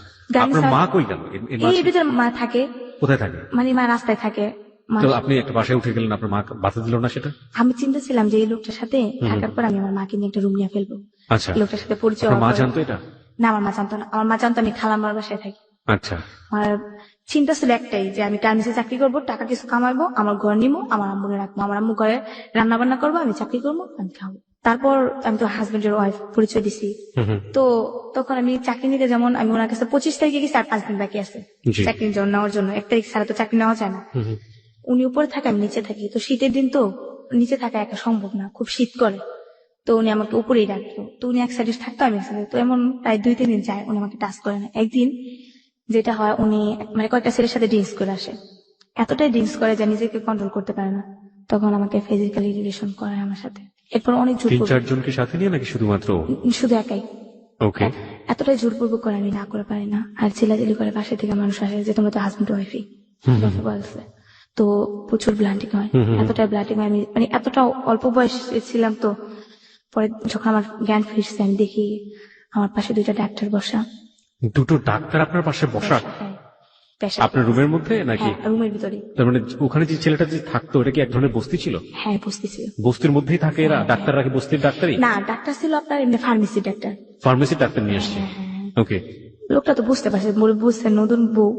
আপনার মা কই গেল? এই ভিতরে মা থাকে। কোথায় থাকে? মানে মা রাস্তায় থাকে। তো আপনি একটা বাসায় উঠে গেলেন, আপনার মা বাধা দিল না সেটা? আমি চিন্তা ছিলাম যে এই লোকটার সাথে থাকার পর আমি আমার মাকে নিয়ে একটা রুম নিয়ে ফেলবো। আচ্ছা, লোকটার সাথে পরিচয়। মা জানতো এটা? না, আমার মা জানতো না। আমার মা জানতো আমি খালাম্মার বাসায় থাকি। আচ্ছা। আমার চিন্তা ছিল একটাই, যে আমি গার্মেন্টসে চাকরি করবো, টাকা কিছু কামাবো, আমার ঘর নিবো, আমার আম্মুকে রাখবো, আমার আম্মু ঘরে রান্না বান্না করবো, আমি চাকরি করবো, আমি খাবো। তারপর আমি তো হাজবেন্ডের ওয়াইফ পরিচয় দিছি। তো তখন আমি চাকরি নিতে, যেমন আমি ওনার কাছে 25 তারিখে গেছি, আর 5 দিন বাকি আছে চাকরি নেওয়ার জন্য। 1 তারিখ ছাড়া তো চাকরি নেওয়া যায় না। উনি উপরে থাকে, আমি নিচে থাকি। তো শীতের দিন তো নিচে থাকা একা সম্ভব না, খুব শীত করে। তো উনি আমাকে উপরেই রাখতো, তো উনি এক সাইডে থাকতো আমি এক সাইডে, তো এমন প্রায় 2-3 দিন যায় উনি আমাকে টাচ করে না। একদিন যেটা হয়, উনি মানে কয়েকটা ছেলের সাথে ড্রিঙ্কস করে আসে, এতটাই ড্রিঙ্কস করে যা নিজেকে কন্ট্রোল করতে পারে না, তখন আমাকে ফিজিক্যালি রিলেশন করে আমার সাথে। এরপর অনেক তিন জোর চারজনকে সাথে নিয়ে নাকি শুধুমাত্র? শুধু একাই। ওকে। এতটাই জোরপূর্বক করে আমি না করে পারি না, আর চিল্লাচিল্লি করে পাশে থেকে মানুষ আসে যে তোমরা তো হাজবেন্ড ওয়াইফই বলছে। তো প্রচুর ব্লান্টিং হয়, এতটাই ব্লান্টিং হয়, আমি মানে এতটা অল্প বয়সে ছিলাম। তো পরে যখন আমার জ্ঞান ফিরছে আমি দেখি আমার পাশে 2টা ডাক্তার বসা। দুটো ডাক্তার আপনার পাশে বসা? আপনার রুমের মধ্যে নাকি? রুমের ভিতরে। তার মানে ওখানে যে ছেলেটা যে থাকতো এটা কি এক ধরনের বস্তি ছিল? হ্যাঁ বস্তি ছিল। বস্তির মধ্যেই থাকে এরা? ডাক্তাররা কি বস্তির ডাক্তারই? না, ডাক্তার ছিল আপনার এমনি ফার্মেসি ডাক্তার। ফার্মেসি ডাক্তার নিয়ে আসছে। ওকে। লোকটা তো বুঝতে পারছে, বুঝছে নতুন বউ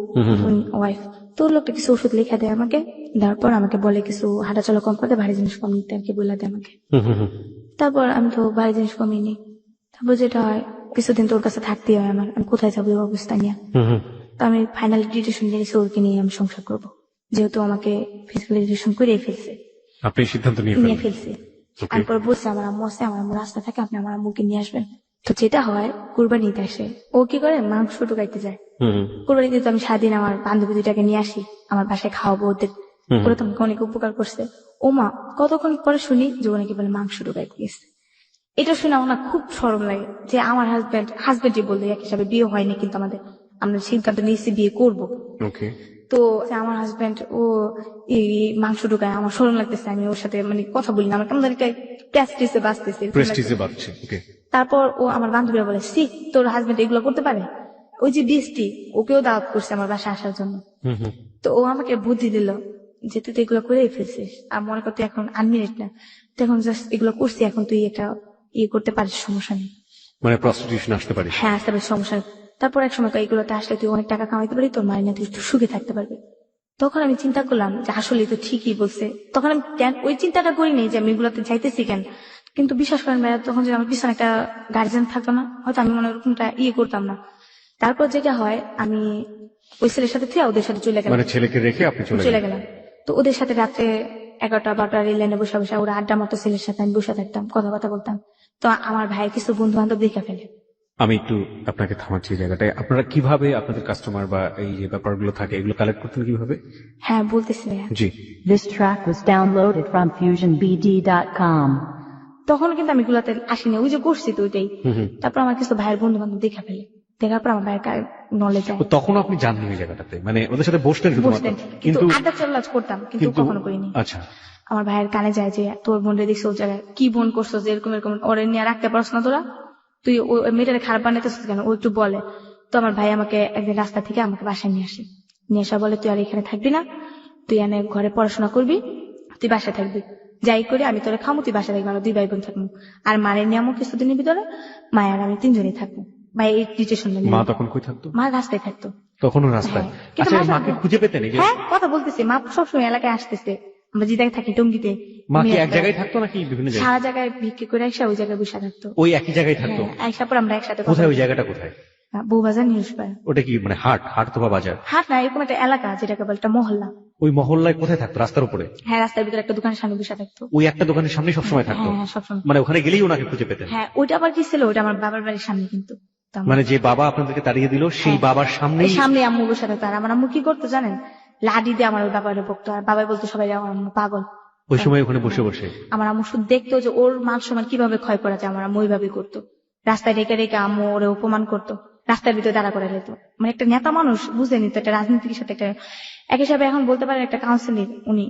ওয়াইফ, তো লোকটা কিছু ওষুধ লিখে দেয় আমাকে, দেওয়ার পর আমাকে বলে কিছু হাঁটাচলা কম করতে, ভারী জিনিস কম নিতে আর কি বলে দেয় আমাকে। তারপর আমি তো ভারী জিনিস কমিয়ে নিই। তারপর যেটা হয়, কিছুদিন তোর কাছে থাকতেই হয় আমার, আমি কোথায় যাবো এই অবস্থা নিয়ে। তো আমি ফাইনালি ডিসিশন নিয়েছি ওকে নিয়ে আমি সংসার করবো, যেহেতু আমাকে ফিজিক্যালি রিলেশন করে ফেলছে। আপনি সিদ্ধান্ত নিয়ে ফেলছি। আমি পরে বলছি আমার আম্মু আছে, আমার আম্মু রাস্তা থাকে, আপনি আমার আম্মুকে নিয়ে আসবেন। তো যেটা হয়, কুরবানিতে আসে ও কি করে মাংস ঢুকাইতে যায়। কুরবানিতে তো আমি সারাদিন আমার বান্ধবী 2টাকে নিয়ে আসি, আমার বাসায় খাওয়াবো ওদের, ওরা তো আমাকে অনেক উপকার করছে। ও মা, কতক্ষণ পরে শুনি যে ও নাকি বলে মাংস ঢুকাইতে গেছে। এটা শুনে আমার না খুব শরম লাগে যে আমার হাজবেন্ডই বলতে এক হিসাবে বিয়ে হয়নি, কিন্তু আমরা সিদ্ধান্ত নিয়েছি বিয়ে করবো। তো আমার হাজবেন্ড ও এই মাংস ঢুকায়, আমার শরম লাগতেছে, আমি ওর সাথে মানে কথা বলি না, আমার কেমন জানি প্রেস্টিজে বাঁচতেছে। তারপর ও আমার বান্ধবীরা বলে, সি তোর হাজবেন্ড এগুলো করতে পারে? ওই যে বৃষ্টি, ওকেও দাওয়াত করছে আমার বাসায় আসার জন্য। তো ও আমাকে বুদ্ধি দিল যে তুই তো এগুলো করেই ফেলছিস, আর মনে কর তুই এখন আনমিনিট না, তুই এখন জাস্ট এগুলো করছি, এখন তুই একটা করতে পারিস, সমস্যা নেই, মানে প্রস্টিটিউশন আসতে পারিস। হ্যাঁ আসতে পারিস, সমস্যা নেই। তারপর এক সময় এগুলোতে আসলে তুই অনেক টাকা কামাইতে পারবি, তোর মায়ের না তুই সুখে থাকতে পারবি। তখন আমি চিন্তা করলাম যে আসলে তো ঠিকই বলছে। তখন আমি ওই চিন্তাটা করিনি যে আমি এগুলোতে যাইতেছি কেন, কিন্তু বিশ্বাস করেন ভাইয়া, তখন যদি আমার পিছনে একটা গার্জিয়ান থাকতো না, হয়তো আমি মনে ওরকমটা করতাম না। তারপর যেটা হয়, আমি ওই ছেলের সাথে ওদের সাথে চলে গেলাম, মানে ছেলেকে রেখে আপনি চলে গেলাম। তো ওদের সাথে রাত্রে 11টা-12টা রেল লাইনে বসে বসে ওরা আড্ডা মারতো, ছেলের সাথে আমি বসে থাকতাম, কথাবার্তা বলতাম। তো আমার ভাইয়ের কিছু বন্ধু বান্ধব দেখে ফেলে। আমি একটু আপনাকে থামাচ্ছি এই জায়গাটায়। আপনারা কিভাবে আপনাদের কাস্টমার বা এই যে ব্যাপারগুলো থাকে এগুলো কালেক্ট করতেন কিভাবে? হ্যাঁ বলতেছি ভাইয়া। জি। This track was downloaded from fusionbd.com. তখন কিন্তু আমি এগুলাতে আসিনি, ওই যে করছি তো ওইটাই। তারপর আমার কিছু ভাইয়ের বন্ধু বান্ধব দেখে ফেলে, দেখার পর আমার ভাইয়ের নলেজ যায়। তখন আপনি জাননি ওই জায়গাটাতে, মানে ওদের সাথে বসতেন শুধুমাত্র, কিন্তু আড্ডা চল্লাচ করতাম, কিন্তু কখনো করিনি। আচ্ছা। আমার ভাইয়ের কানে যায় যে তোর বোন রে দেখছো ওই জায়গায়, কি বোন করছো যে এরকম এরকম, ওরে নিয়ে রাখতে পারছ না তোরা, তুই ওই মেয়েটারে খারাপ বানাইতেছিস কেন, ও একটু বলে। তো আমার ভাই আমাকে একদিন রাস্তা থেকে আমাকে বাসায় নিয়ে আসে, নিয়ে আসা বলে তুই আর এখানে থাকবি না, তুই এনে ঘরে পড়াশোনা করবি, তুই বাসায় থাকবি, যাই করি আমি তোরে খামো, তুই বাসায় থাকবি, আমরা 2 ভাই বোন থাকবো। আর মারে নিয়ে আমো কিছুদিনের ভিতরে, মায়ের আমি 3জনই থাকবো। ভাই এই ডিসিশন নিয়ে। মা তখন কই থাকতো? মা রাস্তায় থাকতো। তখনও রাস্তায়? আচ্ছা, মাকে খুঁজে পেতেন? হ্যাঁ কথা বলতেছি, মা সবসময় এলাকায় আসতেছে, আমরা যে জায়গায় থাকি টঙ্গিতে। মা কি এক জায়গায় থাকতো নাকি বিভিন্ন জায়গায়? সারা জায়গায় বিক্রি করে এসে ওই জায়গায় বসে থাকতো। ওই একই জায়গায় থাকতো? আইসা পর আমরা একসাথে। কোথায় ওই জায়গাটা কোথায়? বউবাজার নিউজপাড়া। ওটা কি মানে হাট তো বা বাজার? হাট না, এরকম একটা এলাকা যেটাকে বলে একটা মহল্লা। ওই মহল্লায় কোথায় থাকতো? রাস্তার উপরে? হ্যাঁ রাস্তার ভিতরে একটা দোকানের সামনে বসে থাকতো। ওই একটা দোকানের সামনে সবসময় থাকতো? হ্যাঁ সবসময়। মানে ওখানে গেলেই ওনাকে খুঁজে পেতেন? হ্যাঁ ওইটা আবার কি ছিল, ওইটা আমার বাবার বাড়ির সামনে, কিন্তু মানে যে বাবা আপনাদেরকে তাড়িয়ে দিল সেই বাবার সামনে আম্মু বসে থাকতো। আর আমার আম্মু কি করতো জানেন, লাডি দিয়ে আমার বাবারে বকতো, আর বাবাই বলতো সবাই আমার আম্মু পাগল। ওই সময় ওখানে বসে বসে আমার আম্মু শুধু দেখতো যে ওর মান সম্মান কিভাবে ক্ষয় করা যায়, আমার আম্মু ওইভাবেই করতো। রাস্তায় রেখে রেখে আম্মু ওরে অপমান করতো, রাস্তার ভিতরে দাঁড়া করে নিত। মানে একটা নেতা মানুষ বুঝে নিত, একটা রাজনীতির সাথে একটা এক হিসাবে এখন বলতে পারেন একটা কাউন্সিলর উনি।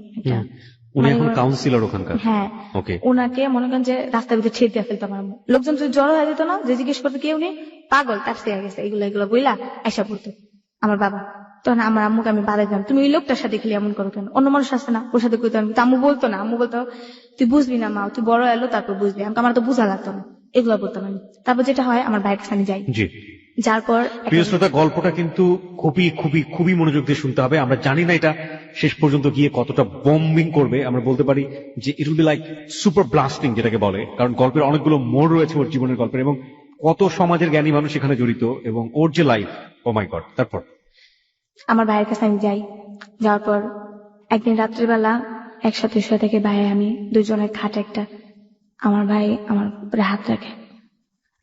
উনি এখন কাউন্সিলর ওখানকার? হ্যাঁ। ওকে। ওনাকে মনে করেন যে রাস্তার ভিতরে ছেড়ে দিয়ে ফেলতো আমার আম্মু। লোকজন যদি জড়ো হয়ে যেত না, যে জিজ্ঞেস করতো কে উনি, পাগল তার চেয়ে গেছে, এগুলো বইলা আইসা পড়তো আমার বাবা। তখন আমার আম্মুকে আমি বাধা দিলাম, তুমি ওই লোকটার সাথে খেলে এমন করো কেন, অন্য মানুষ আসছে না ওর সাথে কইতে পারবি। আম্মু বলতো না, আম্মু বলতো তুই বুঝবি না মা, তুই বড় এলো তারপর বুঝবি। আমার তো বোঝা লাগতো না, এগুলো বলতাম আমি। তারপর যেটা হয়, আমার ভাইয়ের কাছে আমি যাই। যার পর প্রিয় শ্রোতা, গল্পটা কিন্তু খুবই খুবই খুবই মনোযোগ দিয়ে শুনতে হবে। আমরা জানি না এটা শেষ পর্যন্ত গিয়ে কতটা বম্বিং করবে। আমরা বলতে পারি যে it will be like super blasting, যেটাকে বলে, কারণ গল্পের অনেকগুলো মোড় রয়েছে ওর জীবনের গল্পের, এবং কত সমাজের জ্ঞানী মানুষ এখানে জড়িত, এবং ওর যে লাইফ, ও মাই গড। তারপর আমার ভাইয়ের কাছে আমি যাই। যাওয়ার পর একদিন রাত্রিবেলা একসাথে শুয়ে থেকে ভাই আমি 2জনের খাট একটা আমার ভাই আমার উপরে হাত রাখে,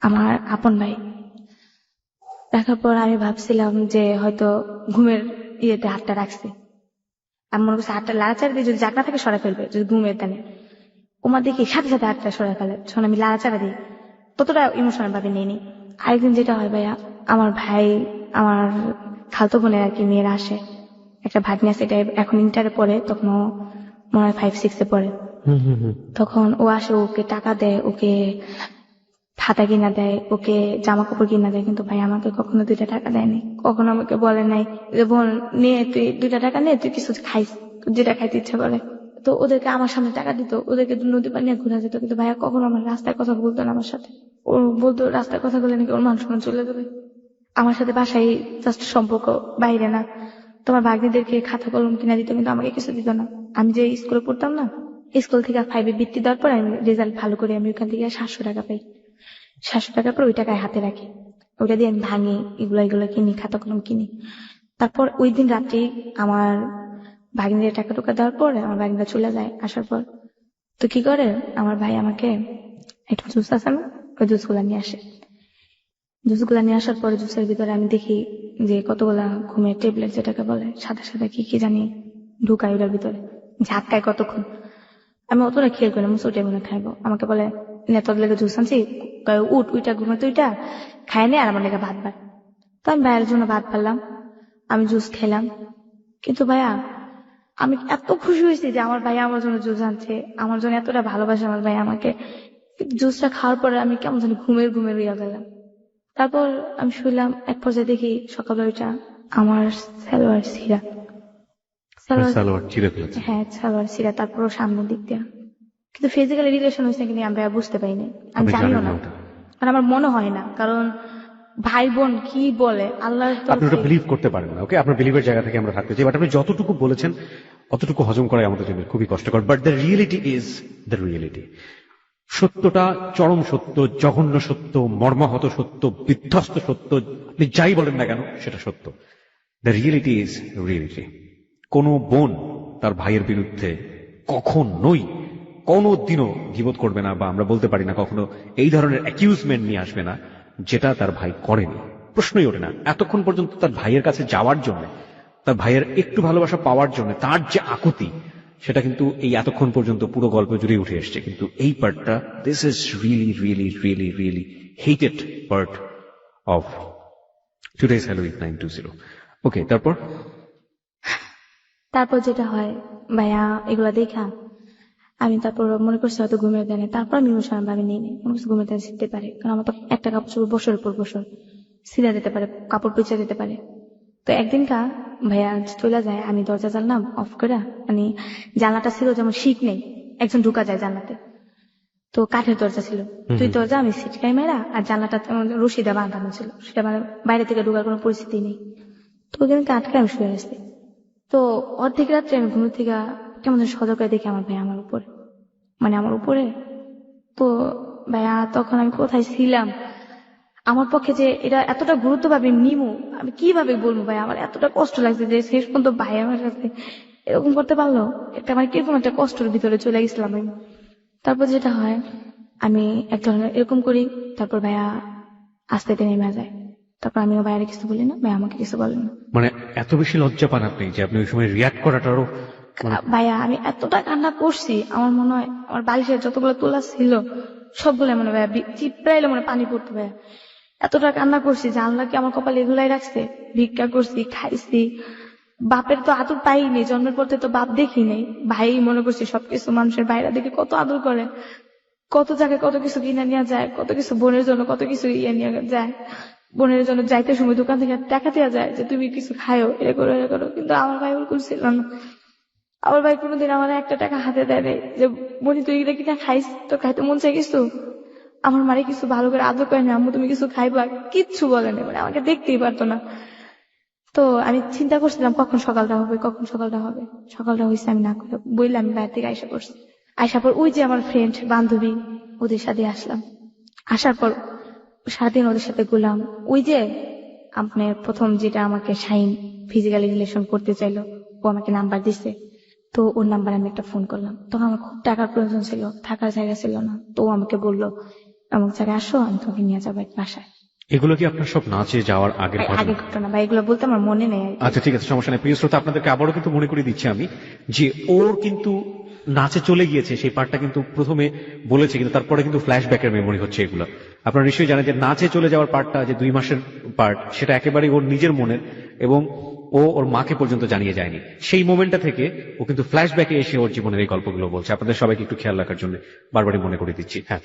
আমার আপন ভাই। রাখার পর আমি ভাবছিলাম যে হয়তো ঘুমের ইয়েতে হাতটা রাখছে। আমি মনে করছি হাতটা লাড়াচাড়া দিয়ে যদি জাগনা থেকে সরা ফেলবে, যদি ঘুমের টানে ওমা দেখি সাথে সাথে হাতটা সরা ফেলে, যখন আমি লাড়াচাড়া দিই ততটা ইমোশনাল ভাবে নিয়ে নি। আরেকদিন যেটা হয় ভাইয়া, আমার ভাই আমার খালতো বোনের আর কি মেয়েরা আসে, একটা ভাগ্নি আছে, এটা এখন ইন্টারে পড়ে, তখন ও মনে হয় 5-6 পড়ে। তখন ও আসে, ওকে টাকা দেয়, ওকে খাতা কিনা দেয়, ওকে জামা কাপড় কিনা দেয়, কিন্তু ভাই আমাকে কখনো 2টা টাকা দেয়নি, কখনো আমাকে বলে নাই যে বোন নিয়ে তুই 2টা টাকা নে, তুই কিছু খাইস, তোর যেটা খাইতে ইচ্ছা করে। তো ওদেরকে আমার সামনে টাকা দিত, ওদেরকে নদী পানি নিয়ে ঘুরা যেত, কিন্তু ভাইয়া কখনো আমার রাস্তায় কথা বলতো না আমার সাথে। ও বলতো রাস্তায় কথা বলে নাকি ওর মান সম্মান চলে যাবে। আমার সাথে বাসায় জাস্ট সম্পর্ক, বাইরে না। তোমার ভাগ্নিদেরকে খাতা কলম কিনা দিত, কিন্তু আমাকে কিছু দিত না। আমি যে স্কুলে পড়তাম না, স্কুল থেকে 5-এ বৃত্তি দেওয়ার পর আমি রেজাল্ট ভালো করে আমি ওখান থেকে 700 টাকা পাই। 700 টাকার পর ওই টাকায় হাতে রাখি, ওইটা দিয়ে আমি ভাঙি, এগুলো কিনি, খাতা কলম কিনি। তারপর ওই দিন রাত্রি আমার ভাগ্নিদের টাকা টুকা দেওয়ার পর আমার ভাগ্নিরা চলে যায়। আসার পর তো কি করে, আমার ভাই আমাকে একটু জুস আছে না, ওই জুসগুলা নিয়ে আসে। জুসগুলা নিয়ে আসার পরে জুসের ভিতরে আমি দেখি যে কতগুলা ঘুমের ট্যাবলেট, যেটাকে বলে সাদা সাদা কি কি জানি ঢুকাই ওটার ভিতরে, ঝাঁকায় কতক্ষণ। আমি অতটা খেয়াল করি না, মুসুর টেবিলে খাইবো। আমাকে বলে তোর লেগে জুস আনছি, উঠ উইটা ঘুমাতে, ওইটা খাই নে আর আমার লেগে ভাত বাড়। তো আমি ভাইয়ের জন্য ভাত পারলাম, আমি জুস খেলাম। কিন্তু ভাইয়া আমি এত খুশি হয়েছি যে আমার ভাই আমার জন্য জুস আনছে, আমার জন্য এতটা ভালোবাসে আমার ভাই আমাকে। জুসটা খাওয়ার পরে আমি কেমন জানি ঘুমের হইয়া গেলাম। তারপর আমি শুইলাম, এক পর্যায়ে দেখি সকালে ওইটা আমার সালোয়ার ছিঁড়া, সালোয়ার ছিঁড়ে ফেলেছে। হ্যাঁ সালোয়ার ছিঁড়া, তারপর সামনের দিক দিয়া। কিন্তু ফিজিক্যালি রিলেশন হয়েছে কিনা আমি বুঝতে পারিনি, আমি আপনি জানিও জানেন না না, ওটা? কারণ আমার মনে হয় না, কারণ ভাই বোন কি বলে আল্লাহর আপনি ওটা তরফে। বিলিভ করতে পারেন না, ওকে? আপনার বিলিভের জায়গা থেকে আমরা থাকতে চাই, বাট আপনি যতটুকু বলেছেন অতটুকু হজম করাই আমাদের জন্য খুবই কষ্টকর। But the reality is the reality. সত্যটা চরম সত্য, জঘন্য সত্য, মর্মাহত সত্য, বিধ্বস্ত সত্য, আপনি যাই বলেন না কেন সেটা সত্য। The reality is reality. কোনো বোন তার ভাইয়ের বিরুদ্ধে কখনোই কোনোদিনও গীবত করবে না, বা আমরা বলতে পারি না কখনো এই ধরনের অ্যাকিউজমেন্ট নিয়ে আসবে না যেটা তার ভাই করেনি। প্রশ্নই ওঠে না। এতক্ষণ পর্যন্ত তার ভাইয়ের কাছে যাওয়ার জন্য, তার ভাইয়ের একটু ভালোবাসা পাওয়ার জন্য তার যে আকুতি, সেটা কিন্তু এই এতক্ষণ পর্যন্ত পুরো গল্প জুড়ে উঠে এসছে। কিন্তু এই পার্টটা, this is really really really really hated part of today's Halloween 920। ওকে, তারপর যেটা হয় ভাইয়া, এগুলা দেখা আমি তারপর মনে করছি হয়তো ঘুমের দেয়, তারপর আমি ইমোশনাল ভাবে নিয়ে নিই, মনে করছি ঘুমের দেয় শিখতে পারে, কারণ আমার তো একটা কাপড় চোপড় বছরের পর বছর সিধা দিতে পারে, কাপড় পিছিয়ে দিতে পারে। তো একদিনকা ভাইয়া চলে যায়, আমি দরজা জানলাম অফ করে, মানে জানলাটা ছিল যেমন শিক নেই, একজন ঢুকা যায় জানলাতে, তো কাঠের দরজা ছিল, দুই দরজা, আমি সিটকাই মেরা, আর জানলাটা তেমন রশি দিয়ে বাঁধানো ছিল, সেটা মানে বাইরে থেকে ঢুকার কোনো পরিস্থিতি নেই। তো ওই দিনকে আটকে আমি শুয়ে আসছি। তো অর্ধেক রাত্রে আমি ঘুমের থেকে কেমন যেন সজাগ করে দেখি আমার ভাই আমার উপরে, মানে আমার উপরে। তো ভাইয়া তখন আমি কোথায় ছিলাম, আমার পক্ষে যে এটা এতটা গুরুত্ব ভাবে নিমু আমি কিভাবে বলবো ভাই, আমার এতটা কষ্ট লাগছে যে শেষ পর্যন্ত ভাই আমার কাছে এরকম করতে পারলো, এটা মানে কিরকম একটা কষ্টের ভিতরে চলে গেছিলাম আমি। তারপর যেটা হয়, আমি এক ধরনের এরকম করি, তারপর ভাইয়া আস্তে আস্তে নেমে যায়। তারপর আমিও ভাইয়ারে কিছু বলি না, ভাইয়া আমাকে কিছু বলেন না। মানে এত বেশি লজ্জা পান আপনি যে আপনি ওই সময় রিয়াক্ট করাটারও ভাইয়া আমি এতটা কান্না করছি, আমার মনে হয় আমার বালিশের যতগুলো তোলা ছিল সবগুলো মনে হয় ভাইয়া চিপড়াইলে মনে হয় পানি পড়তো ভাইয়া। এতটা কান্না করছি যে আল্লাহ কি আমার কপালে এগুলাই রাখছে, ভিক্ষা করছি, খাইছি, বাপের তো আদর পাইনি, জন্মের পর তো বাপ দেখি নেই, ভাই মনে করছি সবকিছু। মানুষের বাইরে দেখে কত আদর করে, কত জায়গায় কত কিছু কিনে নিয়ে যায়, কত কিছু বোনের জন্য কত কিছু ইয়ে নিয়ে যায়, বোনের জন্য যাইতে সময় দোকান থেকে টাকা দেওয়া যায় যে তুমি কিছু খায়ও, এটা করো এটা করো, কিন্তু আমার ভাই ওরকম ছিল না। আমার ভাই কোনোদিন আমার একটা টাকা হাতে দেয় নাই যে বলি তুই এটা কিনা খাইস, তো খাইতে মন চাই কিছু, আমার মারে কিছু ভালো করে আদর করে না, আম্মু তুমি কিছু খাইবা, কিচ্ছু বলে না, মানে আমাকে দেখতেই পারতো না। তো আমি চিন্তা করছিলাম কখন সকালটা হবে, কখন সকালটা হবে। সকালটা হয়েছে, আমি না করে বললাম আমি বাইরে থেকে আইসা পড়ছি। আইসা পর ওই যে আমার ফ্রেন্ড বান্ধবী, ওদের সাথে আসলাম। আসার পর সারাদিন ওদের সাথে ঘুরলাম। ওই যে আপনার প্রথম যেটা আমাকে শাইন ফিজিক্যালি রিলেশন করতে চাইলো, ও আমাকে নাম্বার দিছে। তো ওর নাম্বারে আমি একটা ফোন করলাম, তখন আমার খুব টাকার প্রয়োজন ছিল, থাকার জায়গা ছিল না। তো ও আমাকে বললো এমন জায়গায় আসো, আমি তোমাকে নিয়ে যাবো এক বাসায়। এগুলো কি আপনার সব নাচে যাওয়ার আগের ঘটনা? আগে ঘটনা বা এগুলো বলতে আমার মনে নেই আর কি। আচ্ছা ঠিক আছে, সমস্যা নেই। প্রিয় শ্রোতা, আপনাদেরকে আবারও কিন্তু মনে করিয়ে দিচ্ছি আমি যে ওর কিন্তু নাচে চলে গিয়েছে, সেই পার্টটা কিন্তু প্রথমে বলেছে, কিন্তু তারপরে কিন্তু ফ্ল্যাশব্যাকের মেমোরি হচ্ছে এগুলো। আপনারা নিশ্চয়ই জানেন যে নাচে চলে যাওয়ার পার্টটা, যে 2 মাসের পার্ট, সেটা একেবারেই ওর নিজের মনের, এবং ও ওর মাকে পর্যন্ত জানিয়ে যায়নি। সেই মোমেন্টটা থেকে ও কিন্তু ফ্ল্যাশব্যাকে এসে ওর জীবনের এই গল্পগুলো বলছে। আপনাদের সবাইকে একটু খেয়াল রাখার জন্য বারবারই মনে করে দিচ্ছি। হ্যাঁ,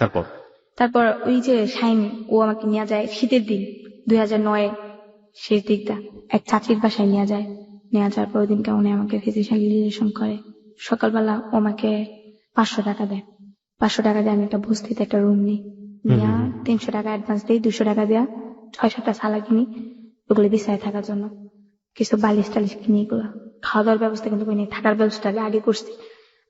তারপর ওই যে শাইন, ও আমাকে নিয়ে যায় শীতের দিন 2009 শেষ দিকটা এক চাচির বাসায় নিয়ে যায়। নিয়ে যাওয়ার পর ওই দিনকে উনি আমাকে ফিজিশিয়ান রিলেশন করে। সকালবেলা ও আমাকে 500 টাকা দেয়। 500 টাকা দিয়ে আমি একটা বস্তিতে একটা রুম নিই, নিয়ে 300 টাকা অ্যাডভান্স দিই, 200 টাকা দেওয়া 6-7টা সালা কিনি ওগুলো বিছায় থাকার জন্য, কিছু বালিশ টালিশ কিনি। এগুলো খাওয়া দাওয়ার ব্যবস্থা কিন্তু করিনি, থাকার ব্যবস্থা আগে করছি,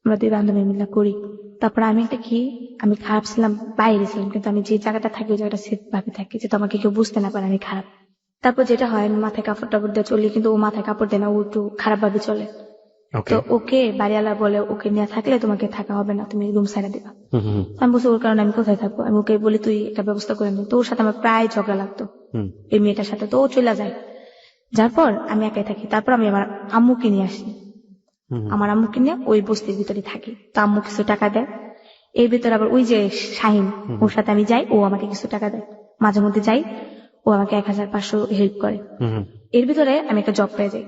আমরা 2 বান্ধবী মিলে করি। তারপর আমি একটা কি, আমি খারাপ ছিলাম, বাইরে ছিলাম, কিন্তু আমি যে জায়গাটা থাকি ওই জায়গাটা সেফ ভাবে থাকি, যেটা আমাকে কেউ বুঝতে না পারে আমি খারাপ। তারপর যেটা হয়, আমি মাথায় কাপড় টাপড় দিয়ে চলি, কিন্তু ও মাথায় কাপড় দেয় না, ও একটু খারাপ ভাবে চলে। তো ওকে বাড়িওয়ালা বলে ওকে নিয়ে থাকলে তোমাকে থাকা হবে না, তুমি রুম সাইডে দিবা। আমি বলছি ওর কারণে আমি কোথায় থাকবো, আমি ওকে বলি তুই একটা ব্যবস্থা করে নি। তো ওর সাথে আমার প্রায় ঝগড়া লাগতো এই মেয়েটার সাথে। তো ও চলে যায়, যার পর আমি একাই থাকি। তারপর আমি আমার আম্মুকে নিয়ে আসি, আমার আম্মুকে নিয়ে ওই বস্তির ভিতরে থাকি। তো আম্মু কিছু টাকা দেয়। এর ভিতরে আবার ওই যে শাহিন, ওর সাথে আমি যাই, ও আমাকে কিছু টাকা দেয়, মাঝে মধ্যে যাই, ও আমাকে 1500 হেল্প করে। এর ভিতরে আমি একটা জব পেয়ে যাই,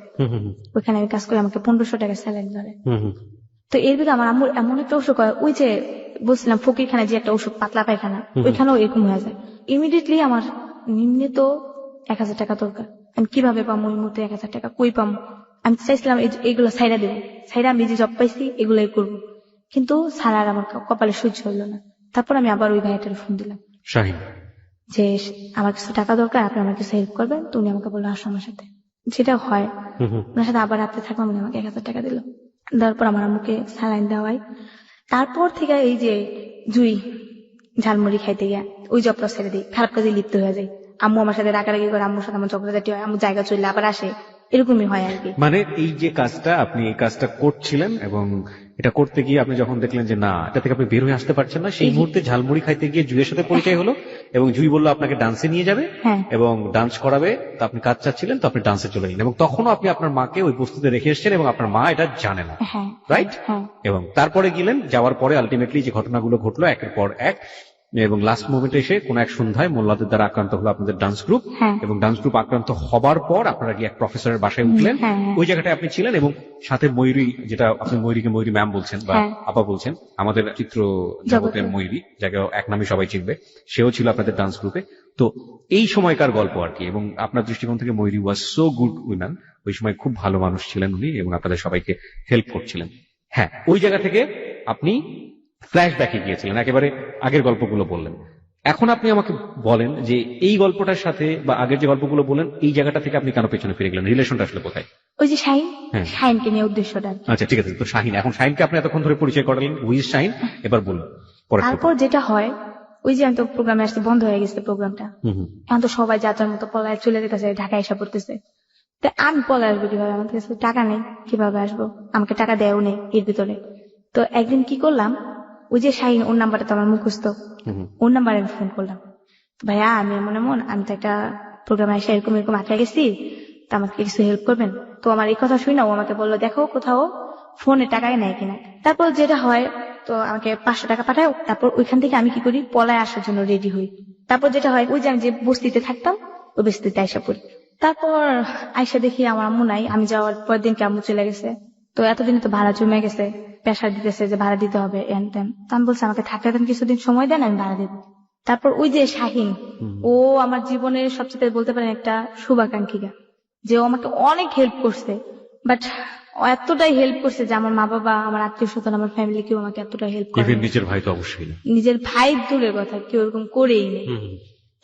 ওইখানে আমি কাজ করি, আমাকে 1500 টাকা স্যালারি ধরে। তো এর ভিতরে আমার আম্মুর এমন একটা অসুখ হয়, ওই যে বলছিলাম ফকিরখানা যে একটা অসুখ, পাতলা পায়খানা, ওইখানেও এরকম হয়ে যায়। ইমিডিয়েটলি আমার নিম্নে তো 1000 টাকা দরকার। আমি কিভাবে পাবো ওই মুহূর্তে 1000 টাকা, কই পাবো? আমি চাইছিলাম এইগুলো সাইডা দেবো, সাইডা আমি যে জব পাইছি এগুলোই করবো, কিন্তু সারার আমার কপালে সহ্য হলো না। তারপর আমি আবার ওই ভাইটার ফোন দিলাম, শাহিন, যে আমার কিছু টাকা দরকার, আপনি আমার কিছু হেল্প করবেন। তো উনি আমাকে বললো আসো আমার সাথে, যেটা হয় ওনার সাথে আবার রাত্রে থাকলাম, উনি আমাকে 1000 টাকা দিল। দেওয়ার পর আমার আম্মুকে স্যালাইন দেওয়াই। তারপর থেকে এই যে জুই ঝালমুড়ি খাইতে গিয়া ওই জবটা ছেড়ে দিই, খারাপ কাজে লিপ্ত হয়ে যায়। আম্মু আমার সাথে রাগারাগি করে, আম্মুর সাথে আমার ঝগড়াঝাটি হয়, আম্মু জায়গা চলে আবার আসে, এরকমই হয় আর কি। মানে এই যে কাজটা, আপনি এই কাজটা করছিলেন এবং এটা করতে গিয়ে আপনি যখন দেখলেন যে না, এটা থেকে আপনি বের হয়ে আসতে পারছেন না, সেই মুহূর্তে ঝালমুড়ি খাইতে গিয়ে জুইয়ের সাথে পরিচয় হলো, এবং জুই বললো আপনাকে ডান্সে নিয়ে যাবে এবং ডান্স করাবে। তো আপনি কাজ চাচ্ছিলেন, তো আপনি ডান্সে চলে গেলেন, এবং তখনও আপনি আপনার মাকে ওই বস্তুতে রেখে এসেছেন এবং আপনার মা এটা জানে না, রাইট? এবং তারপরে গেলেন, যাওয়ার পরে আলটিমেটলি যে ঘটনাগুলো ঘটলো একের পর এক, এবং লাস্ট মোমেন্টে এসে কোন এক সন্ধ্যায় মোল্লাদের দ্বারা আক্রান্ত হলো আপনাদের ডান্স গ্রুপ, এবং ডান্স গ্রুপ আক্রান্ত হবার পর আপনারা গিয়ে এক প্রফেসরের বাসায় উঠলেন, ওই জায়গাটায় আপনি ছিলেন, এবং সাথে ময়ূরী, যেটা আপনি ময়ূরীকে ময়ূরী ম্যাম বলছেন বা আপা বলছেন, আমাদের চিত্র জগতের ময়ূরী, যাকে এক নামে সবাই চিনবে, সেও ছিল আপনাদের ডান্স গ্রুপে। তো এই সময়কার গল্প আর কি, এবং আপনার দৃষ্টিকোণ থেকে ময়ূরী ওয়াজ সো গুড উইম্যান, ওই সময় খুব ভালো মানুষ ছিলেন উনি, এবং আপনাদের সবাইকে হেল্প করছিলেন। হ্যাঁ, ওই জায়গা থেকে আপনি ফ্ল্যাশব্যাকে গিয়েছিলেন, একেবারে আগের গল্পগুলো বললেন। এখন আপনি আমাকে বলেন যে এই গল্পটার সাথে বা আগের যে গল্পগুলো বলেন, এই জায়গাটা থেকে আপনি কেন পেছনে ফিরে গেলেন? রিলেশনটা আসলে কোথায়? ওই যে শাহিন, শাহিনকে নিয়ে উদ্দেশ্যটা। আচ্ছা ঠিক আছে, তো শাহিন, এখন শাহিনকে আপনি এতক্ষণ ধরে পরিচয় করালেন, হুইজ শাহিন, এবার বলুন। তারপর যেটা হয়, ওই যে আমি তো প্রোগ্রামে আসতে বন্ধ হয়ে গেছে প্রোগ্রামটা, এখন তো সবাই যাত্রার মতো পলায় চলে যেতেছে, ঢাকায় এসে পড়তেছে। তো আমি পলায় আসবো কিভাবে? আমার কাছে টাকা নেই, কিভাবে আসবো? আমাকে টাকা দেয়ও নেই এর ভিতরে। তো একদিন কি করলাম, ওই যে শাহিন, ওর নাম্বারটা তো আমার মুখস্থ, ওর নাম্বারে আমি ফোন করলাম, ভাইয়া আমি আমি তো একটা প্রোগ্রামে এসে এরকম এরকম আটকে গেছি, তো আমাকে কিছু হেল্প করবেন? তো আমার এই কথা শুনে ও আমাকে বললো দেখো কোথাও ফোনে টাকায় নেয় কিনা। তারপর যেটা হয়, তো আমাকে 500 টাকা পাঠায়। তারপর ওইখান থেকে আমি কি করি, পলায় আসার জন্য রেডি হই। তারপর যেটা হয়, ওই যে আমি যে বস্তিতে থাকতাম ওই বস্তিতে আইসা পড়ি। তারপর আইসা দেখি আমার আম্মু নাই, আমি যাওয়ার পর দিনকে আম্মু চলে গেছে। তো এতদিনে তো ভাড়া জমে গেছে, প্রেশার দিতেছে যে ভাড়া দিতে হবে এন তেন। তো আমি বলছি আমাকে থাকতে দেন, কিছুদিন সময় দেন, আমি ভাড়া দেব। তারপর ওই যে শাহিন, ও আমার জীবনের সবচেয়ে বলতে পারেন একটা শুভাকাঙ্ক্ষিকা, যে ও আমাকে অনেক হেল্প করছে, বাট এতটাই হেল্প করছে যে আমার মা বাবা, আমার আত্মীয় স্বজন, আমার ফ্যামিলি কেউ আমাকে এতটা হেল্প করে। নিজের ভাই তো অবশ্যই না, নিজের ভাই দূরের কথা, কেউ এরকম করেই নেই।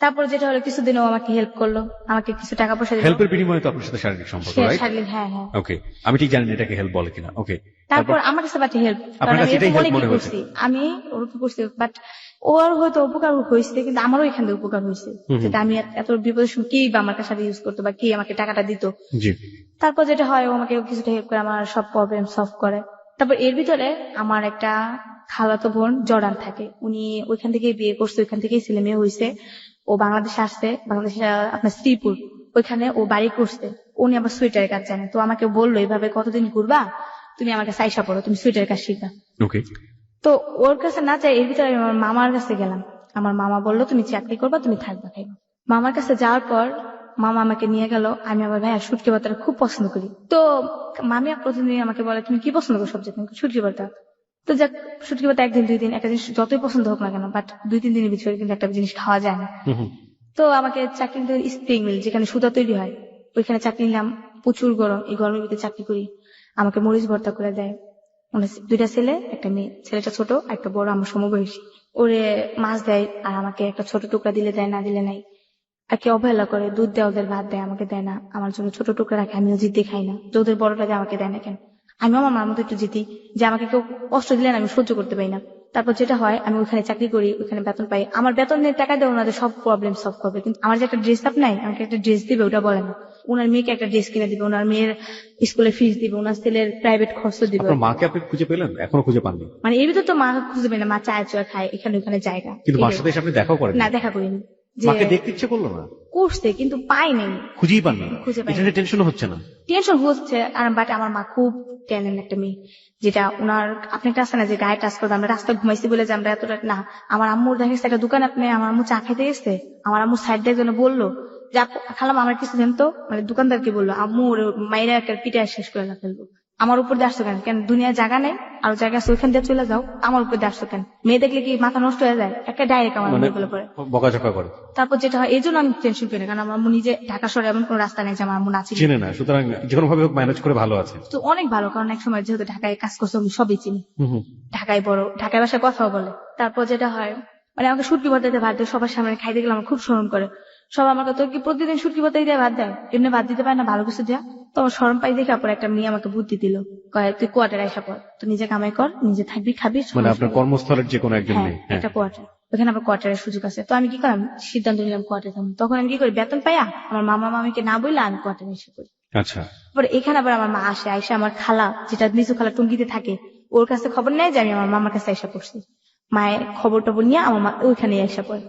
তারপর যেটা হলো, কিছুদিন ও আমাকে হেল্প করলো, আমাকে কিছু টাকা পয়সা দিল। হেল্পের বিনিময়ে তো আপনার সাথে শারীরিক সম্পর্ক, রাইট? শারীরিক, হ্যাঁ হ্যাঁ। ওকে, আমি ঠিক জানি না এটাকে হেল্প বলে কিনা। ওকে, তারপর আমার কাছে বাট হেল্প, কারণ আমি অনেক কি করছি, আমি ওর উপর করছি, বাট ওর হয়তো উপকার হয়েছে, কিন্তু আমারও এখান থেকে উপকার হয়েছে, যেটা আমি এত বিপদের সময় কি বা আমার কাছে ইউজ করতো বা কি আমাকে টাকাটা দিত। তারপর যেটা হয়, ও আমাকে কিছুটা হেল্প করে, আমার সব প্রবলেম সলভ করে। তারপর এর ভিতরে আমার একটা খালাতো বোন জর্ডান থাকে, উনি ওইখান থেকে বিয়ে করছে, ওইখান থেকেই ছেলে মেয়ে হয়েছে। ও বাংলাদেশে আসছে, বাংলাদেশে আপনার শ্রীপুর, ওইখানে ও বাড়ি করছে। উনি আবার সোয়েটারের কাজ জানে, তো আমাকে বললো এইভাবে কতদিন ঘুরবা, তুমি আমার কাছে আইসা পড়ো, তুমি সোয়েটারের কাজ শিখবা। ওকে। তো ওর কাছে না চাই, এর ভিতরে আমি আমার মামার কাছে গেলাম। আমার মামা বললো তুমি চাকরি করবা, তুমি থাকবা খাইবা। মামার কাছে যাওয়ার পর মামা আমাকে নিয়ে গেল। আমি আবার ভাইয়া শুটকি ভর্তাটা খুব পছন্দ করি, তো মামি প্রতিদিন আমাকে বলে তুমি কি পছন্দ করো সবচেয়ে, শুটকি ভর্তা। তো যাক, শুটকি ভর্তা একদিন দুই দিন একটা জিনিস যতই পছন্দ হোক না কেন, বাট 2-3 দিনের ভিতরে কিন্তু একটা জিনিস খাওয়া যায় না। তো আমাকে চাকরি নিতে স্প্রিং মিল, যেখানে সুতা তৈরি হয়, ওইখানে চাকরি নিলাম। প্রচুর গরম, এই গরমের ভিতরে চাকরি করি। আমাকে মরিচ ভর্তা করে দেয়। মানে 2টা ছেলে একটা মেয়ে, ছেলেটা ছোট একটা বড় আমার সমবয়সী। ওরে মাছ দেয়, আর আমাকে একটা ছোট টুকরা দিলে দেয়, না দিলে নাই। আর কি অবহেলা করে, দুধ দেয়, ওদের ভাত দেয়, আমাকে দেয় না। আমার জন্য ছোট টুকরা রাখে, আমিও জিদ্দি খাই না যে ওদের বড়টা দিয়ে আমাকে দেয় না কেন। আমিও আমার মার মতো একটু জিতি, যে আমাকে কেউ কষ্ট দিলে না আমি সহ্য করতে পারি না। তারপর যেটা হয়, আমি ওইখানে চাকরি করি, ওইখানে বেতন পাই। আমার বেতনের টাকা দিয়ে ওনাদের সব প্রবলেম সলভ করবে, কিন্তু আমার যে একটা ড্রেস আপ নাই, আমাকে একটা ড্রেস দিবে ওটা বলে না। ওনার মেয়েকে একটা ড্রেস কিনে দিবে, ওনার মেয়ের স্কুলের ফিস দিবে, ওনার ছেলের প্রাইভেট খরচ দিবে। আপনার মাকে আপনি খুঁজে পেলেন? এখনো খুঁজে পাননি? মানে এর ভিতরে তো মা খুঁজে পাই না, মা চায় চয় খায় এখানে ওখানে জায়গা। কিন্তু বাসাতে এসে আপনি দেখাও করেন না, দেখা করিনি। যে মাকে দেখতে ইচ্ছে করলো না? করছে কিন্তু পাই নাই, খুঁজেই পাননি? খুঁজে পাইনি। এটা নিয়ে টেনশন হচ্ছে না? টেনশন হচ্ছে, আর বাট আমার মা খুব ট্যালেন্ট একটা মেয়ে, যেটা ওনার আপনি একটা আছে না যে গায়ে টাচ করবে। আমরা রাস্তায় ঘুমাইছি বলে যে আমরা এতটা না। আমার আম্মুর দেখা গেছে একটা দোকান, আপনি আমার আম্মু চা খাইতে গেছে, আমার আম্মু সাইড দিয়ে একজনে বললো যে খালাম আমার কিছু দেন তো, মানে দোকানদার কি বললো, আম্মু মাইরা একটা পিঠা শেষ করে না ফেলবো। আমার উপর দিয়ে আসতো কেন, কেন দুনিয়ার জায়গা নেই, আর জায়গা আছে ওইখান দিয়ে চলে যাও, আমার উপর দিয়ে আসতো কেন? মেয়ে দেখলে কি মাথা নষ্ট হয়ে যায়? একটা ডাইরেক্ট আমার মানে বলে পড়ে। বকাঝকা করে। তারপর যেটা হয়, এই জন্য আমি টেনশন করি না, কারণ আমার আম্মু নিজে ঢাকা শহরে এমন কোন রাস্তা নেই যে আমার আম্মু না চিনি। চিনে না, সুতরাং যে কোনো ভাবে ম্যানেজ করে ভালো আছে। তো অনেক ভালো, কারণ এক সময় যেহেতু ঢাকায় কাজ করছে আমি সবই চিনি, ঢাকায় বড়, ঢাকায় বাসায় কথাও বলে। তারপর যেটা হয়, মানে আমাকে শুটকি ভর্তা দিয়ে ভাত দেয়, সবার সামনে খাইতে গেলে আমার খুব শরম করে। সব আমার কথা কি প্রতিদিন শুটকি ভর্তা দিয়ে ভাত দেয়, এমনি ভাত দিতে পারে না ভালো কিছু দেয়া। তো আমার শরম পাই দেখে পরে একটা মেয়ে আমাকে বুদ্ধি দিল, কয় তুই কোয়ার্টার আইসা পর, তুই নিজে কামাই কর, নিজে থাকবি খাবি। মানে আপনার কর্মস্থলের যে কোনো একজন হ্যাঁ, নেই? একটা কোয়ার্টার, ওখানে আবার কোয়ার্টারের সুযোগ আছে। তো আমি কি করলাম, সিদ্ধান্ত নিলাম কোয়ার্টার থাকবো। তখন আমি কি করি, বেতন পাইয়া আমার মামা মামিকে না বললে আমি কোয়ার্টারে এসে করি। আচ্ছা। পরে এখানে আবার আমার মা আসে, আইসা আমার খালা যেটা নিচু খালা টুঙ্গিতে থাকে, ওর কাছে খবর নেয় যে আমি আমার মামার কাছে আইসা পড়ছি। মায়ের খবর টবর নিয়ে আমার মা ওইখানে আইসা পড়ে।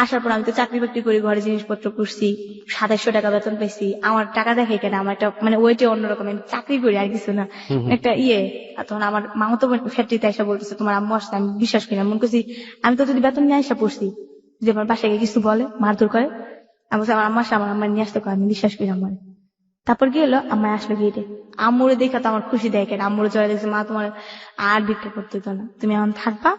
আসার পর আমি তো চাকরি বাকরি করি, ঘরে জিনিসপত্র করছি, 2700 টাকা বেতন পাইছি। আমার টাকা দেখে কেন, আমার একটা মানে ওইটা অন্যরকম, আমি চাকরি করি আর কিছু না, একটা আর তখন আমার মাও তো ফ্যাক্টরিতে আইসা বলতেছে তোমার আম্মু আসছে, আমি বিশ্বাস করি না। মনে করছি আমি তো যদি বেতন নিয়ে আইসা পড়ছি, যে আমার বাসায় গিয়ে কিছু বলে মারধর করে, আমি বলছি আমার আম্মা আসে, আমার আম্মা নিয়ে আসতে করে, আমি বিশ্বাস করি আমার। তারপর কি হলো, আম্মা আসলো গেটে, আম্মুরে দেখা তো আমার খুশি দেখেন, আম্মুরে চলে দেখছে মা তোমার আর ভিক্ষা করতে হতো না, তুমি এখন থাকবা,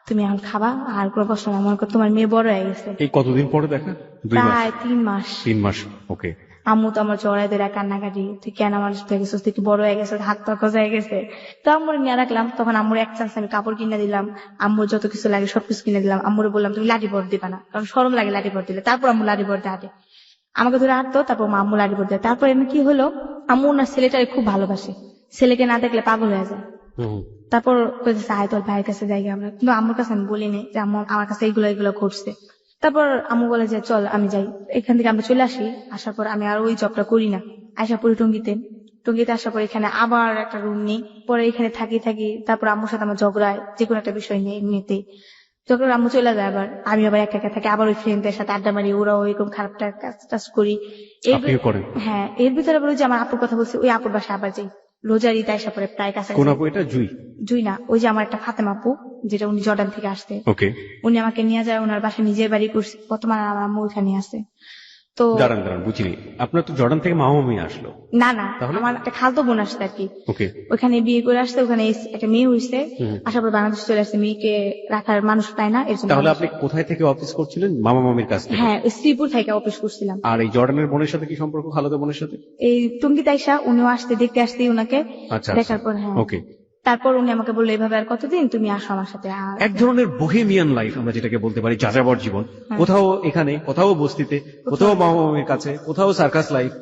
তুমি এখন খাবা, আর কোনো কষ্ট না। মনে করো তোমার মেয়ে বড় হয়ে গেছে। এই কতদিন পরে দেখা? 2 মাস? প্রায় 3 মাস। 3 মাস, ওকে। আম্মু তো আমার জড়াই ধরে কান্নাকাটি, তুই কেন আমার হয়ে গেছিস, তুই কি বড় হয়ে গেছে, হাত পা খোঁজা হয়ে গেছে। তো আম্মুরে নিয়ে রাখলাম। তখন আম্মুর এক চান্স আমি কাপড় কিনে দিলাম, আম্মুর যত কিছু লাগে সবকিছু কিনে দিলাম। আম্মুরে বললাম তুমি লাঠি পর দিবা না, কারণ শরম লাগে লাঠি পর দিলে। তারপর আম্মু লাঠি পর দিয়ে হাঁটে, আমাকে ধরে হাঁটতো, তারপর মা আম্মু লাঠি পর দেয়। তারপর এমনি কি হলো, আম্মু ওনার ছেলেটাকে খুব ভালোবাসে, ছেলেকে না দেখলে পাগল হয়ে যায়। তারপর আয় তোর ভাইয়ের কাছে যাই আমরা, কিন্তু আম্মুর কাছে আমি বলিনি যে আম্মু আমার কাছে এইগুলো ঘটছে। তারপর আম্মু বলে যে চল আমি যাই, এখান থেকে আমরা চলে আসি। আসার পর আমি আর ওই জবটা করি না, আসা পড়ি টঙ্গিতে। টঙ্গিতে আসার পর এখানে আবার একটা রুম নিই, পরে এখানে থাকি। তারপর আম্মুর সাথে আমার ঝগড়ায়, যে কোনো একটা বিষয় নিয়ে এমনিতে যখন আম্মু চলে যায়, আবার আমি আবার একা একা থাকি, আবার ওই ফ্রেন্ডদের সাথে আড্ডা মারি, ওরাও এরকম খারাপ কাজ করি। হ্যাঁ, এর ভিতরে বলি যে আমার আপুর কথা বলছি, ওই আপুর বাসায় আবার যাই, রোজার ঈদ আসা পরে প্রায় কাছে। কোন আপু এটা? জুই না, ওই যে আমার একটা ফাতেমা আপু, যেটা উনি জর্ডান থেকে আসতে, ওকে। উনি আমাকে নিয়ে যায় ওনার বাসায়, নিজের বাড়ি করছে। বর্তমানে আমার আম্মু ওইখানে আছে। তো দাঁড়ান বুঝিনি, আপনার তো জর্ডান থেকে মামা মামি আসলো? না, আমার একটা খালতো বোন আসছে আর কি, ওকে। ওখানে বিয়ে করে আসছে, ওখানে একটা মেয়ে হয়েছে, আসার পর বাংলাদেশ চলে আসছে, মেয়েকে রাখার মানুষ পায় না, এর জন্য। তাহলে আপনি কোথায় থেকে অফিস করছিলেন? মামা মামির কাছ থেকে? হ্যাঁ, শ্রীপুর থেকে অফিস করছিলাম। আর এই জর্ডানের বোনের সাথে কি সম্পর্ক, খালাতো বোনের সাথে? এই টুঙ্গি তাইসা উনিও আসতে, দেখতে আসতে ওনাকে দেখার পর। হ্যাঁ, ওকে। তারপর উনি আমাকে বললো এইভাবে আর কতদিন, তুমি আসো আমার সাথে। এক ধরনের বোহেমিয়ান লাইফ আমরা যেটাকে বলতে পারি, যাযাবর জীবন। কোথাও এখানে, কোথাও বস্তিতে, কোথাও মামা মামির কাছে, কোথাও সার্কাস লাইফ।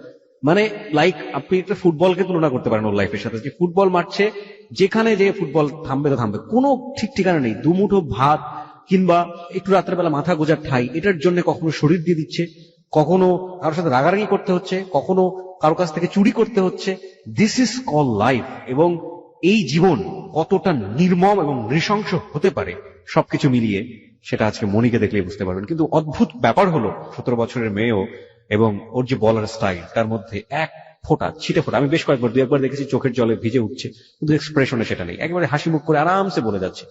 মানে লাইক আপনি একটা ফুটবলকে তুলনা করতে পারেন ওর লাইফের সাথে, যে ফুটবল মারছে, যেখানে যে ফুটবল থামবে তো থামবে, কোনো ঠিক ঠিকানা নেই। দুমুঠো ভাত কিংবা একটু রাত্রেবেলা মাথা গোজার ঠাই, এটার জন্য কখনো শরীর দিয়ে দিচ্ছে, কখনো কারোর সাথে রাগারাগি করতে হচ্ছে, কখনো কারোর কাছ থেকে চুরি করতে হচ্ছে। This is call life. এবং এই জীবন কতটা নির্মম এবং নৃশংস হতে পারে সবকিছু মিলিয়ে সেটা আজকে মনিকে দেখলেই বুঝতে পারবেন। কিন্তু অদ্ভুত ব্যাপার হলো 17 বছরের মেয়েও এবং ওর যে বলার স্টাইল তার মধ্যে এক ফোঁটা ছিটে ফোঁটা, আমি বেশ কয়েকবার 2-1বার দেখেছি চোখের জলে ভিজে উঠছে, কিন্তু এক্সপ্রেশনে সেটা নেই, একেবারে হাসি মুখ করে আরামসে বলে যাচ্ছে।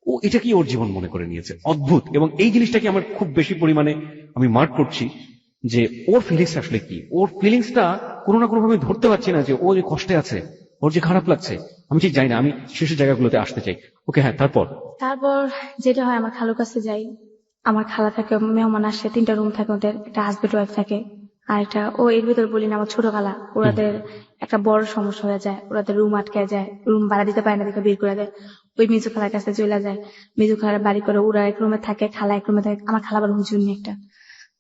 ও এটা কি ওর জীবন মনে করে নিয়েছে, অদ্ভুত। এবং এই জিনিসটাকে আমার খুব বেশি পরিমাণে আমি মার্ক করছি যে ওর ফিলিংস আসলে কি, ওর ফিলিংসটা কোনো না কোনো ভাবে ধরতে পারছি না, যে ও যে কষ্টে আছে, ওর যে খারাপ লাগছে, আমি ঠিক জানি না, আমি শেষের জায়গাগুলোতে আসতে চাই। ওকে, হ্যাঁ, তারপর তারপর যেটা হয়, আমার খালুর কাছে যাই। আমার খালা থাকে, মেহমান আসে, 3টা রুম থাকে ওদের, একটা হাজবেন্ড ওয়াইফ থাকে, আর একটা ও এর ভিতর বলি না আমার ছোট খালা, ওরাদের একটা বড় সমস্যা হয়ে যায়, ওরাদের রুম আটকে যায়, রুম ভাড়া দিতে পারে না, দেখে বের করে দেয়। ওই মিজু খালার কাছে চলে যায়, মিজু খালার বাড়ি করে, ওরা এক রুমে থাকে, খালা এক রুমে থাকে। আমার খালা আবার হুজুর নিয়ে একটা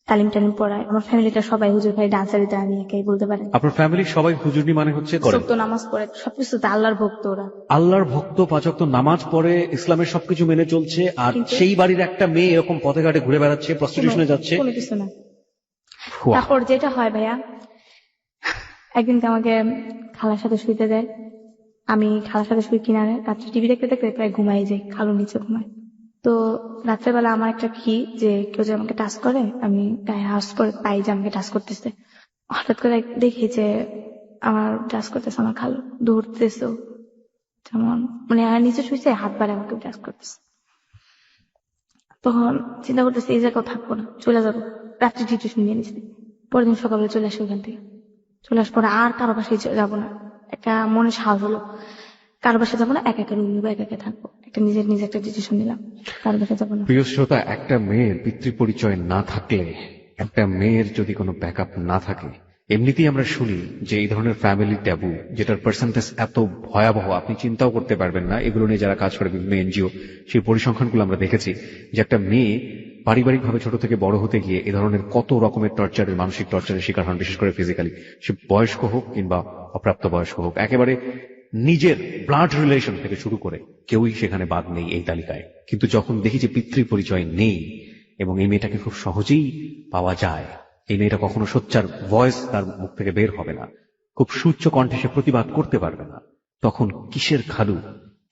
তালিম টালিম পড়ায়। আমার ফ্যামিলিটা সবাই হুজুর, ভাই ডান্সার, এটা আমি একাই বলতে পারেন। আপনার ফ্যামিলির সবাই হুজুরনি মানে হচ্ছে করেন, সত্য নামাজ পড়ে, সবকিছুতে আল্লাহর ভক্ত ওরা। আল্লাহর ভক্ত, 5 ওয়াক্ত নামাজ পড়ে, ইসলামের সবকিছু মেনে চলছে, আর কিন্তু- সেই বাড়ির একটা মেয়ে এরকম পথে ঘাটে ঘুরে বেড়াচ্ছে, প্রস্টিটিউশনে যাচ্ছে। কোনো কিছু না। ওয়াহ। তারপর যেটা হয় ভাইয়া, একদিন তো আমাকে খালার সাথে শুইতে দেয়, আমি খালার সাথে শুই কিনারে, রাত্রে টিভি দেখতে দেখতে প্রায় ঘুমাই যাই, খালুর নিচে ঘুমাই। তো রাত্রেবেলা আমার একটা কি যে কেউ যে আমাকে টাচ করে, আমি গায়ে হাস করে পাই যে আমাকে টাচ করতেছে। হঠাৎ করে দেখি যে আমার টাচ করতেছে আমার খালু, দৌড়তেছে ও, যেমন মানে আর নিচে শুইছে, হাত বাড়ে আমাকে টাচ করতেছে। তখন চিন্তা করতেছি এই জায়গায় থাকবো না, চলে যাবো, রাত্রে ডিউটি নিয়ে নিচ্ছি। পরের দিন সকালে চলে আসি ওখান থেকে, চলে আসার পরে আর কারো বাসায় যাবো না। একটা মনে সাহস হলো, কারো বাসায় যাবো না, একা একা রুম নিবো, একা একা থাকবো, একটা নিজের নিজে একটা ডিসিশন নিলাম, কারো বাসায় যাবো না। প্রিয় শ্রোতা, একটা মেয়ের পিতৃ পরিচয় না থাকলে, একটা মেয়ের যদি কোনো ব্যাকআপ না থাকে, এমনিতেই আমরা শুনি যে এই ধরনের ফ্যামিলি ট্যাবু, যেটার পার্সেন্টেজ এত ভয়াবহ আপনি চিন্তাও করতে পারবেন না। এগুলো নিয়ে যারা কাজ করে বিভিন্ন এনজিও, সেই পরিসংখ্যানগুলো আমরা দেখেছি যে একটা মেয়ে পারিবারিকভাবে ছোট থেকে বড় হতে গিয়ে এ ধরনের কত রকমের টর্চারের, মানসিক টর্চারের শিকার হন, বিশেষ করে ফিজিক্যালি। সে বয়স্ক হোক কিংবা অপ্রাপ্ত বয়স্ক হোক, একেবারে নিজের ব্লাড রিলেশন থেকে শুরু করে কেউই সেখানে বাদ নেই এই তালিকায়। কিন্তু যখন দেখি যে পিতৃ পরিচয় নেই এবং এই মেয়েটাকে খুব সহজেই পাওয়া যায়, এই মেয়েটা কখনো সোচ্চার ভয়েস তার মুখ থেকে বের হবে না, খুব সুউচ্চ কণ্ঠে সে প্রতিবাদ করতে পারবে না, তখন কিসের খালু,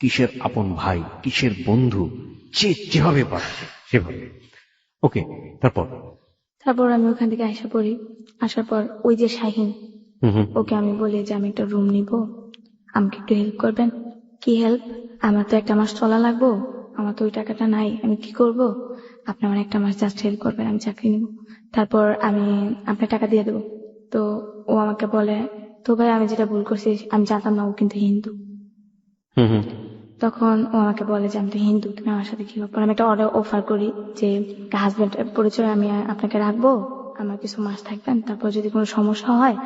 কিসের আপন ভাই, কিসের বন্ধু, যে যেভাবে পারছে সেভাবে। ওকে, তারপর আমি ওখান থেকে আসা পড়ি, আসার পর ওই যে শাহিন, ওকে আমি বলি যে আমি একটা রুম নিব, আমাকে একটু হেল্প করবেন। কি হেল্প? আমার তো একটা মাস চলা লাগবো, আমার তো ওই টাকাটা নাই, আমি কি করব? আপনি আমার একটা মাস জাস্ট হেল্প করবেন, আমি চাকরি নিব, তারপর আমি আপনার টাকা দিয়ে দেবো। তো ও আমাকে বলে, তো ভাই আমি যেটা ভুল করছি, আমি জানতাম না ও কিন্তু হিন্দু। তখন ও আমাকে বলে যে আমি তো হিন্দু, তুমি আমার সাথে কি করবো? আমি একটা অর্ডার অফার করি যে হাজবেন্ড পরিচয় আমি আপনাকে রাখবো, আমার কিছু মাস থাকবেন, তারপর যদি কোনো সমস্যা হয়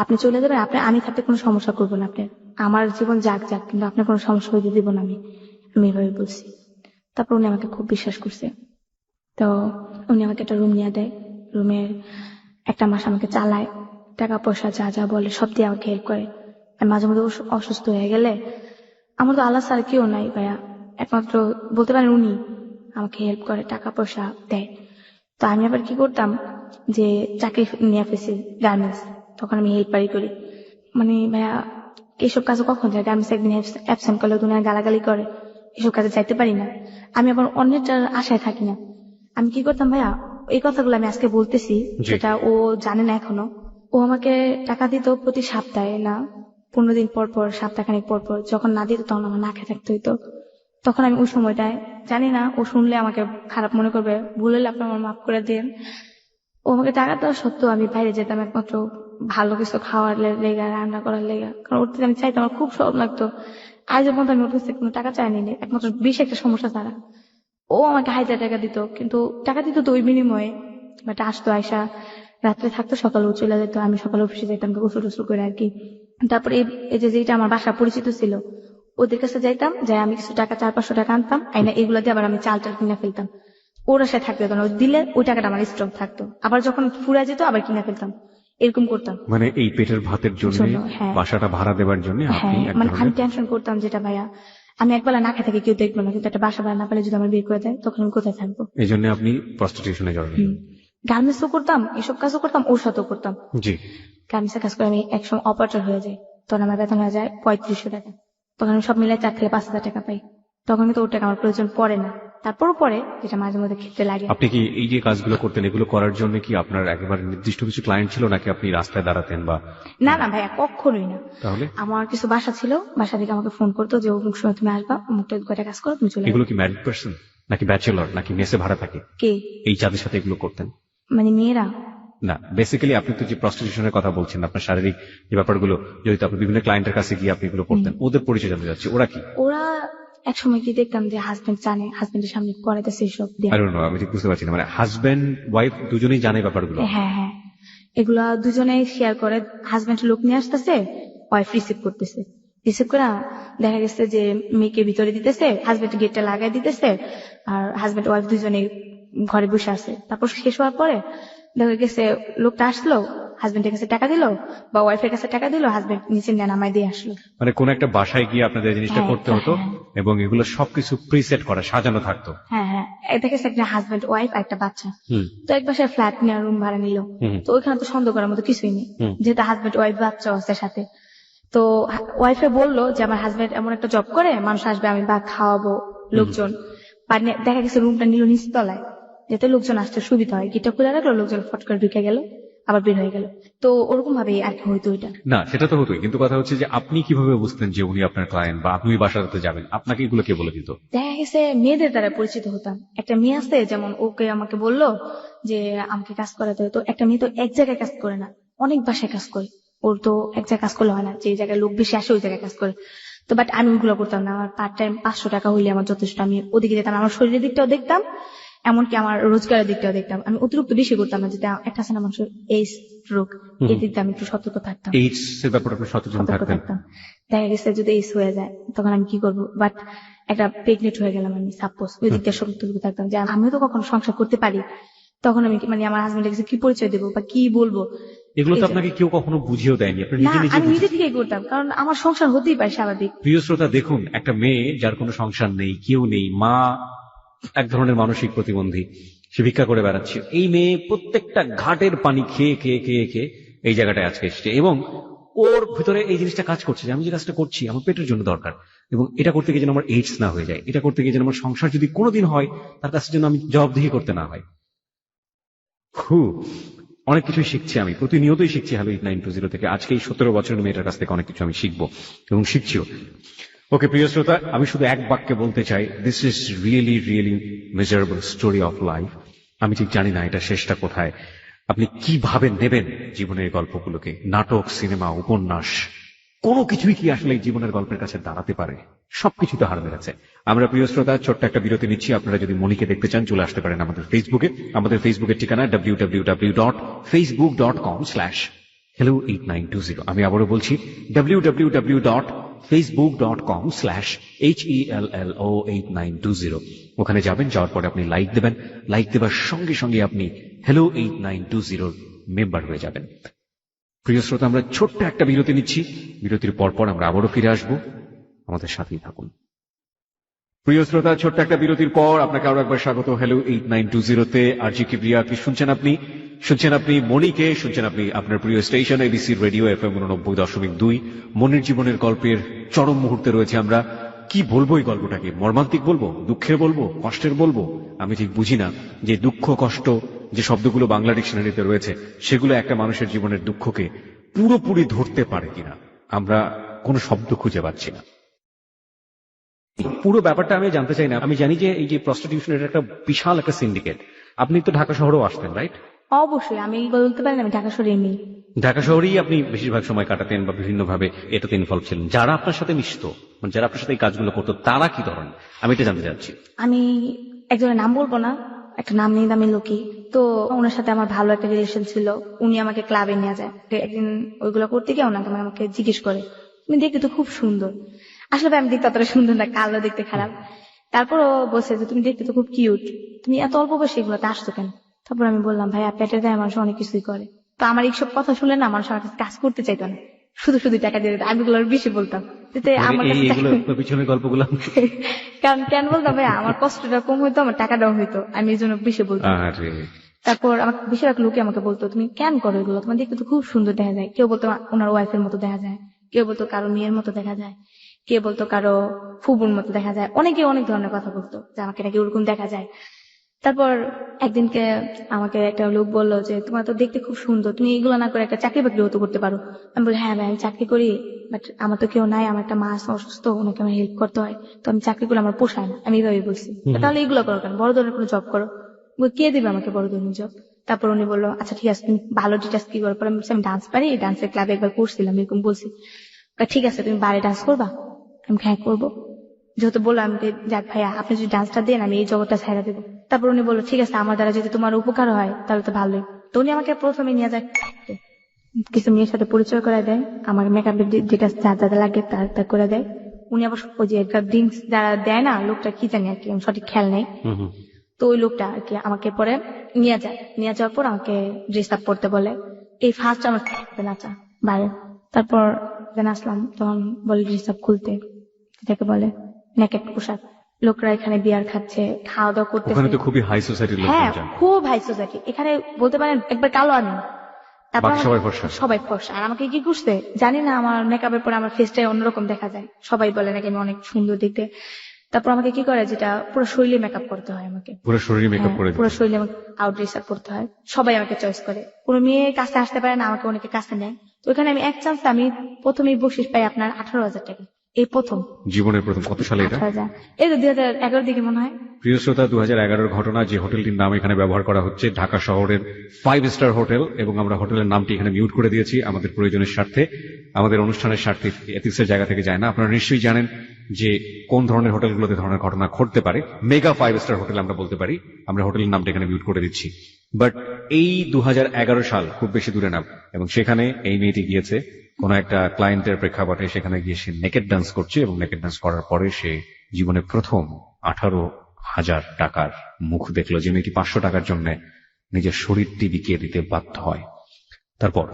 আপনি চলে যাবেন, আমি থাকতে কোনো সমস্যা করবো না আপনার, আমার জীবন যাক যাক, কিন্তু আপনার কোনো সমস্যা হইতে দিব না আমি এভাবে বলছি। তারপর উনি আমাকে খুব বিশ্বাস করছে, তো উনি আমাকে একটা রুম নিয়ে দেয়, রুমের একটা মাস আমাকে চালায়, টাকা পয়সা যা যা বলে সব দিয়ে আমাকে হেল্প করে। আমি মাঝে মধ্যে অসুস্থ হয়ে গেলে, আমার তো আল্লাহ ছাড়া কেউ নাই ভাইয়া, একমাত্র বলতে পারেন উনি আমাকে হেল্প করে, টাকা পয়সা দেয়। তো আমি আবার কি করতাম, যে চাকরি নিয়ে ফেছি গার্মেন্টস, তখন আমি হেল্পারই করি। মানে ভাইয়া এইসব কাজে কখন যায়, গার্মেন্টস একদিন অ্যাবসেন্ট করলে দুনিয়া গালাগালি করে, এসব কাজে যাইতে পারি না। আমি আবার অন্যটার আশায় থাকি না। আমি কি করতাম ভাইয়া, এই কথাগুলো আমি আজকে বলতেছি, যেটা ও জানে না এখনো। ও আমাকে টাকা দিত প্রতি সপ্তাহে, না 15 দিন পর পর, সপ্তাহখানিক পর পর, যখন না দিত তখন আমার না খেয়ে থাকতে হইতো। তখন আমি ওই সময়টায়, জানি না ও শুনলে আমাকে খারাপ মনে করবে, ভুল হলে আপনি আমার মাফ করে দিন, ও আমাকে টাকা দেওয়া সত্ত্বেও আমি বাইরে যেতাম একমাত্র ভালো কিছু খাওয়ার লেগা, রান্না করার লেগা, কারণ ওর থেকে আমি চাইতাম, আমার খুব সব লাগতো। আজ পর্যন্ত আমি ওর কাছে কোনো টাকা চাইনি, একমাত্র বেশি একটা সমস্যা ছাড়া। ও আমাকে 1000 টাকা দিত, কিন্তু টাকা দিত তো ওই বিনিময়ে, বাট আসতো, আয়সা রাত্রে থাকতো, সকালে চলে যেত, আমি সকালে অফিসে যেতাম গোসল টোসল করে আর কি। তারপরে এই যে যেটা আমার বাসা পরিচিত ছিল, ওদের কাছে যাইতাম, যাই আমি কিছু টাকা 400-500 টাকা আনতাম, আইনা এগুলো দিয়ে আবার আমি চাল টাল কিনে ফেলতাম। ওরা সে থাকতে হতো না, দিলে ওই টাকাটা আমার স্টক থাকতো, আবার যখন ফুরা যেত আবার কিনে ফেলতাম, এরকম করতাম। মানে এই পেটের ভাতের জন্য, হ্যাঁ, বাসাটা ভাড়া দেওয়ার জন্য আপনি হ্যাঁ, মানে আমি টেনশন করতাম যেটা ভাইয়া, আমি একবেলা না খেয়ে থাকি কেউ দেখবো না, কিন্তু একটা বাসা ভাড়া না পেলে যদি আমার বের করে দেয়, তখন আমি কোথায় থাকবো? এই জন্য আপনি প্রস্টিটিউশনে যাবেন। গার্মেন্টসও করতাম, এসব কাজও করতাম, ওর সাথেও করতাম। জি, গার্মেন্টসের কাজ করে আমি একসময় অপারেটর হয়ে যাই, তখন আমার বেতন হয়ে যায় 3500 টাকা। তখন আমি সব মিলে 4 থেকে 5,000 টাকা পাই। তখন কিন্তু ওর টাকা আমার প্রয়োজন পড়ে না, তারপরও পরে যেটা মাঝে মধ্যে খেতে লাগে। আপনি কি এই যে কাজগুলো করতেন এগুলো করার জন্য কি আপনার একেবারে নির্দিষ্ট কিছু ক্লায়েন্ট ছিল নাকি আপনি রাস্তায় দাঁড়াতেন বা না না ভাইয়া, কখনোই না। তাহলে আমার কিছু বাসা ছিল, বাসা থেকে আমাকে ফোন করতো যে অমুক সময় তুমি আসবা, অমুকটা কয়টা কাজ করো, তুমি চলে এগুলো যাবে। কি ম্যারিড পার্সন নাকি ব্যাচেলর নাকি মেসে ভাড়া থাকে কে? এই যাদের সাথে এগুলো করতেন? মানে মেয়েরা? না, বেসিক্যালি আপনি তো যে প্রস্টিটিউশনের কথা বলছেন, আপনার শারীরিক যে ব্যাপারগুলো যেহেতু আপনি বিভিন্ন ক্লায়েন্টের কাছে গিয়ে আপনি এগুলো করতেন, ওদের পরিচয় জানতে যাচ্ছে ওরা কি? ওরা এক সময় কি দেখতাম যে হাজবেন্ড জানে, হাজবেন্ডের সামনে করাইতেছে এইসব দিয়ে। আই ডোন্ট নো, আমি ঠিক বুঝতে পারছি না, মানে হাজবেন্ড ওয়াইফ দুজনেই জানে ব্যাপারগুলো? হ্যাঁ হ্যাঁ, এগুলা দুজনেই শেয়ার করে। হাজবেন্ড লোক নিয়ে আসতেছে, ওয়াইফ রিসিভ করতেছে, রিসিভ করে দেখা গেছে যে মেয়েকে ভিতরে দিতেছে, হাজবেন্ড গেটটা লাগাই দিতেছে, আর হাজবেন্ড ওয়াইফ দুজনে ঘরে বসে আছে। তারপর শেষ হওয়ার পরে দেখা গেছে লোকটা আসলো, হাজবেন্ডের কাছে টাকা দিল বা ওয়াইফের কাছে টাকা দিল, হাজবেন্ড নিচে নামাই দিয়ে আসলো। মানে কোন একটা বাসায় গিয়ে আপনাদের এই জিনিসটা হ্যাঁ, করতে হতো হ্যাঁ। এবং এগুলো সবকিছু প্রিসেট করা সাজানো থাকতো? হ্যাঁ হ্যাঁ, দেখা গেছে একটা হাজবেন্ড ওয়াইফ আর একটা বাচ্চা। হুম তো এক বাসায় ফ্ল্যাট নেওয়ার রুম ভাড়া নিল। হুম। তো ওইখানে তো সন্দেহ করার মতো কিছুই নেই, হুম। যেহেতু হাজবেন্ড ওয়াইফ বাচ্চা আছে সাথে। তো ওয়াইফে বললো যে আমার হাজবেন্ড এমন একটা জব করে, মানুষ আসবে, আমি বা খাওয়াবো লোকজন। দেখা গেছে রুমটা নিল নিচতলায়, যাতে লোকজন আসতে সুবিধা হয়। গেটটা খুলে রাখলো, লোকজন ফট করে ঢুকে গেল, আবার বের হয়ে গেল। তো ওরকম ভাবে আর কি হইতো ওইটা। না, সেটা তো হতোই, কিন্তু কথা হচ্ছে যে আপনি কিভাবে বুঝতেন যে উনি আপনার ক্লায়েন্ট বা আপনি ওই বাসাতে যাবেন? আপনাকে এগুলো কে বলে দিত? দেখা গেছে মেয়েদের দ্বারা পরিচিত হতাম। একটা মেয়ে আছে, যেমন ওকে আমাকে বললো যে আমাকে কাজ করাতে হবে। তো একটা মেয়ে তো এক জায়গায় কাজ করে না, অনেক বাসায় কাজ করে। ওর তো এক জায়গায় কাজ করলে হয় না, যে জায়গায় লোক বেশি আসে ওই জায়গায় কাজ করে। তো বাট আমি ওইগুলো করতাম না। আমার পার্ট টাইম 500 টাকা হইলে আমার যথেষ্ট। আমি ওদিকে যেতাম, আমার শরীরের দিকটাও দেখতাম, এমনকি আমার রোজগারের দিকটাও দেখতাম। আমি অতিরিক্ত বেশি করতাম না, যেটা একটা আছে না মানুষের এইস রোগ, এই দিক দিয়ে আমি একটু সতর্ক থাকতাম। এইডস এর ব্যাপারে আপনি সচেতন সতর্ক থাকতেন? থাকতাম। দেখা গেছে যদি এইস হয়ে যায় তখন আমি কি করবো, বাট একটা প্রেগনেন্ট হয়ে গেলাম আমি, সাপোজ, ওই দিকটা সতর্ক থাকতাম যে আমিও তো কখনো সংসার করতে পারি। তখন আমি মানে আমার হাজবেন্ডের কাছে কি পরিচয় দেবো বা কি বলবো? এগুলো তো এই যে- আপনাকে কেউ কখনো বুঝিয়েও দেয়নি, আপনি না, নিজে নিজে আমি নিজে বুঝেছেন। থেকেই করতাম, কারণ আমার সংসার হতেই পারে স্বাভাবিক। প্রিয় শ্রোতা, দেখুন, একটা মেয়ে যার কোনো সংসার নেই, কেউ নেই, মা এক ধরনের মানসিক প্রতিবন্ধী, সে ভিক্ষা করে বেড়াচ্ছে, এই মেয়ে প্রত্যেকটা ঘাটের পানি খেয়ে খেয়ে খেয়ে খেয়ে এই জায়গাটায় আজকে এসছে এবং ওর ভিতরে এই জিনিসটা কাজ করছে যে আমি যে কাজটা করছি আমার পেটের জন্য দরকার, এবং এটা করতে গিয়ে যেন আমার এইডস না হয়ে যায়, এটা করতে গিয়ে যেন আমার সংসার যদি কোনোদিন হয় তার কাছে যেন আমি জবাবদিহি করতে না হয়। অনেক কিছুই শিখছি, আমি প্রতিনিয়তই শিখছি হ্যালো 8920 থেকে। আজকে এই 17 বছরের মেয়েটার কাছ থেকে অনেক কিছু আমি শিখবো এবং শিখছিও। ওকে প্রিয় শ্রোতা, আমি শুধু এক বাক্যে বলতে চাই, this is really really measurable story of life. আমি ঠিক জানি না এটা শেষটা কোথায়, আপনি কিভাবে নেবেন জীবনের গল্পগুলোকে। নাটক, সিনেমা, উপন্যাস, কোনো কিছুই কি আসলে এই জীবনের গল্পের কাছে দাঁড়াতে পারে? সবকিছু তো হার মেরেছে। আমরা প্রিয় শ্রোতা ছোট্ট একটা বিরতি নিচ্ছি। আপনারা যদি মনিকে দেখতে চান চলে আসতে পারেন আমাদের ফেসবুকে। আমাদের ফেসবুকের ঠিকানা www.facebook.com/hello8920। আমি আবারও বলছি www.facebook.com/HELLO8920। ওখানে যাবেন, যাওয়ার পরে আপনি লাইক দেবেন, লাইক দেবার সঙ্গে সঙ্গে আপনি hello 8920 মেম্বার হয়ে যাবেন। প্রিয় শ্রোতা, আমরা ছোট্ট একটা বিরতি নিচ্ছি, বিরতির পর আমরা আবারও ফিরে আসবো, আমাদের সাথেই থাকুন। প্রিয় শ্রোতা, ছোট্ট একটা বিরতির পর আপনাকে আরো একবার স্বাগত হ্যালো 8920-তে। আরজি কিবরিয়া কি শুনছেন আপনি? শুনছেন আপনি মনিকে, শুনছেন আপনি আপনার প্রিয় স্টেশন এবিসি রেডিও FM 89.2। মনের জীবনের গল্পের চরম মুহূর্তে রয়েছে আমরা। কি বলবো এই গল্পটাকে? মর্মান্তিক বলবো, দুঃখের বলবো, কষ্টের বলবো? আমি ঠিক বুঝি না যে দুঃখ কষ্ট যে শব্দগুলো বাংলা ডিকশনারিতে রয়েছে সেগুলো একটা মানুষের জীবনের দুঃখকে পুরোপুরি ধরতে পারে কিনা, আমরা কোনো শব্দ খুঁজে পাচ্ছি না। পুরো ব্যাপারটা আমি জানতে চাই না। আমি জানি যে এই যে প্রস্টিটিউশন এটা একটা বিশাল একটা সিন্ডিকেট। আপনি তো ঢাকা শহরেও আসতেন, রাইট? অবশ্যই, আমি বলতে পারি না আমি ঢাকা শহরে নেই। ঢাকা শহরেই আপনি বেশিরভাগ সময় কাটাতেন বা বিভিন্ন ভাবে এটাতে ইনভলভ ছিলেন। যারা আপনার সাথে মিশতো, মানে যারা আপনার সাথে এই কাজগুলো করতো, তারা কি ধরনের, আমি এটা জানতে চাচ্ছি। আমি একজনের নাম বলবো না, একটা নাম নেই দামি লোকই। তো ওনার সাথে আমার ভালো একটা রিলেশন ছিল। উনি আমাকে ক্লাবে নিয়ে যায়। একদিন ওইগুলো করতে গিয়ে ওনাকে আমাকে জিজ্ঞেস করে তুমি দেখতে তো খুব সুন্দর। আসলে আমি দেখতে অতটা সুন্দর না, কালো, দেখতে খারাপ। তারপরও বলছে যে তুমি দেখতে তো খুব কিউট, তুমি এত অল্প বয়সে এগুলোতে আসছো কেন? তারপর আমি বললাম ভাইয়া পেটের দায়ে মানুষ অনেক কিছুই করে। তো আমার এইসব কথা শুনলে না, মানুষ আমার কাছে কাজ করতে চাইতো না, শুধু শুধু টাকা দিয়ে দিত। আমি এগুলো বেশি বলতাম, যাতে আমার কাছে এইগুলো পিছনের গল্পগুলো কারণ কেন বলতাম ভাইয়া, আমার কষ্টটা কম হইতো, আমার টাকাটাও হইতো, আমি এই জন্য বেশি বলতাম। আরে তারপর আমাকে বেশিরভাগ লোকে আমাকে বলতো তুমি কেন করো এগুলো, তোমার দেখতে তো খুব সুন্দর দেখা যায়। কেউ বলতো ওনার ওয়াইফের মতো দেখা যায়, কেউ বলতো কারো মেয়ের মতো দেখা যায়, কে বলতো কারো ফুবুর মতো দেখা যায়, অনেকে অনেক ধরনের কথা বলতো যে আমাকে নাকি ওরকম দেখা যায়। তারপর একদিনকে আমাকে একটা লোক বললো যে তোমার তো দেখতে খুব সুন্দর, তুমি এগুলো না করে একটা চাকরি বাকরি হতে করতে পারো। আমি বলি হ্যাঁ ভাই আমি চাকরি করি, বাট আমার তো কেউ নাই, আমার একটা মা আছে অসুস্থ, ওনাকে আমার হেল্প করতে হয়, তো আমি চাকরি করলে আমার পোষায় না। আমি এইভাবে বলছি তাহলে এগুলো করো কেন, বড় ধরনের কোনো জব করো। বলি, কে দিবে আমাকে বড় ধরনের জব? তারপর উনি বললো আচ্ছা ঠিক আছে তুমি ভালো ডিটেলস কি করো। পরে আমি বলছি, আমি ডান্স পারি, ডান্সের ক্লাবে একবার করছিলাম, এরকম বলছি। ঠিক আছে তুমি বারে ডান্স করবা? আমি হ্যাঁ করবো। যেহেতু বললাম আমি যাক ভাইয়া আপনি যদি ডান্সটা দেন আমি এই জগৎটা ছাইড়া দেবো। তারপর উনি বললো ঠিক আছে আমার দ্বারা যদি তোমার উপকার হয় তাহলে তো ভালোই। তো উনি আমাকে প্রথমে নিয়ে যায় কিছু মেয়ের সাথে পরিচয় করে দেয়, আমার মেকআপের যেটা যা যা লাগে তা করে দেয়। উনি আবার ওই যে ড্রিঙ্কস যারা দেয় না, লোকটা কি জানি আর কি আমি সঠিক খেয়াল নেই। তো ওই লোকটা আর কি আমাকে পরে নিয়ে যাওয়ার পর আমাকে ড্রেস আপ করতে বলে। এই ফার্স্ট আমার নাচা বাইরে। তারপর আসলাম তখন বলে ড্রেস আপ খুলতে, যেটাকে বলে নেকেট পোশাক। লোকরা এখানে বিয়ার খাচ্ছে, খাওয়া দাওয়া করতেছে। ওখানে তো খুবই হাই সোসাইটির লোক। হ্যাঁ খুব হাই সোসাইটি। এখানে বলতে পারেন একবার কালো আমি, তারপর বাকি সবাই ফর্সা। সবাই ফর্সা। আর আমাকে কি করছে জানি না, আমার মেকআপের পরে আমার ফেসটাই অন্যরকম দেখা যায়, সবাই বলে নাকি আমি অনেক সুন্দর দেখতে। তারপর আমাকে কি করে, যেটা পুরো শরীরে মেকআপ করতে হয় আমাকে, পুরো শরীরে মেকআপ করে পুরো শরীরে আমাকে আউট ড্রেস আপ করতে হয়। সবাই আমাকে চয়েস করে, কোনো মেয়ে কাছে আসতে পারে না, আমাকে অনেকে কাছে নেয়। তো ওখানে আমি এক চান্স আমি প্রথমেই বকশিস পাই আপনার 18,000 টাকা, এই প্রথম জীবনের প্রথম। কত সালে এটা? 18,000, এই তো 2011 দিকে মনে হয়। প্রিয় শ্রোতা, 2011 ঘটনা। যে হোটেলটির নাম এখানে ব্যবহার করা হচ্ছে ঢাকা শহরের 5 স্টার হোটেল, এবং আমরা হোটেলের নামটি এখানে মিউট করে দিয়েছি আমাদের প্রয়োজনের স্বার্থে, আমাদের অনুষ্ঠানের স্বার্থে, এথিক্সের জায়গা থেকে যায় না। আপনারা নিশ্চয়ই জানেন যে কোন ধরনের হোটেলগুলোতে ধরনের ঘটনা ঘটতে পারে। মেগা 5 স্টার হোটেল আমরা বলতে পারি। আমরা হোটেলের নামটা এখানে মিউট করে দিচ্ছি। বাট এই 2011 সাল খুব বেশি দূরে না, এবং সেখানে এই মেয়েটি গিয়েছে কোন একটা ক্লায়েন্টের প্রেক্ষাপটে, সেখানে গিয়ে সে নেকেট ডান্স করছে, এবং নেকেট ডান্স করার পরে সে জীবনে প্রথম 18,000 টাকার মুখ দেখলো। যে মেয়েটি 500 টাকার জন্য নিজের শরীরটি বিকিয়ে দিতে বাধ্য হয়। তারপর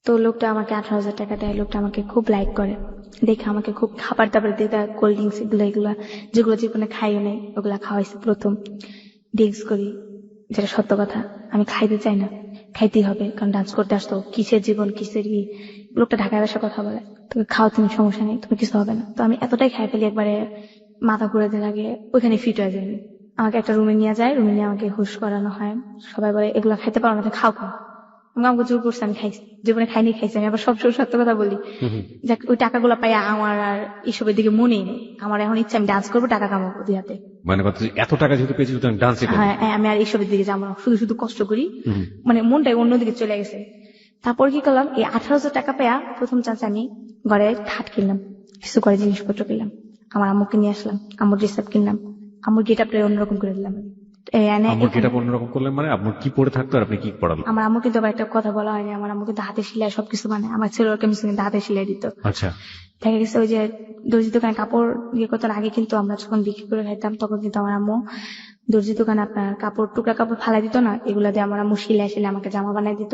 তো লোকটা আমাকে 18,000 টাকা দেয়। লোকটা আমাকে খুব লাইক করে, দেখে আমাকে খুব খাবার দাবার দিয়ে দেয়, কোল্ড ড্রিঙ্কস এগুলো যেগুলো জীবনে খাইও নেই ওগুলা খাওয়াইছে প্রথম। ড্রিঙ্কস করি, যেটা সত্য কথা, আমি খাইতে চাই না, খাইতেই হবে, কারণ ডান্স করতে আসতো। কিসের জীবন কিসের ই। লোকটা ঢাকায় ভাষা কথা বলে, তুমি খাও, তুমি সমস্যা নেই, তুমি কিছু হবে না। তো আমি এতটাই খাই ফেলি, একবারে মাথা ঘুরাতে লাগে, ওইখানে ফিট হয়ে যায়নি। আমাকে একটা রুমে নিয়ে যায়, রুমে নিয়ে আমাকে হুশ করানো হয়। সবাই বলে এগুলো খাইতে পারো না, খাও খাও। আমাকে জোর করছে, আমি খাইছি, জীবনে খাইছি। আমি আবার সবসময় সত্য কথা বলি, যাক ওই টাকাগুলো পাই আমার আর এইসবের দিকে মনেই নেই। আমার এখন ইচ্ছা আমি ডান্স করবো, টাকা কামাবো দুই হাতে। মানে কথা, এত টাকা যেহেতু পেয়েছি আমি ডান্সই করব। হ্যাঁ আমি আর এইসবের দিকে যাবো না, শুধু শুধু কষ্ট করি, মানে মনটাই অন্যদিকে চলে গেছে। তারপর কি করলাম, এই 18,000 টাকা পেয়া প্রথম চান্স আমি ঘরে খাট কিনলাম, কিছু করে জিনিসপত্র কিনলাম, আমার আম্মুকে নিয়ে আসলাম, আম্মুর ড্রেস আপ কিনলাম, আম্মুর গেটআপটা অন্যরকম করে দিলাম। আম্মুর গেটআপ অন্যরকম করলেন মানে? আপনার কি পরে থাকতো আর আপনি কি পড়ালেন? আমার আম্মু কিন্তু আবার একটা কথা বলা হয়নি, আমার আম্মু কিন্তু হাতে সেলাই সবকিছু, মানে আমার ছেলের কেমিস্ট কিন্তু হাতে সেলাই দিত। আচ্ছা। দেখা গেছে ওই যে দর্জি দোকানে কাপড় ইয়ে করতেন আগে, কিন্তু আমরা যখন বিক্রি করে খাইতাম তখন কিন্তু আমার আম্মু দর্জি দোকানে আপনার কাপড় টুকরা কাপড় ফালাই দিত না, এগুলা দিয়ে আমার আম্মু সেলাই আমাকে জামা বানাই দিত,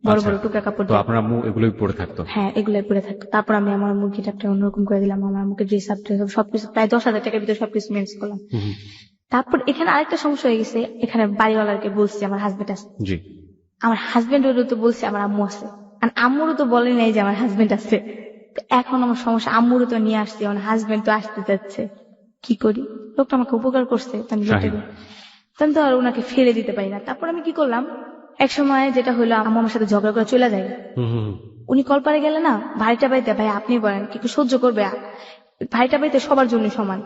বড় বড় টুকরা কাপড়। তো আপনার আম্মু এগুলোই পরে থাকতো? হ্যাঁ এগুলোই পরে থাকতো। তারপর আমি আমার আম্মুর গেটআপটা অন্যরকম করে দিলাম, আমার আম্মুকে ড্রেস আপ সবকিছু প্রায় 10,000 টাকার ভিতরে সবকিছু ম্যানেজ করলাম। তারপর এখানে আরেকটা সমস্যা হয়ে গেছে, এখানে বাড়িওয়ালাকে বলছি আমার হাজবেন্ড আছে। জি। আমার হাজবেন্ডেরও তো বলছে আমার আম্মু আছে, আর আম্মুরও তো বলে নাই যে আমার হাজবেন্ড আছে। এখন আমার সমস্যা, আম্মুরও তো নিয়ে আসছে, আমার হাজবেন্ড তো আসতে যাচ্ছে, কি করি? লোকটা আমাকে উপকার করছে, আমি তো আর ওনাকে ফেলে দিতে পারি না। তারপর আমি কি করলাম, এক সময় যেটা হলো, আম্মু আমার সাথে ঝগড়া করে চলে যায়। উনি কলপারে গেলে না, ভাইটা বাড়িতে, ভাই আপনি বলেন কি সহ্য করবে? ভাইটা বাড়িতে সবার জন্য সমান।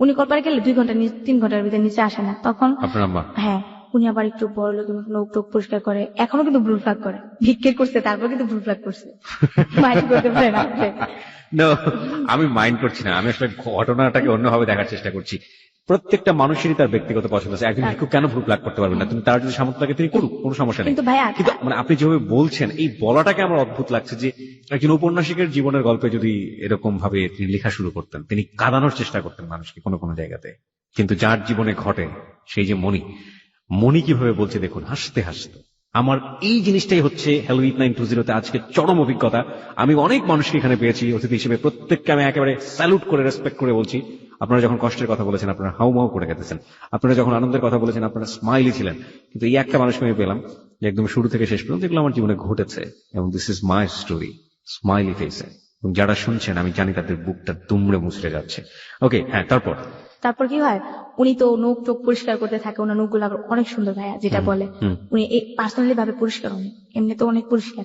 উনি কলপারে গেলে 2 ঘন্টা 3 ঘন্টার ভিতরে নিচে আসে না। তখন আপনার আম্মা, হ্যাঁ উনি আবার একটু বড় লোক, লোক টোক পরিষ্কার করে, এখনো কিন্তু ব্লু ফ্ল্যাগ করে, ভিক্ষে করছে তারপর কিন্তু ব্লু ফ্ল্যাগ করছে। মাইন্ড করতে পারে না। আমি মাইন্ড করছি না, আমি আসলে ঘটনাটাকে অন্যভাবে দেখার চেষ্টা করছি। প্রত্যেকটা মানুষেরই তার ব্যক্তিগত পছন্দ আছে। একজন ভিক্ষুক কেন ব্লু ফ্ল্যাগ করতে পারবেন না? তুমি তার যদি সামর্থ্য থাকে তিনি করুক, কোনো সমস্যা নেই। কিন্তু ভাইয়া, কিন্তু মানে আপনি যেভাবে বলছেন, এই বলাটাকে আমার অদ্ভুত লাগছে যে একজন ঔপন্যাসিকের জীবনের গল্পে যদি এরকম ভাবে তিনি লেখা শুরু করতেন, তিনি কাঁদানোর চেষ্টা করতেন মানুষকে কোনো কোনো জায়গাতে। কিন্তু যার জীবনে ঘটে, সেই যে মণি কিভাবে বলছে দেখুন, হাসতে হাসতে। আমার এই জিনিসটাই হচ্ছে হ্যালো 8920 তে আজকে চরম অভিজ্ঞতা। আমি অনেক মানুষকে এখানে পেয়েছি অতিথি হিসেবে, প্রত্যেককে আমি একেবারে স্যালুট করে রেসপেক্ট করে বলছি। আপনারা যখন কষ্টের কথা বলেছেন আপনারা হাউমাউ করে গেছেন, আপনারা যখন আনন্দের কথা বলেছেন আপনারা স্মাইলি ছিলেন। কিন্তু এই একটা মানুষকে আমি পেলাম যে একদম শুরু থেকে শেষ পর্যন্ত এগুলো আমার জীবনে ঘটেছে, এবং this is my story, smiley ফেসে যারা শুনছেন আমি জানি তাদের বুকটা দুমড়ে মুচড়ে যাচ্ছে। ওকে, হ্যাঁ, তারপর? তারপর কি হয়, উনি তো নখ চোখ পরিষ্কার করতে থাকে, ওনার নখগুলো আবার অনেক সুন্দর ভাইয়া, যেটা বলে উনি পার্সোনালি ভাবে পরিষ্কার, উনি এমনি তো অনেক পরিষ্কার।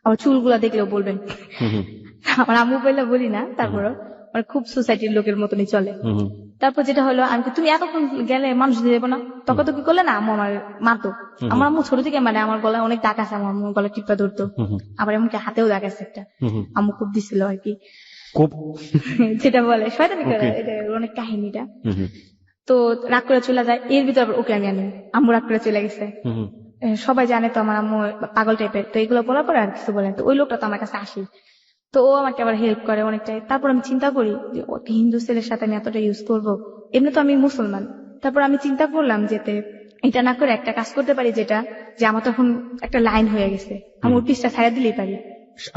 আবার চুলগুলা দেখলেও বলবেন। আমার আম্মু বললে বলি না, তারপরও মানে খুব সোসাইটির লোকের মতনই চলে। তারপর যেটা হলো, আমি তুমি এতক্ষণ গেলে মানুষ দিয়ে দেবো না, তখন তো কি করলে না, আম্মু আমার মারতো। আমার আম্মু ছোট থেকে মানে আমার গলায় অনেক দাগ আছে, আমার আম্মু গলায় টিপা ধরতো, আবার এমনকি হাতেও দাগ আছে একটা, আম্মু খুব দিছিল আর কি, যেটা বলে শয়তানি করে, এটা অনেক কাহিনীটা। তো রাগ করে চলে যায়, এর ভিতর আবার ওকে আমি আনি, আম্মু রাগ করে চলে গেছে। সবাই জানে তো আমার আম্মু পাগল টাইপের, তো এগুলো বলার পরে আর কিছু বলেন, তো ওই লোকটা তো আমার কাছে আসি, তো ও আমাকে আবার হেল্প করে অনেকটাই। তারপর আমি চিন্তা করি যে ওকে হিন্দু ছেলের সাথে আমি এতটা ইউজ করবো, এমনি তো আমি মুসলমান। তারপর আমি চিন্তা করলাম যেতে এটা না করে একটা কাজ করতে পারি, যেটা যে আমার তখন একটা লাইন হয়ে গেছে, আমি ওর পিসটা ছাড়া দিলেই পারি।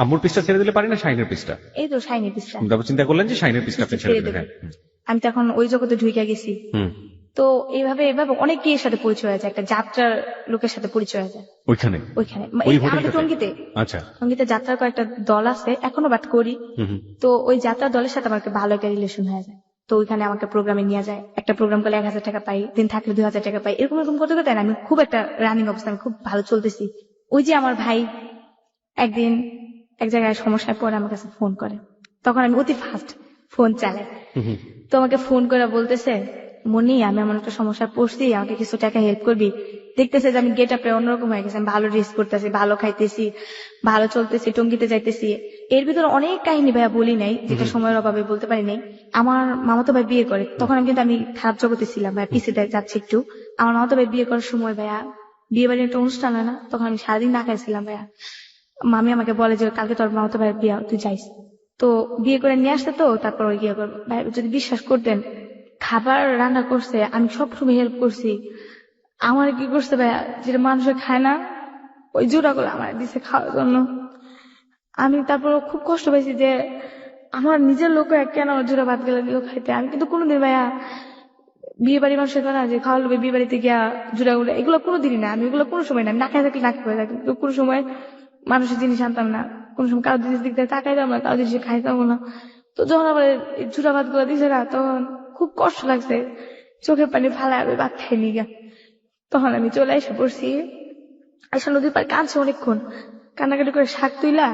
আম্মুর পিসটা ছেড়ে দিলে পারি না, শাইনের পিসটা? এই তো শাইনের পিসটা। তারপর চিন্তা করলেন যে শাইনের পিসটা আপনি ছেড়ে দিলেন। আমি তো এখন ওই জগতে ঢুকে গেছি। তো এইভাবে অনেকের সাথে পরিচয় হয়ে যায়, একটা যাত্রার লোকের সাথে পরিচয় হয়ে যায় ওইখানে আমাদের টঙ্গীতে। আচ্ছা, টঙ্গীতে যাত্রার কয়েকটা দল আছে এখনো, বাট করি। তো ওই যাত্রার দলের সাথে আমার একটা ভালো একটা রিলেশন হয়ে যায়। তো ওইখানে আমাকে প্রোগ্রামে নিয়ে যায়, একটা প্রোগ্রাম করলে 1000 টাকা পাই, দিন থাকলে 2000 টাকা পাই, এরকম এরকম করতে করতে আমি খুব একটা রানিং অবস্থা, আমি খুব ভালো চলতেছি। ওই যে আমার ভাই একদিন এক জায়গায় সমস্যায় পড়ে আমার কাছে ফোন করে, তখন আমি অতি ফাস্ট ফোন চালাই। তো আমাকে ফোন করে বলতেছে, মনি আমি এমন একটা সমস্যায় পড়ছি, আমাকে কিছু টাকা হেল্প করবি। দেখতেছে যে আমি গেট আপে অন্যরকম হয়ে গেছি, আমি ভালো ড্রেস করতেছি, ভালো খাইতেছি, ভালো চলতেছি, টঙ্গিতে যাইতেছি। এর ভিতরে অনেক কাহিনী ভাইয়া বলি নাই, যেটা সময়ের অভাবে বলতে পারি নাই। আমার মামাতো ভাই বিয়ে করে, তখন আমি কিন্তু আমি খারাপ জগতে ছিলাম ভাইয়া, পিছিয়ে যাচ্ছি একটু। আমার মামাতো ভাই বিয়ে করার সময় ভাইয়া, বিয়ে বাড়ির একটা অনুষ্ঠান হয় না, তখন আমি সারাদিন না খাইছিলাম ভাইয়া। মামি আমাকে বলে যে কালকে তোর মামাতো ভাইয়ের বিয়ে, তুই যাইস। তো বিয়ে করে নিয়ে আসতে, তো তারপর ওই গিয়ে ভাই যদি বিশ্বাস করতেন, খাবার রান্না করছে, আমি সবসময় হেল্প করছি। আমার কি করছে ভাইয়া, যেটা মানুষে খায় না, ওই জোড়াগুলো আমার দিছে খাওয়ার জন্য। আমি তারপর খুব কষ্ট পাইছি যে আমার নিজের লোক কেন আমার জোড়া ভাত গেলে দিল খাইতে। আমি কিন্তু কোনোদিন ভাইয়া বিয়ে বাড়ি মানুষের না যে খাওয়া লোক বিয়ে বাড়িতে গিয়া জোড়াগুলো, এগুলো কোনোদিনই না, আমি এগুলো কোনো সময় না, না খাই থাকলে না খেয়ে থাকি, কিন্তু কোনো সময় মানুষের জিনিস আনতাম না, কোনো সময় কারো জিনিস দিক দিয়ে তাকাইতাম না, কারো জিনিস খাইতাম না। তো যখন আবার জোড়া ভাত গুলো দিছে না, তখন খুব কষ্ট লাগছে, চোখের পানি ফালায় আমি ভাত খাইনি গা। তখন আমি চলে এসে পড়ছি, এসে নদীর পাড়ে কাঁদছে অনেকক্ষণ, কান্নাকাটি করে শাক তুইলা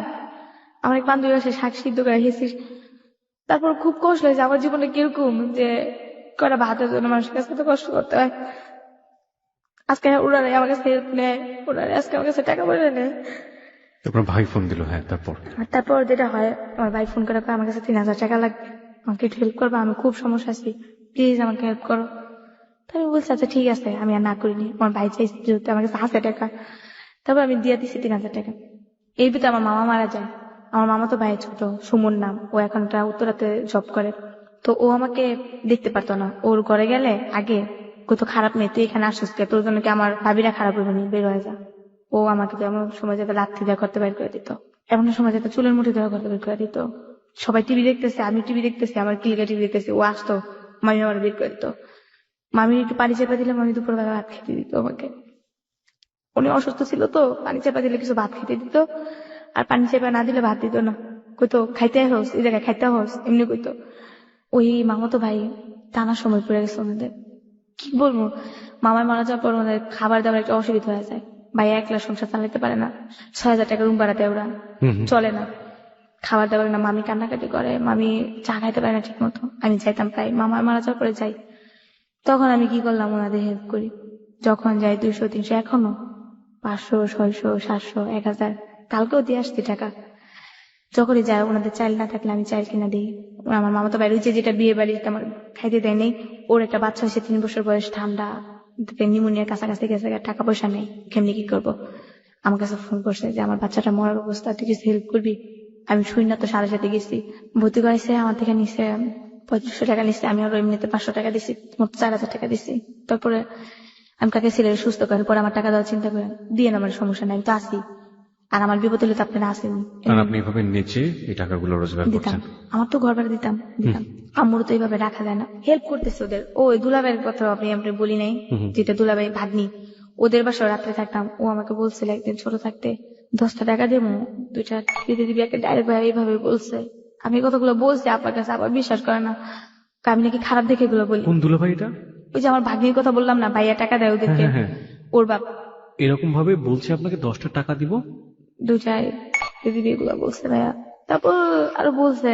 আমার এক বান্ধবী আসে শাক সিদ্ধ করে খেয়েছিস। তারপর খুব কষ্ট লাগছে, আমার জীবনে কিরকম যে কটা ভাতের জন্য মানুষের কাছে তো কষ্ট করতে হয়। আজকে ওরা আমার কাছে হেল্প নেয়, ওরা আজকে আমার কাছে টাকা পয়সা নেয়। তারপর ভাই ফোন দিল, হ্যাঁ তারপর যেটা হয়, আমার ভাই ফোন করে আমার কাছে 3000 টাকা লাগবে, আমাকে একটু হেল্প করবো, আমি খুব সমস্যা আছি, প্লিজ আমাকে হেল্প করো। তো আমি বলছি আচ্ছা ঠিক আছে, আমি আর না করিনি। আমার ভাই চাইছে যেহেতু আমার কাছে 1000 টাকা, তারপর আমি দিয়ে দিচ্ছি 3000 টাকা। এর ভিতরে আমার মামা মারা যায়। আমার মামা তো ভাই ছোট, সুমন নাম, ও এখন একটা উত্তরাতে জব করে। তো ও আমাকে দেখতে পারতো না, ওর ঘরে গেলে আগে কত খারাপ মেয়ে, তুই এখানে আসিস কে, তোর জন্য কি আমার ভাবিরা খারাপ হবে নি, বের হয়ে যা। ও আমাকে তো এমন সময় যাতে লাথি দেওয়া করতে বের করে দিত, এমন সময় যাতে চুলের মুঠি দেওয়া করতে বের করে দিত। সবাই টিভি দেখতেছে, আমি টিভি দেখতেছি, আমার কিলিকা টিভি দেখতেছি, ও আসতো, মামি আমার বের করে দিত। মামি একটু পানি চেপে দিলে মামি দুপুরবেলা ভাত খেতে দিত আমাকে। উনি অসুস্থ ছিল তো, পানি চেপা দিলে কিছু ভাত খেতে দিত, আর পানি চেপা না দিলে ভাত দিত না, কইতো খাইতে হোস, এই জায়গায় খাইতে হোস, এমনি কইতো। ওই মামাতো ভাই টানার সময় পড়ে গেছে ওনাদের, কি বলবো, মামার মারা যাওয়ার পর ওনাদের খাবার দাবার একটা অসুবিধা হয়ে যায়। ভাই একলা সংসার চালাতে পারে না, 6000 টাকা রুম ভাড়াতে ওরা চলে না, খাবার দাবার না, মামি কান্নাকাটি করে, মামি চা খাইতে পারে না ঠিক মতো। আমি যাইতাম প্রায়, মামার মারা যাওয়ার পরে যাই। তখন আমি কি করলাম, ওনাদের হেল্প করি, যখন যাই 200 300, এখনো 500 600 700 1000, কালকেও দিয়ে আসছি টাকা। যখনই যায় ওনাদের চাইল না থাকলে আমি চাইল কিনা দিই। আমার মামা তো বাইরে যেটা বিয়ে বাড়িতে আমার খাইতে দেয় নেই, ওর একটা বাচ্চা হয়েছে 3 বছর বয়স, ঠান্ডা, নিউমোনিয়ার কাছাকাছি গেছে, টাকা পয়সা নেই, কেমনি কি করবো। আমার কাছে ফোন করছে যে আমার বাচ্চাটা মরার অবস্থা, তুই কিছু হেল্প করবি। আমি শুই না তো, সাথে গেছি, ভর্তি করাইছে, আমার থেকে নিচে 3500 টাকা নিচ্ছে, আমি আরো এমনিতে 500 টাকা দিছি, মোট 4000 টাকা দিছি। তারপরে আমি কাকে ছেলে সুস্থ করেন, পরে আমার টাকা দেওয়ার চিন্তা করেন, দিয়ে আমার সমস্যা নাই, আমি তো আসি, আর আমার বিপদ হলে তো আপনারা আসেনি। আপনি এভাবে নেচে এই টাকাগুলো রোজগার করছেন? আমার তো ঘর ভাড়া দিতাম। আম্মুর তো এইভাবে রাখা যায় না, হেল্প করতেছে ওদের। ওই দুলাভাইয়ের কথা আপনি বলি নাই, যেটা দুলাভাই ভাগ্নি, ওদের বাসায় রাত্রে থাকতাম। ও আমাকে বলছিল একদিন ছোট থাকতে 10টা টাকা দেবো, 2টা খেতে দিবি, একটা ডাইরেক্ট ভাই এইভাবে বলছে। আমি কথাগুলো বলছি আপার কাছে, আবার বিশ্বাস করে না, আমি নাকি খারাপ দেখে এগুলো বলি। কোন দুলাভাই এটা? ওই যে আমার ভাগ্নির কথা বললাম না, ভাইয়া টাকা দেয় ওদেরকে, হ্যাঁ, হ্যাঁ, ওর বাপ এরকম ভাবে বলছে আপনাকে 10টা টাকা দিব। দুটাই দিদি এগুলো বলছে ভাইয়া। তারপর আরো বলছে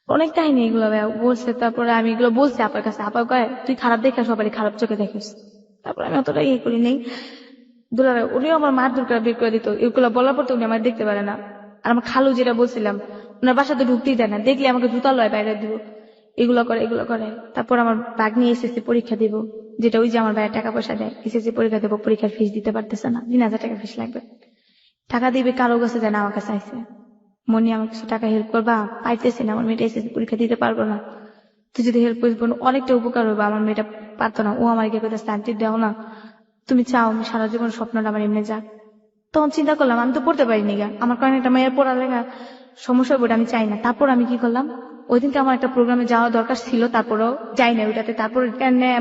অনেক কাহিনী এগুলো ভাইয়া বলছে। তারপরে আমি এগুলো বলছি আপার কাছে, আপা কয় তুই খারাপ দেখে সবারই খারাপ চোখে দেখিস। তারপরে আমি অতটা ইয়ে করি নেই। দুলাভাই উনিও আমার মারধর করে বের করে দিত, এগুলো বলার পর তো উনি আমার দেখতে পারে না। আর আমার খালু যেটা বলছিলাম, ওনার বাসাতে ঢুকতেই দেয় না, দেখলে আমাকে জুতা লয় বাইরে দিব, এগুলো করে এগুলো করে। তারপর আমার ভাগ্নি এসএসসি পরীক্ষা দিব, যেটা ওই যে আমার ভাইয়ের টাকা পয়সা দেয়, এসএসসি পরীক্ষা দেবো, পরীক্ষার ফিস দিতে পারতেছে না, 3,000 টাকা ফিস লাগবে। টাকা দিবে কারো কাছে যায় না, আমার কাছে আইসে, মনি আমার কিছু টাকা হেল্প করবা, পাইতেছি না, আমার মেয়েটা এসএসসি পরীক্ষা দিতে পারবো না, তুই যদি হেল্প করিস বোন অনেকটা উপকার হবে। আমার মেয়েটা পারতো না, ও আমার গিয়ে কোথায় শান্তি দেও না, তুমি চাও আমি সারা জীবন স্বপ্নটা আমার এমনি যাক। তখন চিন্তা করলাম আমি তো পড়তে পারিনি গা, আমার কারণে একটা মেয়ের পড়ালেখা সমস্যা হবে, ওটা আমি চাই না। তারপর আমি কি করলাম, ওই দিনকে আমার একটা প্রোগ্রামে যাওয়া দরকার ছিল, তারপরেও যাই না ওইটাতে। তারপর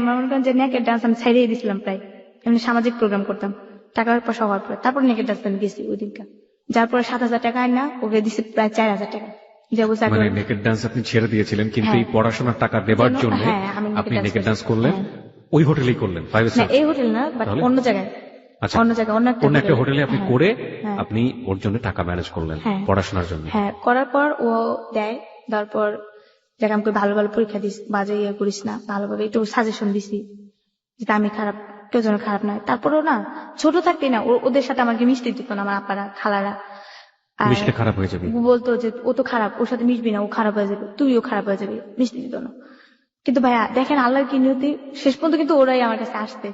মনে করেন যে নেকের ডান্স আমি ছাইড়িয়ে দিয়েছিলাম প্রায়, এমনি সামাজিক প্রোগ্রাম করতাম টাকা পয়সা হওয়ার পরে। তারপর নেকের ডান্স আমি গেছি ওই দিনকে, যার পরে 7,000 টাকা আয় না ওকে দিছি প্রায় 4,000 টাকা। যে বলছে মানে নেকেড ডান্স আপনি ছেড়ে দিয়েছিলেন, কিন্তু এই পড়াশোনার টাকা দেবার জন্য হ্যাঁ, আমি আপনি naked নেকেড dance ডান্স করলেন। ওই হোটেলেই করলেন, 5 না স্টার? এই হোটেল না, বাট তাহলে? অন্য জায়গায়, আচ্ছা, অন্য জায়গায় অন্য একটা অন্য একটা হোটেলে আপনি হ্যাঁ, করে হ্যাঁ। আপনি ওর জন্য টাকা ম্যানেজ করলেন হ্যাঁ। পড়াশোনার জন্য। হ্যাঁ, করার পর ও দেয়, তারপর যাকে আমাকে ভালো ভালো পরীক্ষা দিস, বাজে ইয়ে করিস না, ভালোভাবে একটু সাজেশন দিছি যেটা আমি খারাপ, কেউ যেন খারাপ নয়। তারপরও না ছোট থাকতে না ওদের সাথে আমাকে মিশতে দিত না, আমার আপারা খালারা। আর মিশলে খারাপ হয়ে যাবে। বলতো যে ও তো খারাপ, ওর সাথে মিশবি না, ও খারাপ হয়ে যাবে, তুইও খারাপ হয়ে যাবে, মিশতে দিত না। কিন্তু ভাইয়া দেখেন আল্লাহর কি নিয়তি, শেষ পর্যন্ত কিন্তু ওরাই আমার কাছে আসতে।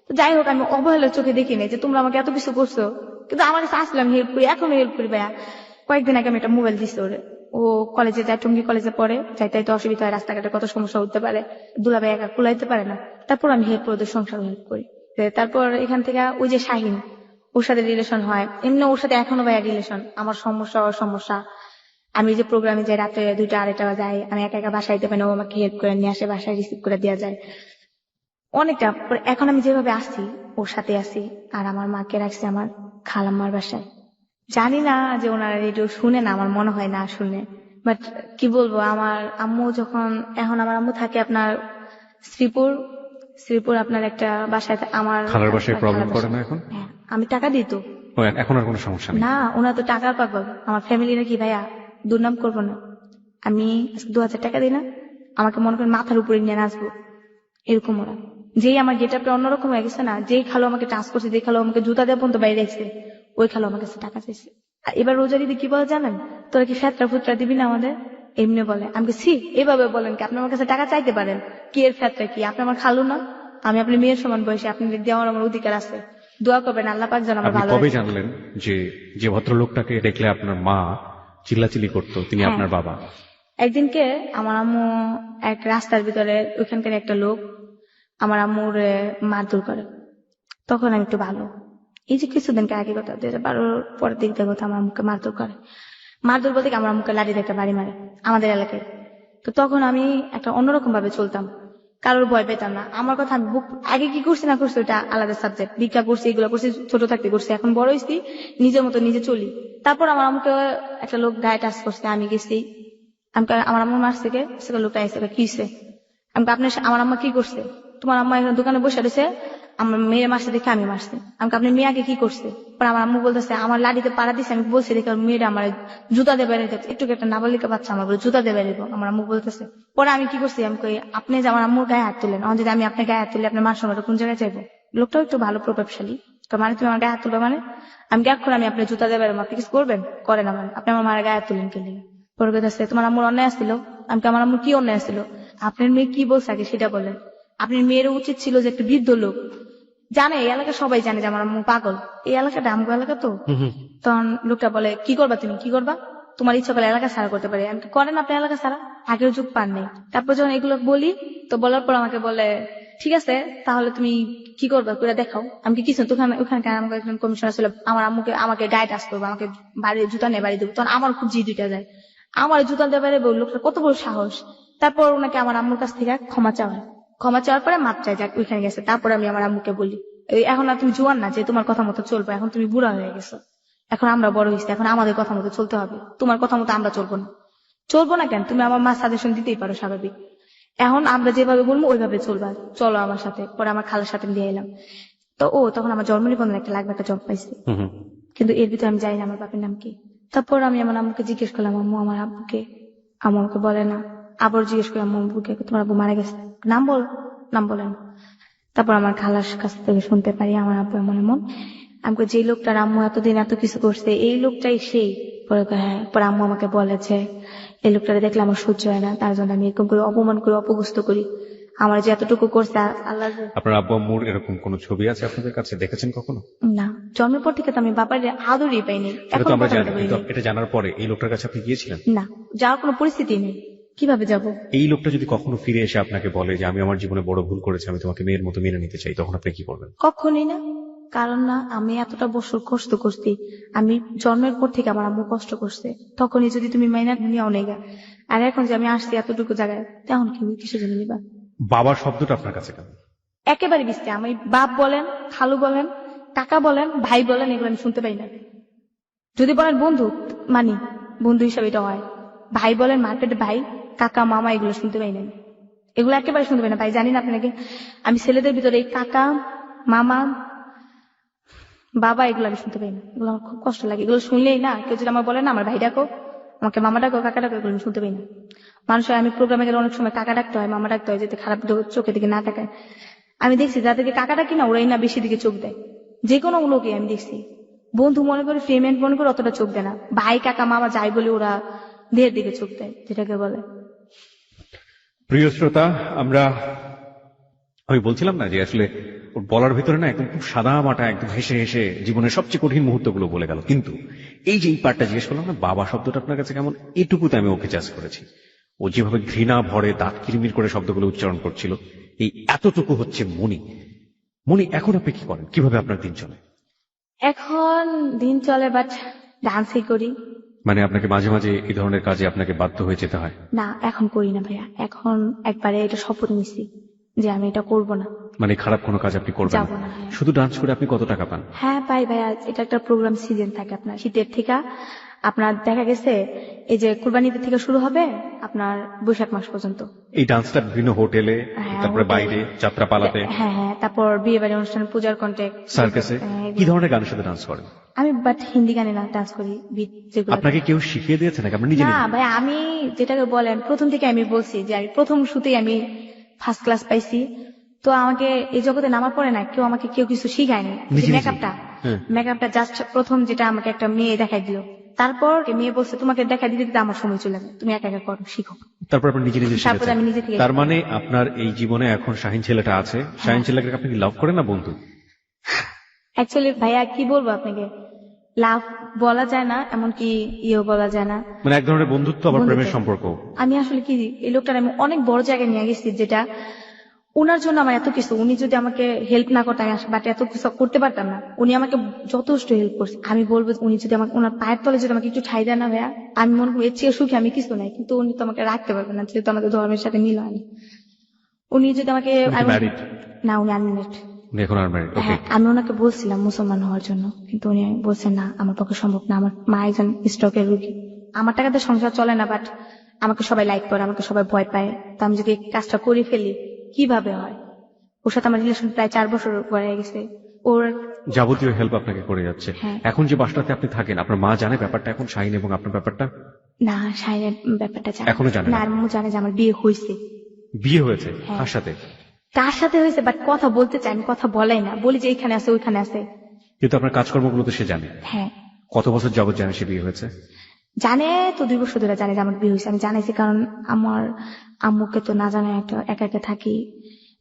তো যাই হোক, আমি অবহেলার চোখে দেখি নাই যে তোমরা আমাকে এত কিছু করছো, কিন্তু আমার কাছে আসলাম হেল্প করি, এখনো হেল্প করি ভাইয়া। কয়েকদিন আগে আমি একটা মোবাইল দিচ্ছি ওরে, ও কলেজে যায়, টঙ্গী কলেজে পড়ে, যাইতে তো অসুবিধা হয়, রাস্তাঘাটে কত সমস্যা হতে পারে, দুলাভাই একা কুলাইতে পারে না। তারপর আমি হেল্প করে ওদের সংসার হেল্প করি। তারপর এখান থেকে ওই যে শাহিন, ওর সাথে রিলেশন হয়, এমনি ওর সাথে এখনো ভাইয়া রিলেশন, আমার সমস্যা ওর সমস্যা। আমি যে প্রোগ্রামে যাই রাতে 2টা 2:30 যাই, আমি একা একা বাসায় যেতে পারি না, ও আমাকে হেল্প করে নিয়ে আসে, বাসায় রিসিভ করে দেওয়া যায় অনেকটা। এখন আমি যেভাবে আসি ওর সাথে আসি, আর আমার মাকে রাখছি আমার খালাম্মার বাসায়। জানি না যে ওনারা রেডিও শুনে না, আমার মনে হয় না শুনে, বাট কি বলবো, আমার আম্মু যখন, এখন আমার আম্মু থাকে আপনার শ্রীপুর, শ্রীপুর আপনার একটা বাসায়, আমার খালার বাসায় প্রবলেম খালার করে না বাসায়। এখন? হ্যাঁ, আমি টাকা দিই তো। ও, এখন আর কোনো সমস্যা নেই? না, ওনার তো টাকার পাগল, আমার ফ্যামিলিরা কি ভাইয়া দুর্নাম করবো না। আমি 2,000 টাকা দিই না, আমাকে মনে করেন মাথার উপরে নিয়ে নাচবো, এরকম ওরা। যেই আমার গেট আপটা অন্যরকম হয়ে গেছে না, যেই খালো আমাকে টাচ করছে, যেই খালো আমাকে জুতা দিয়ে পর্যন্ত বাইরে রেখেছে, ওই খালো আমার কাছে টাকা চাইছে। আর এবার রোজা দিদি কি বলে জানেন, তোরা কি ফেতরা ফুতরা দিবি না আমাদের, এমনি বলে। আমি সি এভাবে বলেন কি, আপনি আমার কাছে টাকা চাইতে পারেন, কি এর ফেতরা কি, আপনি আমার খালু না, আমি আপনার মেয়ের সমান বয়সী, আপনি দেওয়ার আমার অধিকার আছে, দোয়া করবেন আল্লাহ পাক যেন আমার আপনি ভালো কবে রাখে। জানলেন যে যে ভদ্রলোকটাকে দেখলে আপনার মা চিল্লাচিল্লি করতো তিনি হ্যাঁ। আপনার বাবা? একদিনকে আমার আম্মু এক রাস্তার ভিতরে, ওইখানকার একটা লোক আমার আম্মুর মারধর করে, তখন আমি একটু ভালো, এই যে কিছুদিন আগে কথা, 2012 পরের দিক থেকে কথা, আমার আম্মুকে মারধর করে। মারধর বলতে কি, আমার আম্মুকে লাঠি দিয়ে একটা বাড়ি মারে আমাদের এলাকায়। তো তখন আমি একটা অন্যরকম ভাবে চলতাম, কারোর ভয় পেতাম না। আমার কথা আমি আগে কি করছি না করছি ওটা আলাদা সাবজেক্ট, ভিক্ষা করছি, এগুলো করছি, ছোট থাকতে করছি, এখন বড় হয়েছি, নিজের মতো নিজে চলি। তারপর আমার আম্মুকে একটা লোক গায়ে টাচ করছে, আমি গেছি, আমি আমার আম্মু মারছে কে, সেটা লোকটা এসে কি হয়েছে, আমি আপনার আমার আম্মা কি করছে, তোমার আম্মা এখানে দোকানে বসে রয়েছে, আমার মেয়ের মারছে দেখে আমি মারছি। আমাকে আপনার মেয়ে আগে কি করছে, পরে আমার আম্মু বলতেছে আমার লাঠিতে পাড়া দিচ্ছে, আমি বলছি দেখে মেয়েরা আমার জুতা দেবে একটু একটা নাবালিকা বাচ্চা আমার বলে জুতা দেবে আমার আম্মু বলতেছে। পরে আমি কি করছি, আমি কই আপনি যে আমার আম্মুর গায়ে হাত তুলেন, যদি আমি আপনার গায়ে হাত তুলি আপনার মার সময় কোন জায়গায় চাইবো। লোকটাও একটু ভালো প্রভাবশালী, মানে তুমি আমার গায়ে হাত তুলবে, মানে আমি এখন আমি আপনার জুতা দেবে, আপনি কিছু করবেন, করেন, আমার আপনি আমার মায়ের গায়ে হাত তুলেন কে লিগে। পরে বলতেছে তোমার আম্মুর অন্যায় আসছিল, আমি আমার আম্মুর কি অন্যায় আসছিল, আপনার মেয়ে কি বলছে আগে সেটা বলেন। আপনার মেয়েরও উচিত ছিল যে একটা বৃদ্ধ লোক, জানে এই এলাকা সবাই জানে যে আমার আম্মু পাগল, এই এলাকাটা আমগো এলাকা তো। তখন লোকটা বলে কি করবা তুমি, কি করবা, তোমার ইচ্ছা করলে এলাকা ছাড়া করতে পারে, আমি করেন আপনি এলাকা ছাড়া, আগের যুগ পান নেই। তারপর যখন এগুলো বলি, তো বলার পর আমাকে বলে ঠিক আছে তাহলে তুমি কি করবা করে দেখাও। আমি কিছু ওখানকার আমাকে একজন কমিশনার ছিল, আমার আম্মুকে আমাকে গায়ে টাচ করবো, আমাকে বাড়ি জুতা নিয়ে বাড়ি দেবো, তখন আমার খুব জি দুইটা যায়, আমার জুতা দিয়ে বাড়ি লোকটা কত বড় সাহস। তারপর ওনাকে আমার আম্মুর কাছ থেকে ক্ষমা চাওয়া, ক্ষমা চাওয়ার পরে মাপ চাই যাক ওইখানে গেছে। তারপর আমি আমার আম্মুকে বলি এখন আর তুমি জোয়ান না যে তোমার কথা মতো চলবে, এখন তুমি বুড়া হয়ে গেছো, এখন আমরা বড় হয়েছি, এখন আমাদের কথা মতো চলতে হবে, তোমার কথা মতো আমরা চলবো না কেন? তুমি আমার মা সাজেশন দিতেই পারো, স্বাভাবিক। এখন আমরা যেভাবে বলবো ওইভাবে চলবা, চলো আমার সাথে। পরে আমার খালার সাথে দিয়ে এলাম। তো তখন আমার জন্ম নিবন্ধন একটা লাগবে, একটা জব পাইছে, কিন্তু এর ভিতরে আমি জানি না আমার বাপের নাম কি। তারপর আমি আমার আম্মুকে জিজ্ঞেস করলাম, আম্মু আমার আব্বুকে? আম্মু আমাকে বলে না। আবার জিজ্ঞেস করলাম, আম্মুকে তোমার আব্বু মারা গেছে, নাম বলে না। তারপর আমার খালার কাছ থেকে শুনতে পারি আমার আব্বু এমন এমন। আমাকে যে লোকটার আম্মু এতদিন এত কিছু করছে, এই লোকটাই সেই। পরে হ্যাঁ। পরে আম্মু আমাকে বলেছে এই লোকটারে দেখলে আমার সহ্য হয় না, তার জন্য আমি এরকম করে অপমান করি, অপগুস্ত করি। আমার যে এতটুকু করছে আল্লাহ। আপনার আব্বু আম্মুর এরকম কোনো ছবি আছে আপনাদের কাছে, দেখেছেন কখনো? না, জন্মের পর থেকে তো আমি বাবার আদরই পাইনি। এটা এখন তো আমরা জানি, কথা কিন্তু বলিনি। এটা জানার পরে এই লোকটার কাছে আপনি গিয়েছিলেন? না, যাওয়ার কোনো পরিস্থিতি নেই, কিভাবে যাব? এই লোকটা যদি কখনো ফিরে এসে আপনাকে বলে যে আমি আমার জীবনে বড় ভুল করেছি, আমি তোমাকে মেয়ের মতো মেনে নিতে চাই, তখন আপনি কি করবেন? কখনই না। কারণ না, আমি এতটা বছর কষ্ট করছি, আমি জন্মের পর থেকে আমার আম্মু কষ্ট করছে, তখনই যদি তুমি মাইনা নিয়েও নেগা। আর এখন যে আমি আসছি এতটুকু জায়গায়, তখন কি কিসের জন্য নিবা? বাবার শব্দটা আপনার কাছে কেমন? একেবারে বিশ্বে আমি বাপ বলেন, খালু বলেন, কাকা বলেন, ভাই বলেন, এগুলো আমি শুনতে পাই না। যদি বলেন বন্ধু, মানি বন্ধু হিসাবে এটা হয়। ভাই বলেন, মার্কেট ভাই, কাকা, মামা, এগুলো শুনতে পাই না। এগুলো একেবারে শুনতে পাই না ভাই। জানি না আপনাকে, আমি ছেলেদের ভিতরে এই কাকা, মামা, বাবা, এগুলো আমি শুনতে পাই না। এগুলো আমার খুব কষ্ট লাগে। এগুলো শুনলেই না, কেউ যদি আমার বলে না আমার ভাই ডাকো, আমাকে মামা ডাকো, কাকা ডাকো, এগুলো আমি শুনতে পাই না। মানুষের, আমি প্রোগ্রামে গেলে অনেক সময় কাকা ডাকতে হয়, মামা ডাকতে হয়, যাতে খারাপ চোখের দিকে না তাকায়। আমি দেখছি যাদেরকে কাকা ডাকি না, ওরাই না বেশি দিকে চোখ দেয়। যে কোনো লোকই আমি দেখছি, বন্ধু মনে করে, ফ্রেন্ড মনে করে অতটা চোখ দেয় না। ভাই, কাকা, মামা যাই বলে ওরা দেহের দিকে চোখ দেয়, যেটাকে বলে। প্রিয় শ্রোতা, আমি বলছিলাম না যে আসলে ওর বলার ভিতরে না একদম খুব সাদা মাটা, একদম হেসে হেসে জীবনের সবচেয়ে কঠিন মুহূর্তগুলো বলে গেল। কিন্তু এই যে এই পার্টটা জিজ্ঞেস করলাম না, বাবা শব্দটা আপনার কাছে কেমন, এটুকুতে আমি ওকে জাজ করেছি। ও যেভাবে ঘৃণা ভরে দাঁত কিরমির করে শব্দগুলো উচ্চারণ করছিল, এই এতটুকু হচ্ছে মনি। এখন আপনি কি করেন, কিভাবে আপনার দিন চলে? এখন দিন চলে, বাট ডান্সই করি। মানে আপনাকে মাঝে মাঝে এই ধরনের কাজে আপনাকে বাধ্য হয়ে যেতে হয়? না, এখন করি না ভাইয়া। এখন একবারে এটা শপথ নিছি যে আমি এটা করব না। মানে খারাপ কোনো কাজ আপনি করবেন যাবো না? না, হ্যাঁ। শুধু ডান্স করে আপনি কত টাকা পান? হ্যাঁ পাই ভাইয়া, এটা একটা প্রোগ্রাম সিজন থাকে আপনার শীতের থেকে। আপনার দেখা গেছে এই যে কুরবানিদের থেকে শুরু হবে আপনার বৈশাখ মাস পর্যন্ত। এই ডান্সটা বিভিন্ন হোটেলে, হ্যাঁ, তারপরে হোটেলে। বাইরে যাত্রাপালাতে, হ্যাঁ, তারপর বিয়ে বাড়ি অনুষ্ঠান, পূজার কন্টেক্ট, সার্কাসে, কি ধরনের গানের সাথে ডান্স করেন? আমি বাট হিন্দি গানে না ডান্স করি, বিট যেগুলো। আপনাকে কেউ শিখিয়ে দিয়েছে নাকি আপনি নিজে না নিজে? ভাই, আমি যেটাকে বলেন প্রথম থেকে আমি বলছি যে আমি প্রথম শুতেই আমি ফার্স্ট ক্লাস পাইছি। তো আমাকে এই জগতে নামার পরে না কেউ কিছু শিখায়নি। নিজে নিজে? মেকআপটা হ্যাঁ। মেকআপটা জাস্ট প্রথম যেটা আমাকে একটা মেয়ে দেখাই দিল। তারপর মেয়ে বলছে তোমাকে দেখা দিতে দিতে আমার সময় চলে যাবে, তুমি একা একা করো, শিখো। তারপর আপনি নিজে নিজে তারপরে শিখেছেন? আমি নিজে থেকে তার মানে আপনার এই জীবনে এখন শাহিন ছেলেটা আছে, শাহিন ছেলেকে আপনি কি লাভ করেন না বন্ধু? অ্যাকচুয়ালি ভাইয়া কি বলবো আপনাকে, লাভ বলা যায় না, এমনকি ইয়েও বলা যায় না। মানে এক ধরনের বন্ধুত্ব আবার বন্ধুত্ব। প্রেমের সম্পর্ক? আমি আসলে কি, এই লোকটার আমি অনেক বড় জায়গায় নিয়ে গেছি, যেটা ওনার জন্য আমার এত কিছু। উনি যদি আমাকে হেল্প না করতেন, বাট এত কিছু করতে পারতাম না। উনি আমাকে যথেষ্ট হেল্প করছে। আমি বলবো উনি যদি আমাকে, ওনার পায়ের তলে যদি আমাকে একটু ঠাই দেয় না ভাইয়া, আমি মনে করি এর চেয়ে সুখী আমি কিছু নাই। কিন্তু উনি তো আমাকে রাখতে পারবেন না, যেহেতু আমাদের ধর্মের সাথে মিল হয়নি। উনি যদি আমাকে, ম্যারিড? না উনি আনমেরিড। উনি এখন আর ম্যারিড? ওকে। হ্যাঁ, আমি ওনাকে বলছিলাম মুসলমান হওয়ার জন্য, কিন্তু উনি বলছেন না, আমার পক্ষে সম্ভব না। আমার মা একজন স্ট্রোকের রোগী, আমার টাকাতে সংসার চলে না, বাট আমাকে সবাই লাইক করে, আমাকে সবাই ভয় পায়। তো আমি যদি এই কাজটা করে ফেলি কিভাবে হয়? ওর সাথে আমার রিলেশন প্রায় 4 বছর হয়ে গেছে। ওর যাবতীয় হেল্প আপনাকে করে যাচ্ছে। হ্যাঁ। এখন যে বাসটাতে আপনি থাকেন, আপনার মা জানে ব্যাপারটা এখন, শাহিন এবং আপনার ব্যাপারটা? না, শাইনের ব্যাপারটা জানে এখনো জানে না? না। আর আম্মু জানে যে আমার বিয়ে হয়েছে। বিয়ে হয়েছে? হ্যাঁ। কার সাথে? কার সাথে হয়েছে বাট কথা বলতে চাই, আমি কথা বলাই না, বলি যে এইখানে আছে ওইখানে আছে। কিন্তু আপনার কাজকর্মগুলো তো সে জানে। হ্যাঁ কত বছর যাবত জানে সে বিয়ে হয়েছে? জানে তো, 2 বছর ধরে জানে যে আমার বিয়ে হয়েছে। আমি জানাইছি কারণ আমার আম্মুকে তো না জানে একটা একা একা থাকি,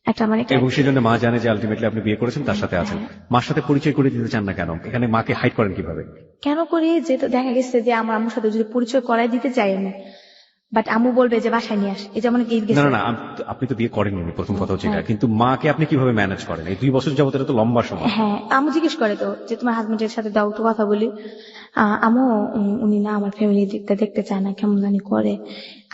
একটা মানে এবং সেজন্য মা জানে যে আলটিমেটলি আপনি বিয়ে করেছেন, তার সাথে আছেন। মার সাথে পরিচয় করে দিতে চান না কেন? এখানে মাকে হাইড করেন কিভাবে? কেন করি, যেটা দেখা গেছে যে আমার আম্মুর সাথে যদি পরিচয় করাই দিতে চাই আমি, বাট আম্মু বলবে যে বাসায় নিয়ে আস। এই যেমন ঈদ না গেছে। না না, আপনি তো বিয়ে করেননি, প্রথম কথা হচ্ছে এটা। কিন্তু মাকে আপনি কিভাবে ম্যানেজ করেন? এই 2 বছর যাবত, এটা তো লম্বা সময়। হ্যাঁ, আম্মু জিজ্ঞেস করে তো যে তোমার হাজবেন্ডের সাথে দাও একটু কথা বলি। আম্মু উনি না আমার ফ্যামিলি দেখতে চায় না, কেমন জানি করে।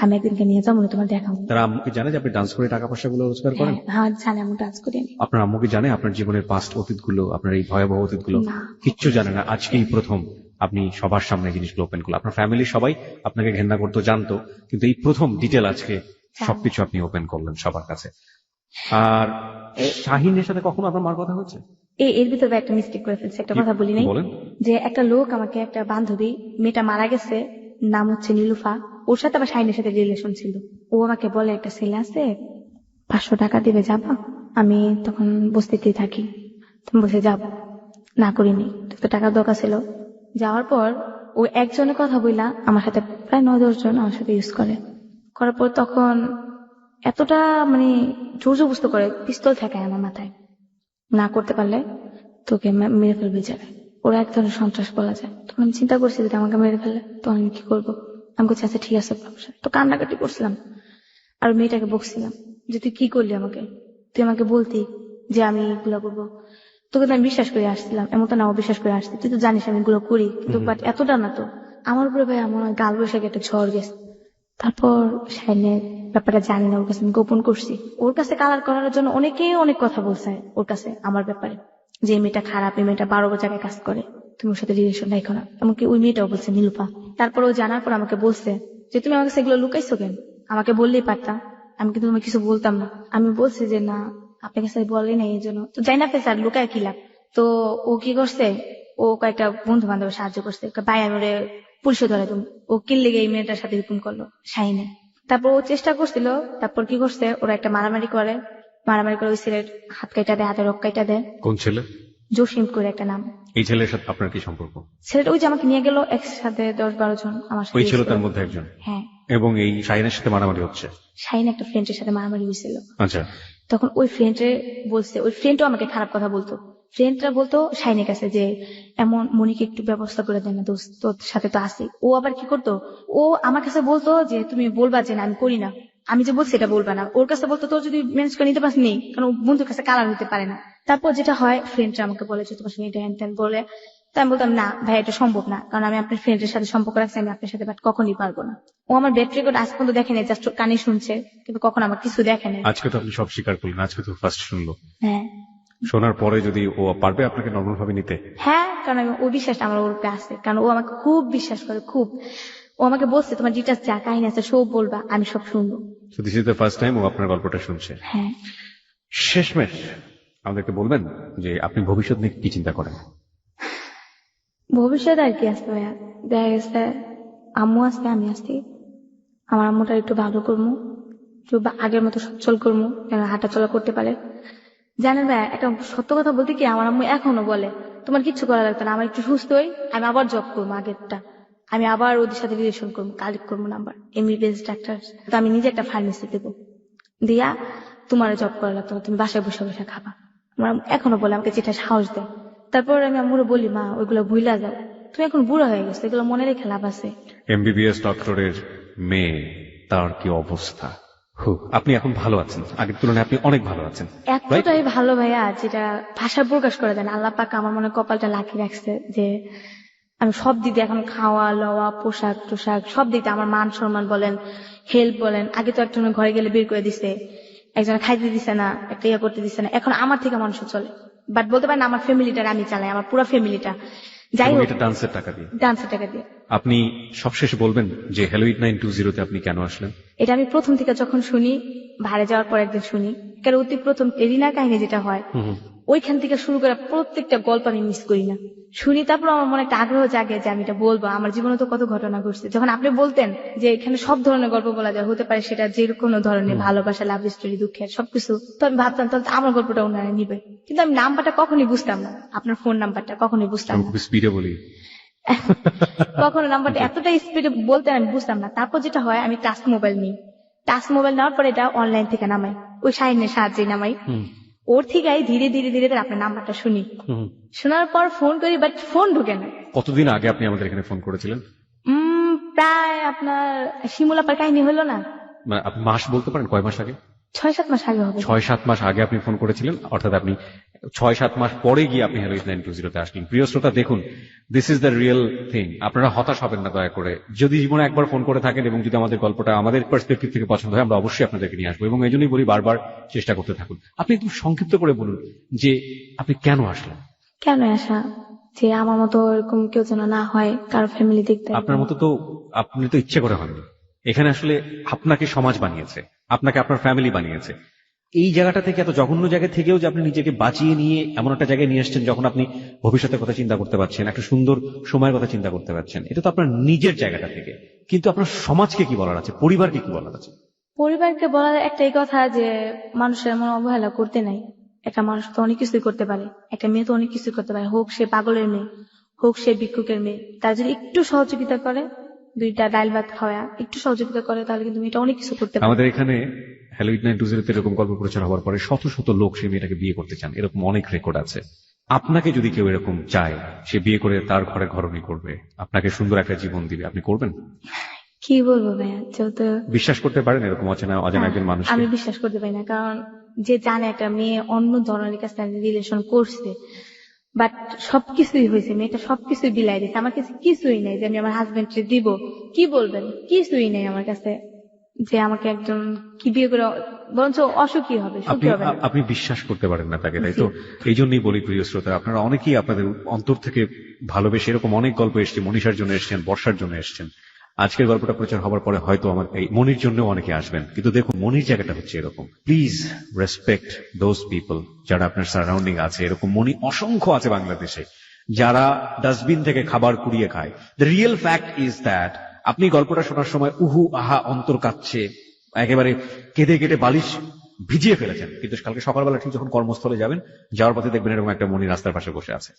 আমি একদিনকে নিয়ে যাবো, তোমার দেখাবো। তারা আম্মুকে জানে যে আপনি ডান্স করে টাকা পয়সাগুলো রোজগার করেন? হ্যাঁ জানে, আমি ডান্স করি আমি। আপনার আম্মুকে জানে আপনার জীবনের পাস্ট অতীতগুলো, আপনার এই ভয়াবহ অতীতগুলো? না। কিচ্ছু জানে না, আজকেই প্রথম আপনি সবার সামনে এই জিনিসগুলো ওপেন করলেন। আপনার ফ্যামিলির সবাই আপনাকে ঘেন্না করতো, জানতো, কিন্তু এই প্রথম ডিটেল আজকে সবকিছু আপনি ওপেন করলেন সবার কাছে। আর শাহিনের সাথে কখনো আপনার মার কথা হচ্ছে? এর ভিতরে একটা মিস্টেক করে ফেলছে, একটা কথা বলি নাই। বলেন। যে একটা লোক আমাকে, একটা বান্ধবী, মেয়েটা মারা গেছে, নাম হচ্ছে নীলুফা, ওর সাথে আবার শাহিনের সাথে রিলেশন ছিল। ও আমাকে বলে একটা ছেলে আছে 500 টাকা দিবে, যাবা? আমি তখন বস্তিতেই থাকি, তুমি বসে যাবো, না করিনি, তো টাকার দরকার ছিল। যাওয়ার পর ও একজনের কথা বললা আমার সাথে প্রায় 9-10 জন আমার সাথে ইউজ করার পর তখন এতটা মানে জোর জবস্ত করে, পিস্তল ঠেকায় আমার মাথায়, না করতে পারলে তোকে মেরে ফেলবে যাবে। ওরা এক ধরনের সন্ত্রাস বলা যায়। তখন আমি চিন্তা করছি যদি আমাকে মেরে ফেলে তখন আমি কি করবো। আমি বলছি আচ্ছা ঠিক আছে, তো কান্নাকাটি করছিলাম আর মেয়েটাকে বকছিলাম যে তুই কি করলি আমাকে, তুই আমাকে বলতি যে আমি এগুলো করবো, তোকে তো আমি বিশ্বাস করে আসছিলাম, এমন তো না অবিশ্বাস করে আসছি, তুই তো জানিস আমি এগুলো করি, কিন্তু বাট এতটা না তো। আমার উপরে ভাই আমার গাল বৈশাখে একটা ঝড় গেছে। তারপর শাইনের ব্যাপারটা জানি না, ওর কাছে আমি গোপন করছি। ওর কাছে কালার করার জন্য অনেকেই অনেক কথা বলছে ওর কাছে আমার ব্যাপারে, যে এই মেয়েটা খারাপ, এই মেয়েটা 12 জায়গায় কাজ করে, তুমি ওর সাথে রিলেশন রাখো না। এমনকি ওই মেয়েটাও বলছে নীলুফা। তারপর ও জানার পর আমাকে বলছে যে তুমি আমার কাছে এগুলো লুকাইছো কেন, আমাকে বললেই পারতাম, আমি কিন্তু তোমাকে কিছু বলতাম না। আমি বলছি যে না আপনার কাছে বলে নাই, এই জন্য তো যাই না ফেলে স্যার লুকায় কি লাভ। তো ও কি করছে, ও কয়েকটা বন্ধু বান্ধব সাহায্য করছে, ভাই আমি ওরে পুলিশে ধরে তুমি, ও কিনলে গিয়ে এই মেয়েটার সাথে হুকুম করলো শাহিনে। তারপর ও চেষ্টা করছিল, তারপর কি করছে, ওরা একটা মারামারি করে ওই ছেলের হাত কাইটা দেয়, হাতে রক কাইটা দেয়। কোন ছেলে? জসিম করে একটা নাম। এই ছেলের সাথে আপনার কি সম্পর্ক? ছেলেটা ওই যে আমাকে নিয়ে গেল একসাথে 10-12 জন আমার সাথে। ওই ছিল তার মধ্যে একজন? হ্যাঁ। এবং এই শাহিনের সাথে মারামারি হচ্ছে? শাহিন একটা ফ্রেন্ডের সাথে মারামারি হয়েছিল। আচ্ছা। তখন ওই ফ্রেন্ডে বলছে, ওই ফ্রেন্ডও আমাকে খারাপ কথা বলতো, ফ্রেন্ডরা বলতো শাহিনের কাছে যে এমন মনিকে একটু ব্যবস্থা করে দেন না দোস্ত, তোর সাথে তো আসি। ও আবার কি করতো, ও আমার কাছে বলতো যে তুমি বলবা যে না আমি করি না, আমি যে বলছি এটা বলবা না। ওর কাছে বলতো তোর যদি ম্যানেজ করে নিতে পারিস নেই, কারণ বন্ধুর কাছে কালার হতে পারে না। তারপর যেটা হয়, ফ্রেন্ডরা আমাকে বলে যে তোমার সঙ্গে এটা হ্যান ত্যান বলে, তাই আমি বলতাম না ভাই এটা সম্ভব না, কারণ আমি আপনার ফ্রেন্ডের সাথে সম্পর্ক রাখছি, আমি আপনার সাথে বাট কখনই পারবো না। ও আমার ব্যাট রেকর্ড আজ পর্যন্ত দেখে নেই, জাস্ট কানে শুনছে, কিন্তু কখন আমার কিছু দেখে নেই। আজকে তো আপনি সব স্বীকার করলেন, আজকে তো ফার্স্ট শুনলো। হ্যাঁ, শোনার পরে যদি ও পারবে আপনাকে নর্মাল ভাবে নিতে? হ্যাঁ, কারণ আমি ও বিশ্বাসটা আমার ওর উপরে আছে, কারণ ও আমাকে খুব বিশ্বাস করে, খুব। ও আমাকে বলছে তোমার ডিটেলস যা কাহিনী আছে সব বলবা, আমি সব শুনবো। So this is the first time ও আপনার গল্পটা শুনছে। হ্যাঁ। শেষমেশ আমাদেরকে বলবেন যে আপনি ভবিষ্যৎ নিয়ে কি চিন্তা করেন? ভবিষ্যৎ আর কি আসতে ভাইয়া, দেখা গেছে আম্মু আসতে, আমি আসছি, আমার আম্মুটা একটু ভালো করবো, একটু আগের মতো সচ্ছল করবো, যেন হাঁটা চলা করতে পারে। জানেন ভাইয়া একটা সত্য কথা বলতে কি, আমার আম্মু এখনো বলে তোমার কিচ্ছু করা লাগতো না, আমার একটু সুস্থ হই, আমি আবার জব করবো আগেরটা, আমি আবার ওদের সাথে রিলেশন করবো, কালেক্ট করবো নাম্বার, এমবিবিএস ডাক্তার, তো আমি নিজে একটা ফার্মেসি দেবো, দিয়া তোমার জব করা লাগতো না, তুমি বাসায় বসে বসে খাবা। আমার আম্মু এখনো বলে, আমাকে যেটা সাহস দেয়। তারপর আমি আম্মুরে বলি মা ওইগুলো ভুলা যাও, তুমি এখন বুড়া হয়ে গেছো, এগুলো মনে রেখে লাভ আছে। এমবিবিএস ডক্টরের মেয়ে, তার কি অবস্থা। আপনি এখন ভালো আছেন, আগের তুলনায় আপনি অনেক ভালো আছেন। এতটাই ভালো ভাইয়া যেটা ভাষা প্রকাশ করে দেন। আল্লাহ পাক আমার মনে কপালটা লাকি রাখছে যে আমি সব দিক দিয়ে এখন খাওয়া লওয়া পোশাক টোশাক সব দিক দিয়ে, আমার মান সম্মান বলেন, হেল্প বলেন, আগে তো একজনের ঘরে গেলে বের করে দিছে, একজনে খাইতে দিছে না, একটা ইয়ে করতে দিছে না, এখন আমার থেকে মানুষ চলে। বাট বলতে পারেন আমার ফ্যামিলিটা আমি চালাই, আমার পুরো ফ্যামিলিটা। যাই হোক, এটা ডান্সের টাকা দিয়ে। ডান্সের টাকা দিয়ে। আপনি সবশেষে বলবেন যে হ্যালো 8920 তে আপনি কেন আসলেন? এটা আমি প্রথম থেকে যখন শুনি, বাইরে যাওয়ার পর একদিন শুনি, কারণ অতি প্রথম এরিনার কাহিনী যেটা হয় ওইখান থেকে শুরু করে প্রত্যেকটা গল্প আমি মিস করি না, শুনি। তারপর আমার মনে একটা আগ্রহ জাগে যে আমি এটা বলবো, আমার জীবনে তো কত ঘটনা ঘটছে। যখন আপনি বলতেন যে এখানে সব ধরনের গল্প বলা যায়, হতে পারে সেটা যে কোনো ধরনের ভালোবাসা, লাভ স্টোরি, দুঃখের সবকিছু, তো আমি ভাবতাম তাহলে তো আমার গল্পটা ওনারা নিবে, কিন্তু আমি নাম্বারটা কখনই বুঝতাম না, আপনার ফোন নাম্বারটা কখনোই বুঝতাম না। খুব স্পিডে বলি কখনো নাম্বারটা এতটা স্পিডে বলতেন আমি বুঝতাম না। তারপর যেটা হয়, আমি টাচ মোবাইল নিই, টাচ মোবাইল নেওয়ার পর এটা অনলাইন থেকে নামাই, ওই শাহিনের সাহায্যে নামাই, ওর থেকে ধীরে ধীরে ধীরে ধীরে আপনার নাম্বারটা শুনি, শোনার পর ফোন করি, বাট ফোন ঢুকে না। কতদিন আগে আপনি আমাদের এখানে ফোন করেছিলেন? প্রায় আপনার শিমুলাপার কাহিনী হলো না, আপনি মাস বলতে পারেন কয় মাস আগে? 6-7 মাস আগে হবে। 6-7 মাস আগে আপনি ফোন করেছিলেন, অর্থাৎ আপনি 6-7 মাস পরে গিয়ে আপনি হ্যালো 8920 তে আসলেন। প্রিয় শ্রোতা, দেখুন, this is the real thing. আপনারা হতাশ হবেন না দয়া করে। যদি জীবনে একবার ফোন করে থাকেন এবং যদি আমাদের গল্পটা আমাদের পার্সপেক্টিভ থেকে পছন্দ হয়, আমরা অবশ্যই আপনাদেরকে নিয়ে আসবো, এবং এই জন্যই বলি বারবার চেষ্টা করতে থাকুন। আপনি একটু সংক্ষিপ্ত করে বলুন যে আপনি কেন আসলেন। কেন আসা, যে আমার মতো এরকম কেউ যেন না হয়, কারো ফ্যামিলি দেখতে। আপনার মতো তো আপনি তো ইচ্ছে করে হননি, এখানে আসলে আপনাকে সমাজ বানিয়েছে, আপনাকে আপনার ফ্যামিলি বানিয়েছে। এই জায়গাটা থেকে, এত জঘন্য জায়গা থেকেও যে আপনি নিজেকে বাঁচিয়ে নিয়ে এমন একটা জায়গায় নিয়ে আসছেন যখন আপনি ভবিষ্যতের কথা চিন্তা করতে পারছেন, একটা সুন্দর সময়ের কথা চিন্তা করতে পারছেন, এটা তো আপনার নিজের জায়গাটা থেকে। কিন্তু আপনার সমাজকে কি বলার আছে, পরিবারকে কি বলার আছে? পরিবারকে বলার একটাই কথা যে মানুষের এমন অবহেলা করতে নাই। একটা মানুষ তো অনেক কিছুই করতে পারে, একটা মেয়ে তো অনেক কিছুই করতে পারে, হোক সে পাগলের মেয়ে, হোক সে ভিক্ষুকের মেয়ে। তার যদি একটু সহযোগিতা করে, 2টা ডাল ভাত খাওয়া একটু সহযোগিতা করে, তাহলে কিন্তু মেয়েটা অনেক কিছু করতে পারে। আমাদের এখানে হ্যালো ইট 920 এরকম গল্প প্রচার হওয়ার পরে শত শত লোক সেই মেয়েটাকে বিয়ে করতে চান, এরকম অনেক রেকর্ড আছে। আপনাকে যদি কেউ এরকম চায়, সে বিয়ে করে তার ঘরে ঘরণী করবে, আপনাকে সুন্দর একটা জীবন দিবে, আপনি করবেন? কি বলবো ভাইয়া, যেহেতু বিশ্বাস করতে পারেন এরকম অচেনা অজানা একজন আমি মানুষকে? বিশ্বাস করতে পারি না, কারণ যে জানে একটা মেয়ে অন্য ধরনের কাছে রিলেশন করছে, বাট সবকিছুই হয়েছে, মেয়েটা সবকিছুই বিলাই দিচ্ছে। আমার কাছে কিছুই নেই যে আমি আমার হাজবেন্ডকে দিব। কি বলবেন, কিছুই নেই আমার কাছে যে আমাকে একজন কি বিয়ে করে, বরঞ্চ অসুখী হবে, আপনি সুখী হবে না। আপনি বিশ্বাস করতে পারেন না তাকে, তাই তো? এই জন্যই বলি প্রিয় শ্রোতা, আপনারা অনেকেই আপনাদের অন্তর থেকে ভালোবেসে, এরকম অনেক গল্প এসছে, মনীষার জন্য এসছেন, বর্ষার জন্য এসছেন। আজকের গল্পটা প্রচার হওয়ার পরে হয়তো আমার এই মনির জন্য অনেকে আসবেন, কিন্তু দেখুন মনির জায়গাটা হচ্ছে এরকম। প্লিজ রেসপেক্ট দোজ পিপল যারা আপনার সারাউন্ডিং আছে। এরকম মনি অসংখ্য আছে বাংলাদেশে যারা ডাস্টবিন থেকে খাবার কুড়িয়ে খায়। The real fact is that আপনি গল্পটা শোনার সময় উহু আহা অন্তর কাঁদছে, একেবারে কেঁদে কেটে বালিশ ভিজিয়ে ফেলেছেন, কিন্তু কালকে সকালবেলা ঠিক যখন কর্মস্থলে যাবেন, যাওয়ার পথে দেখবেন এরকম একটা মনি রাস্তার পাশে বসে আছে।